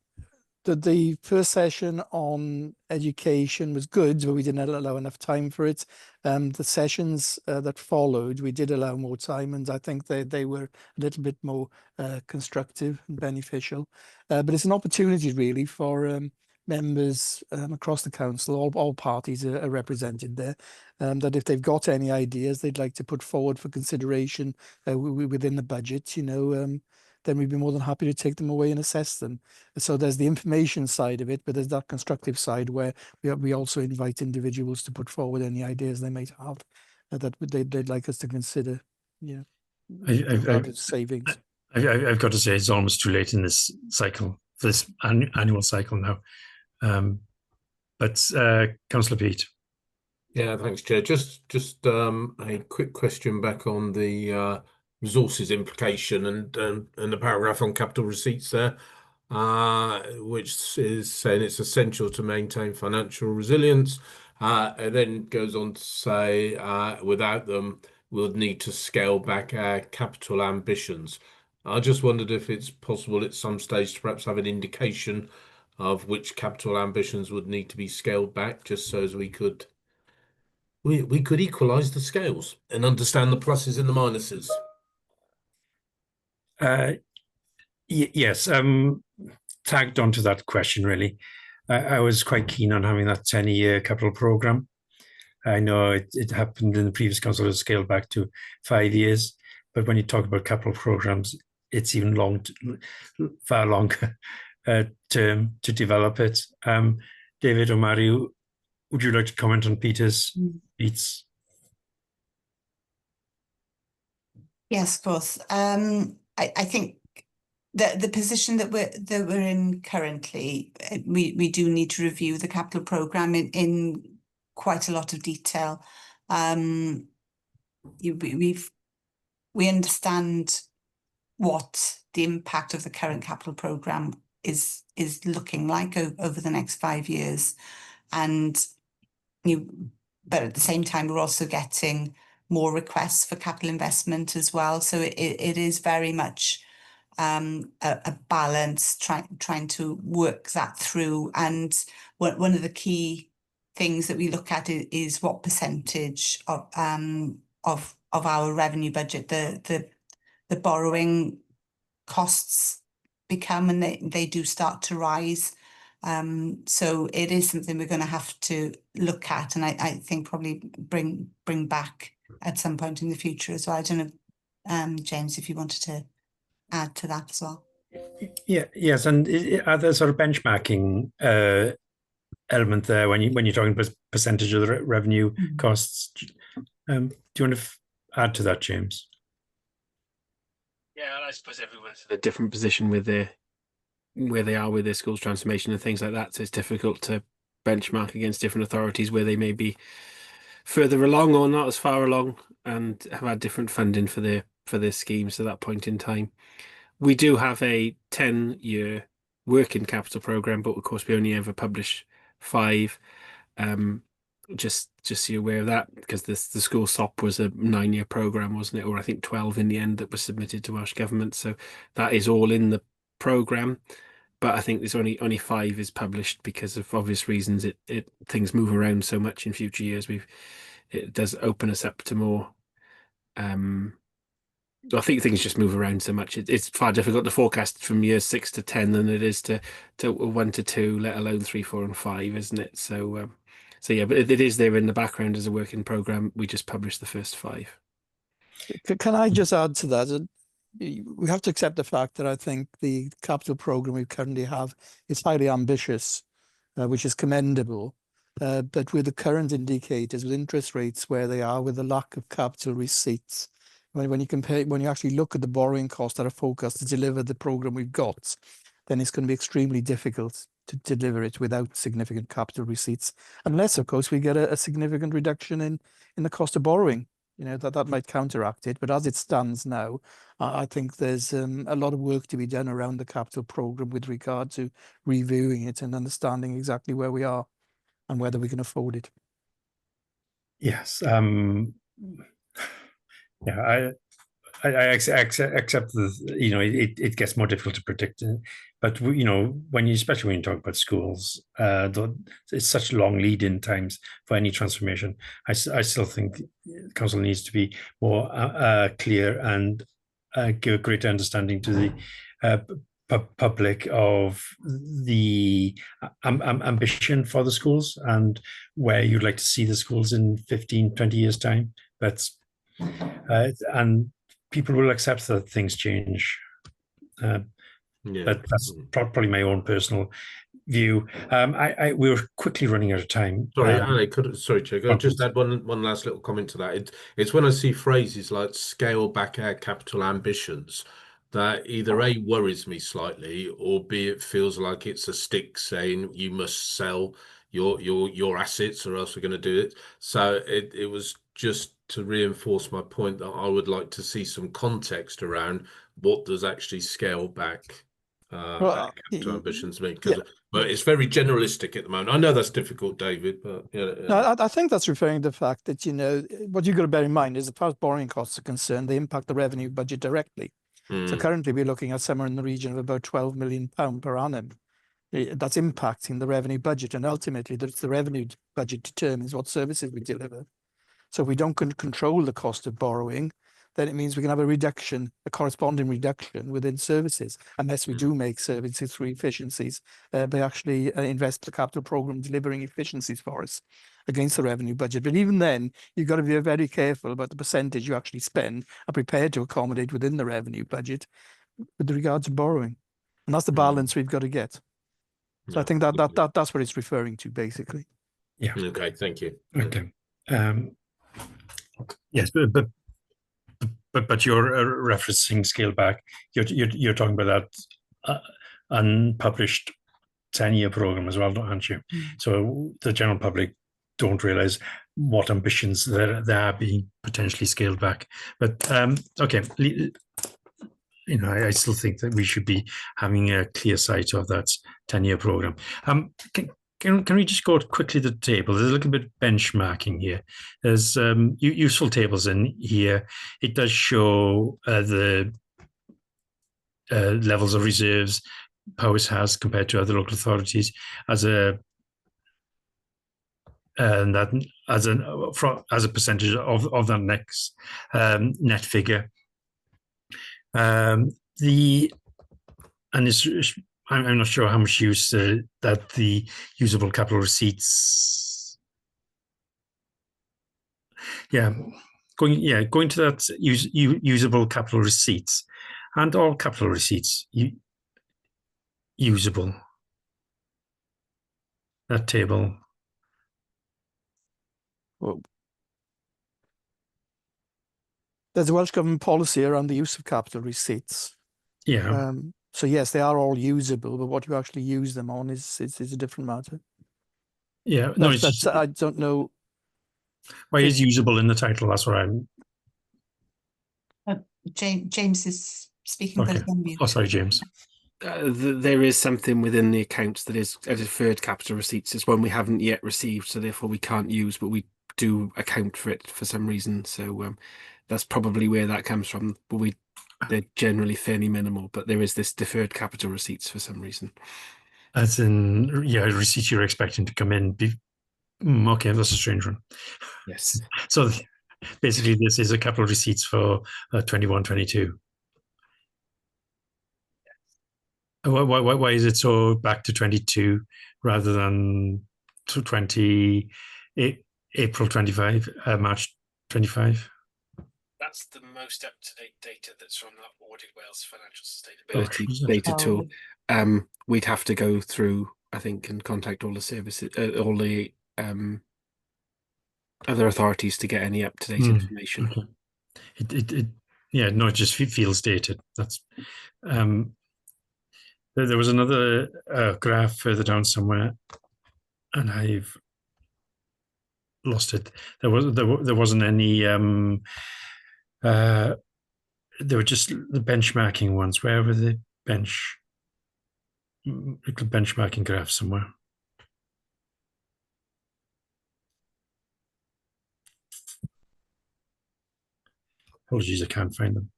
that the first session on education was good, but we didn't allow enough time for it. The sessions that followed, we did allow more time, and I think they were a little bit more constructive and beneficial. But it's an opportunity really for members across the council, all parties are represented there, that if they've got any ideas they'd like to put forward for consideration within the budget, then we'd be more than happy to take them away and assess them. So there's the information side of it, but there's that constructive side where we also invite individuals to put forward any ideas they might have that they'd like us to consider. Yeah, savings. I've got to say it's almost too late in this cycle, for this annual cycle now. But Councillor Pete. Yeah, thanks, Chair. Just a quick question back on the resources implication and the paragraph on capital receipts there, which is saying it's essential to maintain financial resilience. It then goes on to say, without them, we'll need to scale back our capital ambitions. I just wondered if it's possible at some stage to perhaps have an indication of which capital ambitions would need to be scaled back, just so as we could equalise the scales and understand the pluses and the minuses. Yes, tagged onto that question, really. I was quite keen on having that 10-year capital programme. I know it happened in the previous council to scale back to 5 years, but when you talk about capital programmes, it's even far longer term to develop it. David or Mario, would you like to comment on Pete's? Yes, of course. I think the position that we're in currently, we do need to review the capital programme in quite a lot of detail. We understand what the impact of the current capital programme is looking like over the next 5 years, but at the same time we're also getting more requests for capital investment as well. So it is very much a balance, trying to work that through. And one of the key things that we look at is what percentage of our revenue budget the borrowing costs become, and they do start to rise. So it is something we're going to have to look at, and I think probably bring back at some point in the future as well. I don't know, James, if you wanted to add to that as well. Yeah, yes, and are there sort of benchmarking element there when you're talking about percentage of the revenue costs? Do you want to add to that, James? Yeah, I suppose everyone's in a different position with where they are with their schools transformation and things like that. So it's difficult to benchmark against different authorities where they may be further along or not as far along and have had different funding for their schemes at that point in time. We do have a 10-year working capital programme, but of course we only ever publish 5. Just so you're aware of that, because the school SOP was a 9-year programme, wasn't it? Or I think 12 in the end that was submitted to Welsh Government. So that is all in the programme. But I think there's only 5 is published because of obvious reasons. Things move around so much in future years. It does open us up to more. I think things just move around so much. It's far difficult to forecast from years 6 to 10 than it is to 1 to 2, let alone 3, 4, and 5, isn't it? So yeah, but it is there in the background as a working programme. We just published the first 5. Can I just add to that? we have to accept the fact that I think the capital program we currently have is highly ambitious, which is commendable. But with the current indicators, with interest rates where they are, with the lack of capital receipts, when you actually look at the borrowing costs that are forecast to deliver the program we've got, then it's going to be extremely difficult to deliver it without significant capital receipts, unless, of course, we get a significant reduction in the cost of borrowing. You know, that might counteract it. But as it stands now, I think there's a lot of work to be done around the capital program with regard to reviewing it and understanding exactly where we are and whether we can afford it. Yes. Yeah, I accept the, you know, it gets more difficult to predict, but you know, especially when you talk about schools, it's such long lead-in times for any transformation. I still think the council needs to be more clear and give a greater understanding to the public of the ambition for the schools and where you'd like to see the schools in 15, 20 years' time. And people will accept that things change. But that's probably my own personal view. We're quickly running out of time. Sorry, Ali, sorry, Chair, I'll just add one last little comment to that. It's when I see phrases like scale back our capital ambitions that either A, worries me slightly, or B, it feels like it's a stick saying you must sell your assets or else we're going to do it. So it was just to reinforce my point that I would like to see some context around what does actually scale back capital ambitions mean. But it's very generalistic at the moment. I know that's difficult, David, but No, I think that's referring to the fact that, you know, what you've got to bear in mind is as far as borrowing costs are concerned, they impact the revenue budget directly. So currently we're looking at somewhere in the region of about £12 million per annum. That's impacting the revenue budget, and ultimately the revenue budget determines what services we deliver. So if we don't control the cost of borrowing, then it means we can have a corresponding reduction within services, unless we do make services through efficiencies, by actually invest the capital program delivering efficiencies for us against the revenue budget. But even then, you've got to be very careful about the percentage you actually spend and prepared to accommodate within the revenue budget with regard to borrowing. And that's the balance we've got to get. So I think that's what it's referring to, basically. Yeah. Okay, thank you. Okay. Yes, but you're referencing scale back. You're talking about that unpublished 10-year program as well, aren't you? So the general public don't realize what ambitions there are being potentially scaled back. But okay, you know, I still think that we should be having a clear sight of that 10-year program. Can we just go quickly to the table? There's a little bit of benchmarking here. There's useful tables in here. It does show the levels of reserves Powys has compared to other local authorities as a percentage of that next net figure. I'm not sure how much use that the usable capital receipts. Going to that usable capital receipts, and all capital receipts usable. That table. Well, there's a Welsh Government policy around the use of capital receipts. Yeah. So yes, they are all usable, but what you actually use them on is a different matter. Yeah, no, I don't know. Why is usable in the title? That's what I'm. James is speaking. Okay. Oh, sorry, James. There is something within the accounts that is a deferred capital receipts. It's one we haven't yet received, so therefore we can't use, but we do account for it for some reason. So that's probably where that comes from. But they're generally fairly minimal, but there is this deferred capital receipts for some reason. As in, receipts you're expecting to come in. Okay, that's a strange one. Yes. So basically, this is a capital receipts for 21-22. Why is it so back to 22 rather than to April 25, March 25? that's the most up-to-date data that's from the Audit Wales Financial Oh, Sustainability is it? data tool. Oh, We'd have to go through, I think, and contact all the services, all the other authorities to get any up-to-date information. Okay. It yeah, no, it just feels dated. That's there was another graph further down somewhere, and I've lost it. There wasn't any there were just the benchmarking ones. Where were the little benchmarking graphs somewhere? Apologies, I can't find them.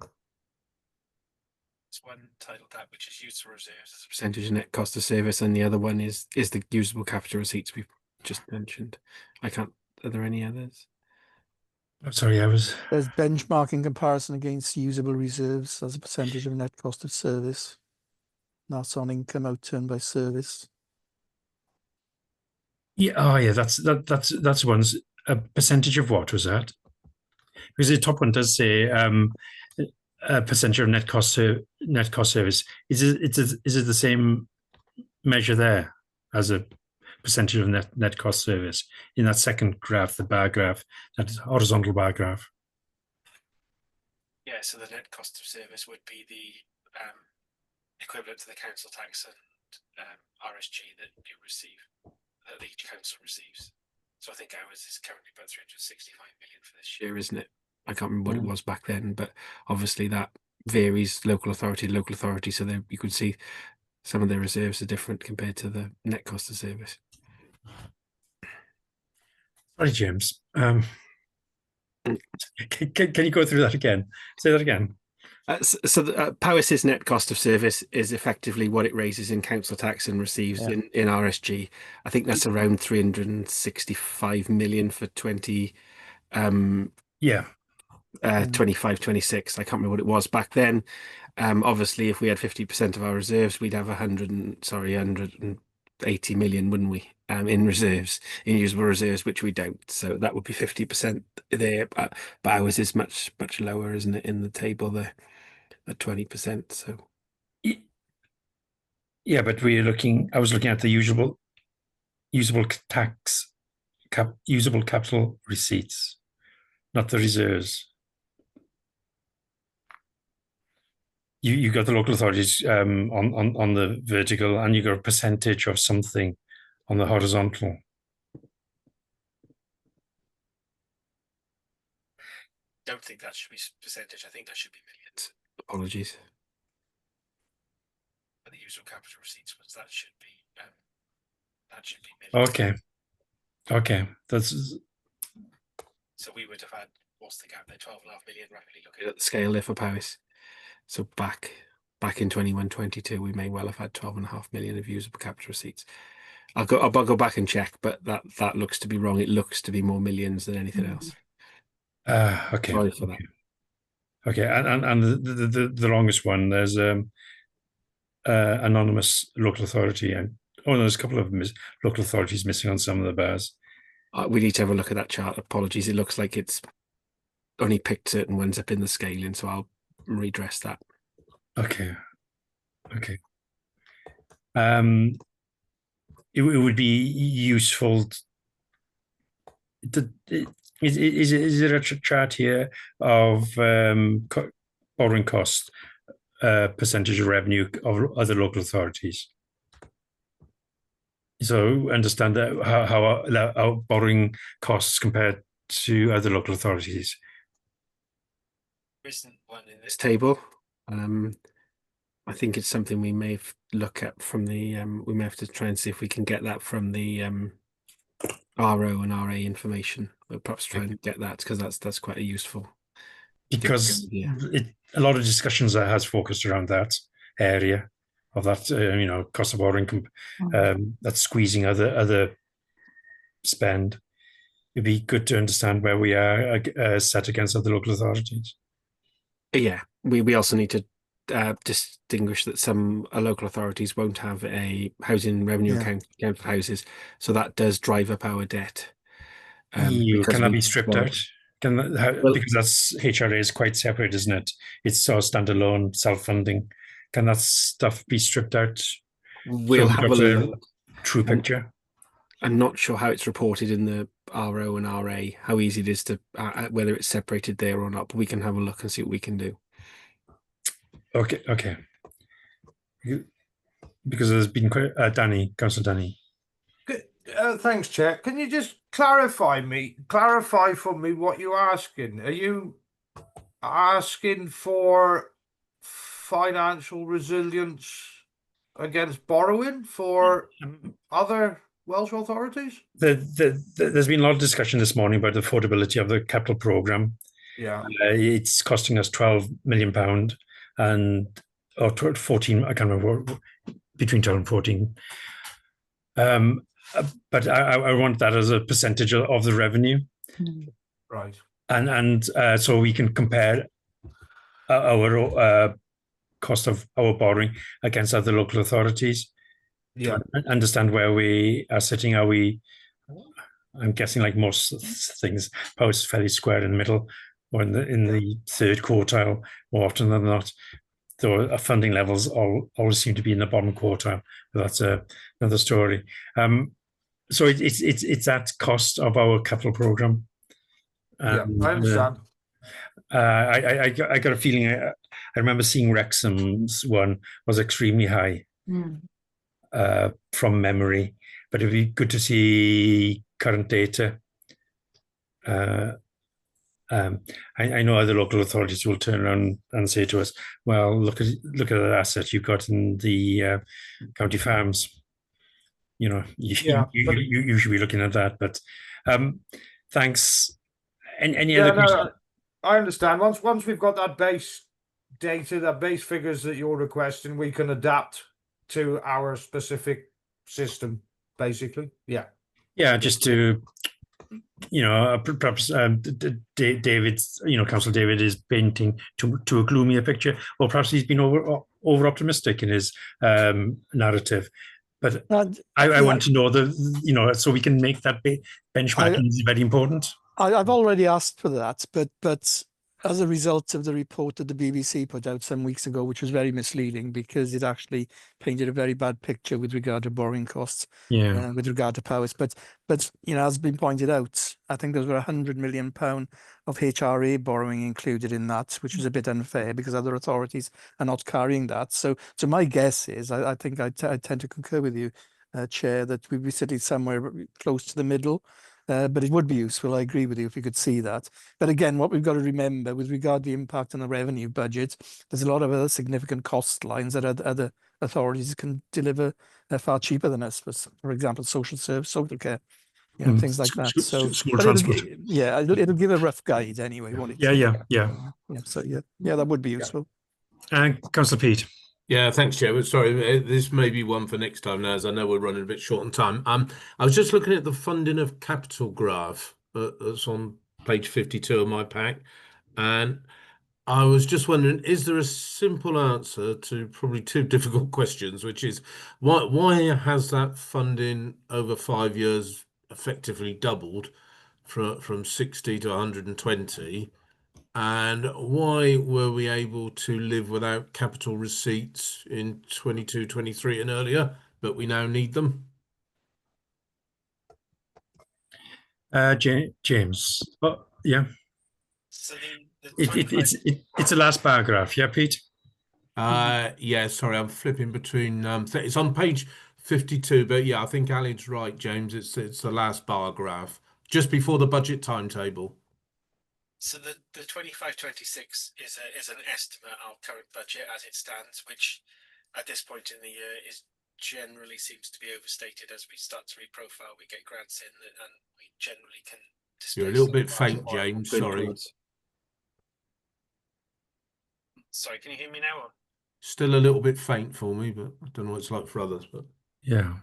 There's one titled that, which is useful reserves as a percentage of net cost of service, and the other one is the usable capital receipts we've just mentioned. I can't. Are there any others? I'm sorry, There's benchmarking comparison against usable reserves as a percentage of net cost of service. That's on income outturned by service. Yeah, oh yeah, that's one's a percentage of what was that? Because the top one does say a percentage of net cost service. Is it the same measure there as a percentage of net cost service in that second graph, the bar graph, that horizontal bar graph? Yeah, so the net cost of service would be the equivalent to the council tax and RSG that you receive, that each council receives. So I think ours is currently about 365 million for this year, isn't it? I can't remember what it was back then, but obviously that varies local authority to local authority. So there you could see some of their reserves are different compared to the net cost of service. Sorry, James. Can you go through that again? Say that again. Powis's net cost of service is effectively what it raises in council tax and receives in RSG. I think that's around 365 million for 25, 26. I can't remember what it was back then. Obviously, if we had 50% of our reserves, we'd have 180 million, wouldn't we? In reserves, in usable reserves, which we don't. So that would be 50% there. But ours is much lower, isn't it, in the table there at 20%? So yeah, but I was looking at the usable capital receipts, not the reserves. You got the local authorities on the vertical, and you got a percentage of something on the horizontal. Don't think that should be percentage. I think that should be millions. Apologies. But the usual capital receipts ones, that should be millions. Okay. That's so we would have had, what's the gap there? 12.5 million, roughly, looking at the scale there for Powys. So back in 21-22, we may well have had 12.5 million of usable capital receipts. I'll go back and check, but that looks to be wrong. It looks to be more millions than anything else. Okay. Sorry for that. Okay, and the longest one, there's anonymous local authority, and there's a couple of local authorities missing on some of the bars. We need to have a look at that chart. Apologies, it looks like it's only picked certain ones up in the scaling, so I'll redress that. Okay. It would be useful. Is there a chart here of borrowing cost percentage of revenue of other local authorities? So understand that how our borrowing costs compared to other local authorities. There isn't one in this table. I think it's something we may look at from the. We may have to try and see if we can get that from the RO and RA information. We'll perhaps try and get that, because that's quite a useful. Because a lot of discussions has focused around that area of that, cost of borrowing, that's squeezing other spend. It'd be good to understand where we are set against other local authorities. Yeah, we also need to distinguish that some local authorities won't have a housing revenue account for houses, so that does drive up our debt. Can that be stripped out? Well- because that's HRA is quite separate, isn't it? It's sort of standalone, self-funding. Can that stuff be stripped out? We'll we've have got a a look. true picture. I'm not sure how it's reported in the RO and RA, how easy it is to, whether it's separated there or not, but we can have a look and see what we can do. Okay. Because there's been quite Danny, Councillor Danny. Thanks, Chair. Can you just clarify for me what you're asking? Are you asking for financial resilience against borrowing for other Welsh authorities? There's been a lot of discussion this morning about the affordability of the capital programme. Yeah. It's costing us £12 million or 14, I can't remember, between 12 and 14. But I want that as a percentage of the revenue. Right. And so we can compare our cost of our borrowing against other local authorities. Yeah. To understand where we are sitting. I'm guessing, like most things, Powys fairly square in the middle, or in the third quartile more often than not. Though our funding levels always seem to be in the bottom quartile, but that's another story. So it's that cost of our capital programme. Yeah, I understand. I got a feeling. I remember seeing Wrexham's one was extremely high from memory, but it'd be good to see current data. I know other local authorities will turn around and say to us, "Well, look at that asset you've got in the county farms. You should be looking at that." But thanks. Any other questions? No, I understand. Once we've got that base data, that base figures that you're requesting, we can adapt to our specific system, basically. Yeah. Yeah, just to, perhaps David's, Councillor David is painting to a gloomier picture, or perhaps he's been over optimistic in his narrative. But I want to know so we can make that benchmarking is very important. I've already asked for that, but as a result of the report that the BBC put out some weeks ago, which was very misleading because it actually painted a very bad picture with regard to borrowing costs, with regard to Powys. But as been pointed out, I think there's £100 million of HRA borrowing included in that, which is a bit unfair because other authorities are not carrying that. So my guess is, I think I tend to concur with you, Chair, that we'd be sitting somewhere close to the middle. But it would be useful, I agree with you, if you could see that. But again, what we've got to remember with regard to the impact on the revenue budget, there's a lot of other significant cost lines that other authorities can deliver far cheaper than us. For example, social service, social care, things like that. So, school transport. It'll give a rough guide anyway, won't it? Yeah. So that would be useful. Councillor Pete. Yeah, thanks, Chair. Sorry, this may be one for next time now, as I know we're running a bit short on time. I was just looking at the funding of capital graph that's on page 52 of my pack, and I was just wondering, is there a simple answer to probably two difficult questions, which is why has that funding over 5 years effectively doubled from 60 to 120? And why were we able to live without capital receipts in 22, 23 and earlier, but we now need them? James. Oh, yeah. So it's the last paragraph. Yeah, Pete? Yeah, sorry, I'm flipping between. It's on page 52, but yeah, I think Ali's right, James. It's the last bar graph, just before the budget timetable. So the 25-26 is an estimate of current budget as it stands, which at this point in the year generally seems to be overstated. As we start to reprofile, we get grants in and we generally can. You're a little bit faint, James. Sorry. Sorry, can you hear me now? Or? Still a little bit faint for me, but I don't know what it's like for others. But yeah.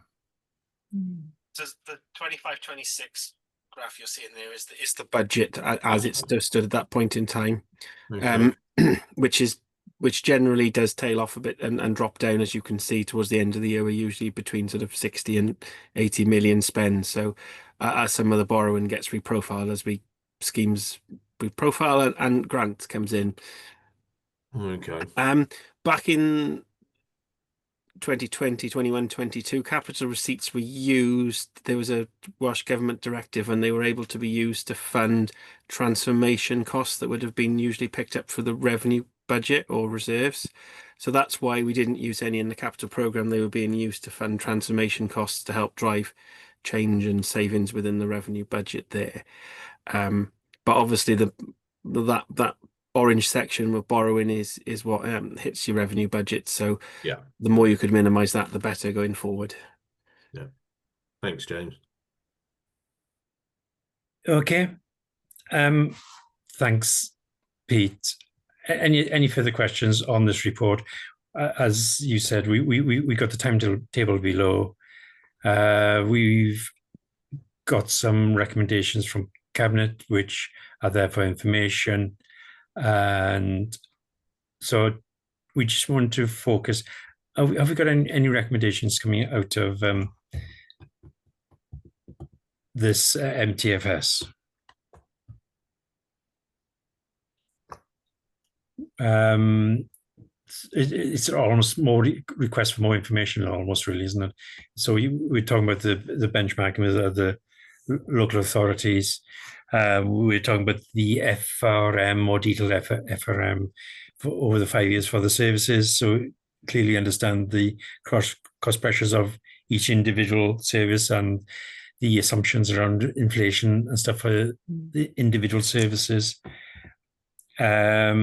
So the 25-26 graph you're seeing there is the budget as it stood at that point in time, okay. which generally does tail off a bit and drop down, as you can see towards the end of the year. We're usually between sort of 60 and 80 million spend. So as some of the borrowing gets reprofiled, as schemes profile and grant comes in. Okay. Back in 2020, 21, 22, capital receipts were used. There was a Welsh Government directive and they were able to be used to fund transformation costs that would have been usually picked up for the revenue budget or reserves. So that's why we didn't use any in the capital programme. They were being used to fund transformation costs to help drive change and savings within the revenue budget there. But obviously that orange section with borrowing is what hits your revenue budget. So yeah, the more you could minimise that, the better going forward. Yeah. Thanks, James. Okay. Thanks, Pete. Any further questions on this report? As you said, we got the timetable below. We've got some recommendations from Cabinet, which are there for information. And so we just want to focus. Have we got any recommendations coming out of this MTFS? It's almost more request for more information, almost, really, isn't it? So we're talking about the benchmarking with other local authorities. We're talking about the FRM, more detailed FRM for over the 5 years for the services. So clearly understand the cost pressures of each individual service and the assumptions around inflation and stuff for the individual services. I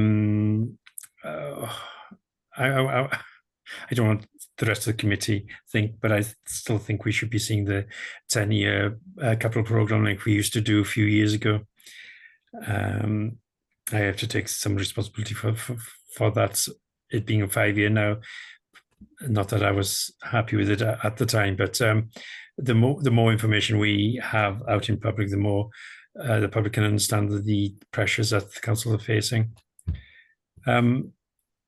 don't want the rest of the committee think, but I still think we should be seeing the 10-year capital program like we used to do a few years ago. I have to take some responsibility for that, it being a 5-year now. Not that I was happy with it at the time, but the more information we have out in public, the more the public can understand the pressures that the council are facing.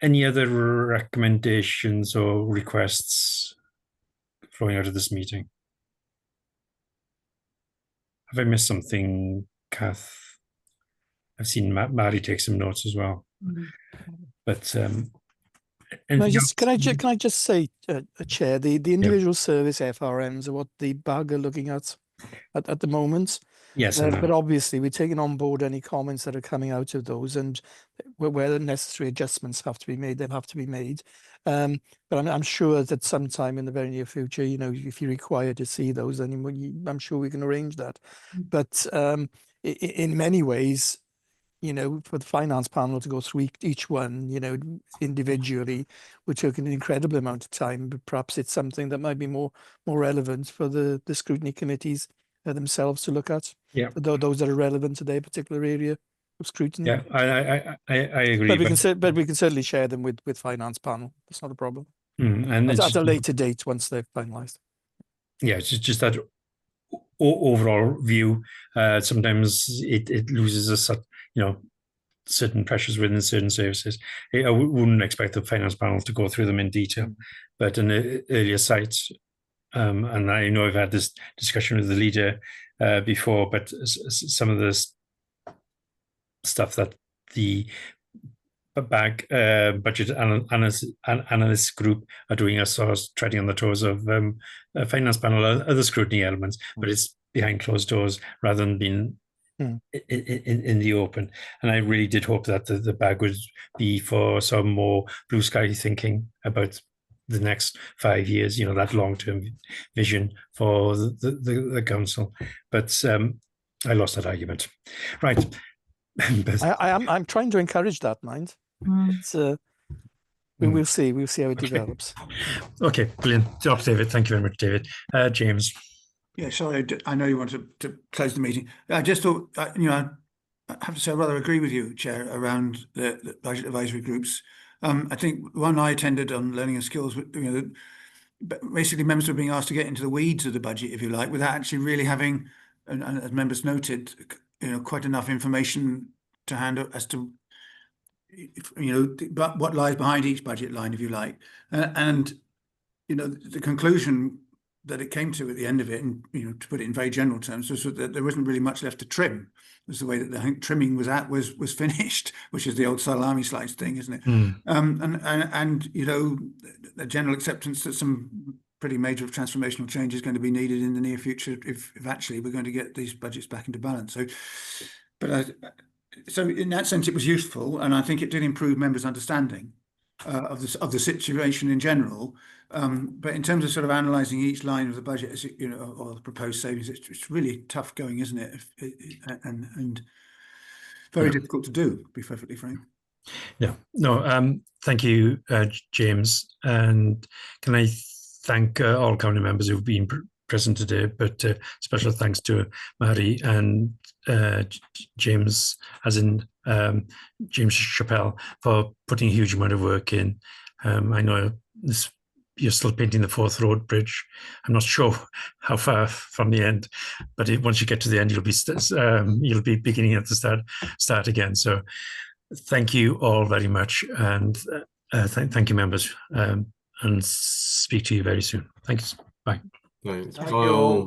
Any other recommendations or requests flowing out of this meeting? Have I missed something, Kath? I've seen Mary take some notes as well. But can I just say, Chair, the individual service FRMs are what the BAG are looking at the moment. Yes, but obviously we're taking on board any comments that are coming out of those, and where the necessary adjustments have to be made, they have to be made. But I'm sure that sometime in the very near future, you know, if you're required to see those, then I'm sure we can arrange that. But in many ways, you know, for the finance panel to go through each one, you know, individually, would take an incredible amount of time. But perhaps it's something that might be more relevant for the scrutiny committees themselves to look at. Yeah, those that are relevant to their particular area of scrutiny. Yeah, I agree. But we can certainly share them with finance panel. That's not a problem. And at a later date once they're finalised. Yeah, it's just that overall view. Sometimes it loses certain pressures within certain services. I wouldn't expect the finance panel to go through them in detail, but in an earlier site. And I know I've had this discussion with the leader before, but some of the stuff that the BAG budget analyst group are doing are sort of treading on the toes of a finance panel, other scrutiny elements, but it's behind closed doors rather than being in the open. And I really did hope that the BAG would be for some more blue sky thinking about the next 5 years, you know, that long-term vision for the council. But I lost that argument. Right. I'm trying to encourage that, mind. We'll see how it develops. Okay, brilliant job, David. Thank you very much, David. James. Yeah, sorry, I know you wanted to close the meeting. I just thought, you know, I have to say I rather agree with you, Chair, around the budget advisory groups. I think one I attended on learning and skills, you know, basically members were being asked to get into the weeds of the budget, if you like, without actually really having, and as members noted, you know, quite enough information to hand as to, you know, what lies behind each budget line, if you like. And you know, the conclusion that it came to at the end of it, and to put it in very general terms, was that there wasn't really much left to trim. It was the way that the trimming was finished, which is the old salami slice thing, isn't it? And the general acceptance that some pretty major transformational change is going to be needed in the near future if actually we're going to get these budgets back into balance. So in that sense, it was useful, and I think it did improve members' understanding of the situation in general. But in terms of sort of analysing each line of the budget, as or the proposed savings, it's really tough going, isn't it? And very difficult to do, to be perfectly frank. Yeah. No. Thank you, James. And can I thank all cabinet members who've been present today, but special thanks to Mary and James, as in James Chappell, for putting a huge amount of work in. I know you're still painting the Forth Road Bridge. I'm not sure how far from the end, but once you get to the end, you'll be beginning at the start again. So thank you all very much, and thank you, members, and speak to you very soon. Thanks. Bye. Thanks. Thank you all.